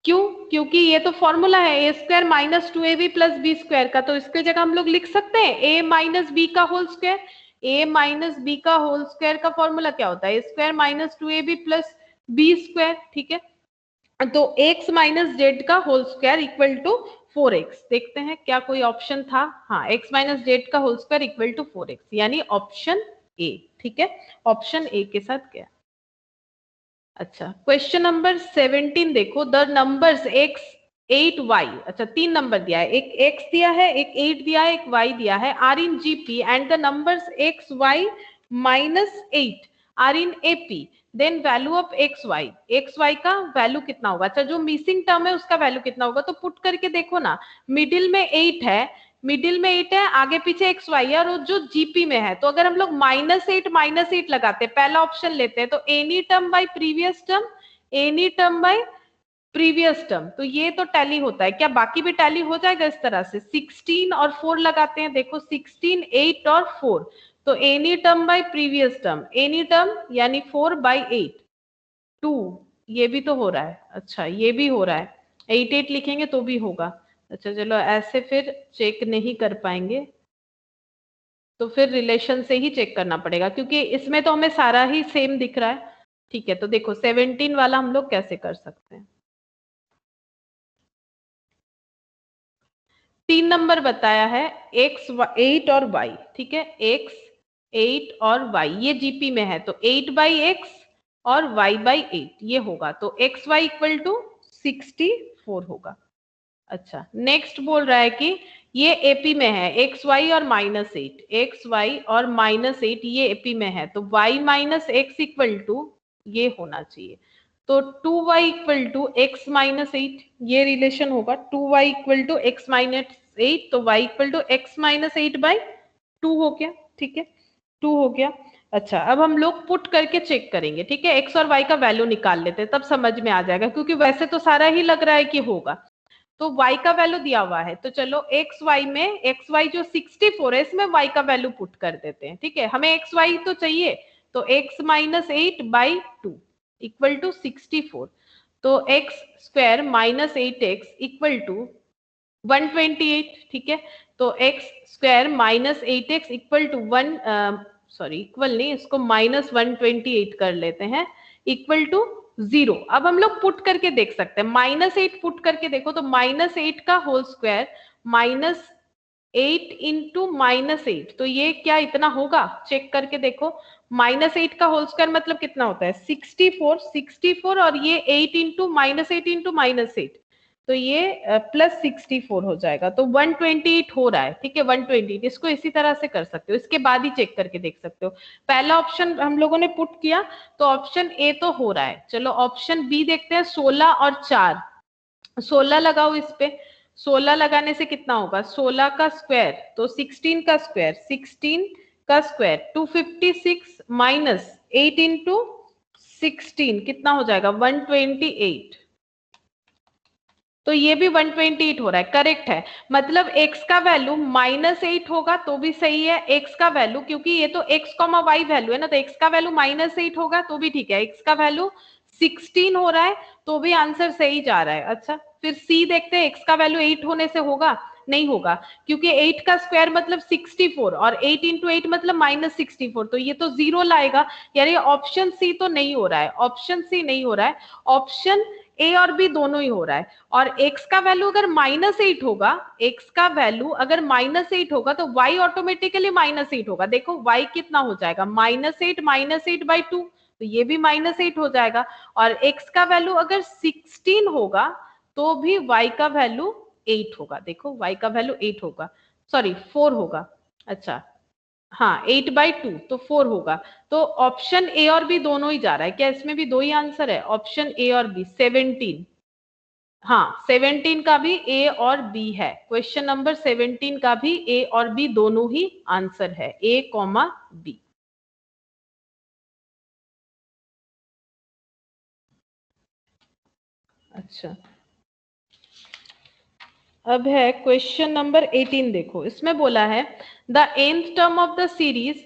क्यों? क्योंकि ये तो फॉर्मूला है a square minus 2ab plus B square का, तो इसके जगह हम लोग लिख सकते हैं a माइनस बी का whole square. a minus B का होल स्क्वायर का फॉर्मूला क्या होता है? a square minus 2ab plus B square, ठीक है। तो x माइनस जेड का whole square equal to 4x। देखते हैं क्या कोई ऑप्शन था? हाँ, x माइनस जेड का whole square equal to 4x, यानी ऑप्शन ए, ठीक है। ऑप्शन ए के साथ गया। अच्छा, क्वेश्चन नंबर 17 देखो, द नंबर्स x 8y, अच्छा 3 नंबर दिया है, एक x दिया है, एक 8 दिया है, एक y दिया है, R in GP and the numbers x y minus 8 R in AP, then value of x y का वैल्यू कितना होगा? अच्छा, जो मिसिंग टर्म है उसका वैल्यू कितना होगा? तो पुट करके देखो ना, मिडिल में 8 है, मिडिल में 8 है, आगे पीछे एक्स वाई है, और जो जीपी में है, तो अगर हम लोग माइनस एट लगाते हैं, पहला ऑप्शन लेते हैं, तो any term by previous term, any term by previous term, तो ये तो टैली होता है क्या? बाकी भी टैली हो जाएगा इस तरह से। 16 और 4 लगाते हैं, देखो 16, 8 और 4, तो any term by previous term, any term यानी 4 बाय 8, 2, ये भी तो हो रहा है। अच्छा, ये भी हो रहा है, 8 8 लिखेंगे तो भी होगा। अच्छा चलो, ऐसे फिर चेक नहीं कर पाएंगे, तो फिर रिलेशन से ही चेक करना पड़ेगा, क्योंकि इसमें तो हमें सारा ही सेम दिख रहा है। ठीक है, तो देखो 17 वाला हम लोग कैसे कर सकते हैं। 3 नंबर बताया है, x 8 और y, ठीक है, x 8 और y ये जीपी में है, तो 8 बाई एक्स और y बाई 8 ये होगा, तो एक्स वाई इक्वल टू 64 होगा। अच्छा, नेक्स्ट बोल रहा है कि ये एपी में है, एक्स वाई और माइनस 8, एक्स वाई और माइनस 8 ये एपी में है, तो y minus x equal to ये होना चाहिए, तो 2y equal to x minus 8, ये रिलेशन होगा, 2y equal to x minus 8, तो y equal to x minus 8 by 2 हो गया, ठीक है, 2 हो गया। अच्छा, अब हम लोग पुट करके चेक करेंगे, ठीक है, x और y का वैल्यू निकाल लेते हैं, तब समझ में आ जाएगा, क्योंकि वैसे तो सारा ही लग रहा है कि होगा। तो y का वैल्यू दिया हुआ है, तो चलो एक्स वाई में, एक्स वाई जो 64 है, इसमें y का वैल्यू पुट कर देते हैं, ठीक है, हमें एक्स वाई तो चाहिए, तो x minus 8 by 2 equal to 64, तो x square minus 8x equal to 128, ठीक है, तो x square minus 8x equal to sorry equal नहीं, इसको माइनस 128 कर लेते हैं, इक्वल टू 0। अब हम लोग पुट करके देख सकते हैं, माइनस 8 पुट करके देखो, तो माइनस 8 का whole square minus 8 into minus 8, तो ये क्या इतना होगा? चेक करके देखो, माइनस 8 का होल स्क्वायर मतलब कितना होता है? 64, 64, और ये 8 इंटू माइनस 8 इंटू माइनस 8, तो ये प्लस 64 हो जाएगा, तो 128 हो रहा है, ठीक है, 128, इसको इसी तरह से कर सकते हो, इसके बाद ही चेक करके देख सकते हो। पहला ऑप्शन हम लोगों ने पुट किया, तो ऑप्शन ए तो हो रहा है। चलो ऑप्शन बी देखते हैं, 16 और 4, 16 लगाओ इस पे, 16 लगाने से कितना होगा? 16 का स्क्वायर, तो 16 का स्क्वायर, 16 का स्क्वायर 256 माइनस 8 इंटू 16 कितना हो जाएगा? 128, तो ये भी 128 हो रहा है, करेक्ट है। मतलब x का वैल्यू माइनस 8 होगा तो भी सही है, x का वैल्यू, क्योंकि ये तो x कॉमा y वैल्यू है ना, तो x का वैल्यू माइनस 8 होगा तो भी ठीक है, x का वैल्यू 16 हो रहा है तो भी आंसर सही जा रहा है। अच्छा, फिर c देखते हैं, x का वैल्यू 8 होने से होगा? नहीं होगा, क्योंकि 8 का स्क्वायर मतलब 64 और 8 इंटू 8 मतलब माइनस 64, तो ये तो 0 लाएगा, यानी ऑप्शन सी तो नहीं हो रहा है, ऑप्शन सी नहीं हो रहा है, ऑप्शन ए और बी दोनों ही हो रहा है। और x का वैल्यू अगर माइनस 8 होगा, x का वैल्यू अगर माइनस 8 होगा, तो y ऑटोमेटिकली माइनस 8 होगा। देखो y कितना हो जाएगा? माइनस 8 बाई 2, तो ये भी माइनस 8 हो जाएगा। और x का वैल्यू अगर 16 होगा तो भी y का वैल्यू 8 होगा। देखो y का वैल्यू 8 होगा, सॉरी 4 होगा। अच्छा हाँ, 8 बाई 2 तो 4 होगा। तो ऑप्शन ए और बी दोनों ही जा रहा है क्या? इसमें भी दो ही आंसर है, ऑप्शन ए और बी। 17, हाँ 17 का भी ए और बी है, क्वेश्चन नंबर 17 का भी ए और बी दोनों ही आंसर है, ए कॉमा बी। अच्छा अब है क्वेश्चन नंबर 18। देखो इसमें बोला है the nth term of the series,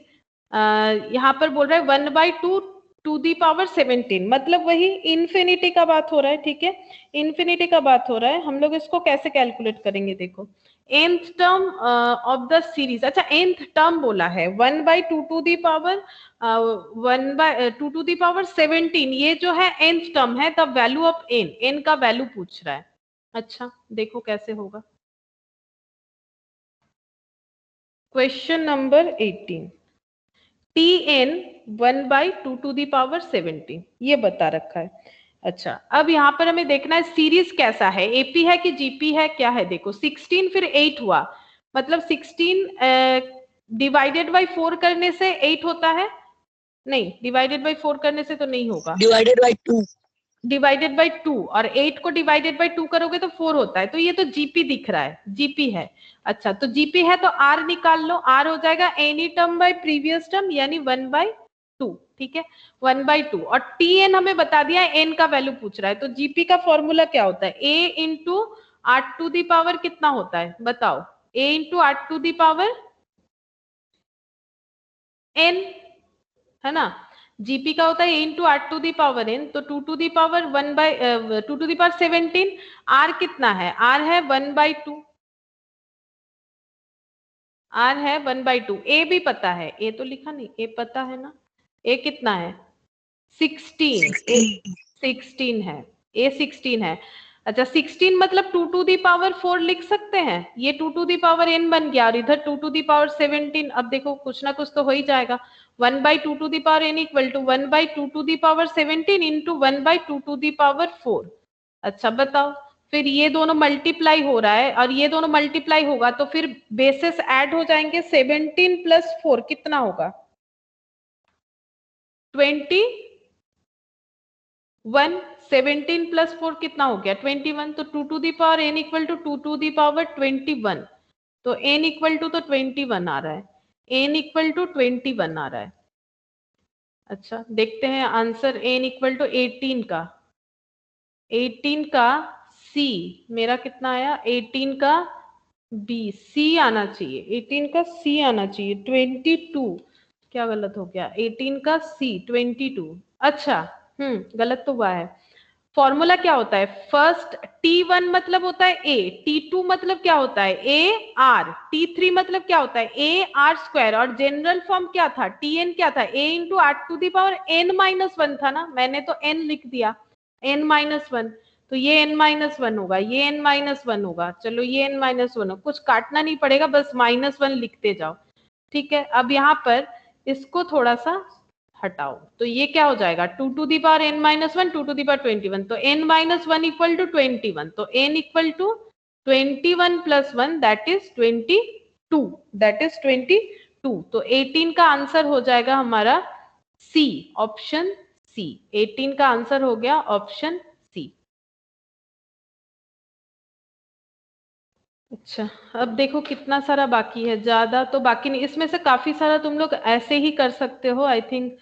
यहाँ पर बोल रहा है 1/2 टू दी पावर 17, मतलब वही इन्फिनिटी का बात हो रहा है। ठीक है, इन्फिनिटी का बात हो रहा है। हम लोग इसको कैसे कैलकुलेट करेंगे? देखो nth term of the series, अच्छा nth टर्म बोला है 1/2 to the power 1/2 to the power 17, ये जो है nth टर्म है। द वैल्यू ऑफ n का वैल्यू पूछ रहा है। अच्छा देखो कैसे होगा। Question number 18, Tn 1/2 to the power 17 ये बता रखा है। अच्छा अब यहाँ पर हमें देखना है सीरीज कैसा है, एपी है कि जीपी है, क्या है। देखो 16 फिर 8 हुआ, मतलब 16 डिवाइडेड बाई 4 करने से 8 होता है। नहीं, डिवाइडेड बाई 4 करने से तो नहीं होगा, डिवाइडेड बाय 2, डिवाइडेड बाई 2, और 8 को डिवाइडेड बाई 2 करोगे तो 4 होता है। तो ये तो जीपी दिख रहा है, जीपी है। अच्छा तो जीपी है तो आर निकाल लो, आर हो जाएगा any term by previous term यानी 1/2। ठीक है, 1/2। और टी एन हमें बता दिया है, एन का वैल्यू पूछ रहा है। तो जीपी का फॉर्मूला क्या होता है? A into 8 to the power कितना होता है बताओ? A into 8 to the power n, है ना। जीपी का होता है a into 8 to the power n, तो 2 to the power 2 to the power 17। R कितना है? आर है 1/2, आर है 1/2। ए भी पता है, ए तो लिखा नहीं, ए पता है ना। ए कितना है? 16, ए 16 है, ए 16 है। अच्छा 16 मतलब 2 टू दी पावर 4 लिख सकते हैं, ये 2 टू दी पावर n बन गया, और इधर 2 टू दी पावर 17। अब देखो कुछ ना कुछ तो हो ही जाएगा। 1/2 to the power n equal to 1/2 to the power 17 into 1/2 to the power 4। अच्छा बताओ, फिर ये दोनों मल्टीप्लाई हो रहा है और ये दोनों मल्टीप्लाई होगा तो फिर बेसिस ऐड हो जाएंगे। 17 प्लस 4 कितना होगा? 21। 17 प्लस 4 कितना हो गया? 21। तो 2 to the power n equal to 2 to the power 21, तो n इक्वल टू तो 21 आ रहा है, n इक्वल टू 21 आ रहा है। अच्छा देखते हैं आंसर, n इक्वल टू 18 का, 18 का C मेरा कितना आया? 18 का B, C आना चाहिए, 18 का C आना चाहिए। 22 क्या गलत हो गया? 18 का C 22। अच्छा गलत तो हुआ है। फॉर्मूला क्या होता है? फर्स्ट T1 मतलब होता है A, T2 मतलब क्या होता है? A R, T3 मतलब क्या होता है? A R स्क्वायर, और जनरल फॉर्म क्या था? Tn क्या था? A into 8 to the power n-1 था ना, मैंने तो n लिख दिया, n-1। तो ये n-1 होगा, ये n-1 होगा। चलो ये n-1 हो, कुछ काटना नहीं पड़ेगा, बस -1 लिखते जाओ। ठीक है, अब यहाँ पर इसको थोड़ा सा हटाओ, तो ये क्या हो जाएगा? 2 to the power n-1, 2 to the power 21, तो n-1 इक्वल टू 21, तो n equal to 21 plus 1 that is 22, that is 22। तो 18 का आंसर हो जाएगा हमारा सी, ऑप्शन सी। 18 का आंसर हो गया ऑप्शन सी। अच्छा अब देखो कितना सारा बाकी है, ज्यादा तो बाकी नहीं, इसमें से काफी सारा तुम लोग ऐसे ही कर सकते हो आई थिंक।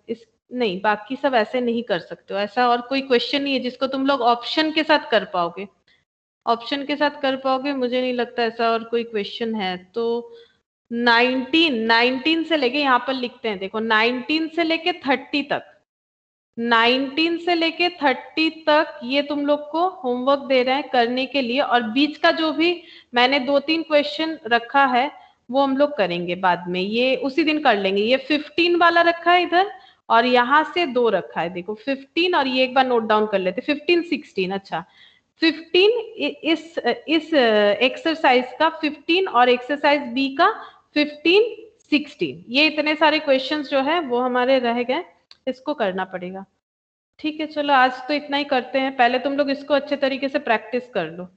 इस नहीं, बाकी सब ऐसे नहीं कर सकते हो। ऐसा और कोई क्वेश्चन नहीं है जिसको तुम लोग ऑप्शन के साथ कर पाओगे, ऑप्शन के साथ कर पाओगे, मुझे नहीं लगता ऐसा और कोई क्वेश्चन है। तो 19 से लेके यहाँ पर लिखते हैं, देखो 19 से लेके 30 तक, 19 से लेके 30 तक ये तुम लोग को होमवर्क दे रहे हैं करने के लिए, और बीच का जो भी मैंने 2-3 क्वेश्चन रखा है वो हम लोग करेंगे बाद में, ये उसी दिन कर लेंगे। ये 15 वाला रखा है इधर, और यहाँ से 2 रखा है, देखो 15, और ये एक बार नोट डाउन कर लेते, 15 16। अच्छा 15 इस एक्सरसाइज का 15, और एक्सरसाइज बी का 15 16, ये इतने सारे क्वेश्चंस जो है वो हमारे रह गए, इसको करना पड़ेगा। ठीक है चलो आज तो इतना ही करते हैं, पहले तुम लोग इसको अच्छे तरीके से प्रैक्टिस कर लो।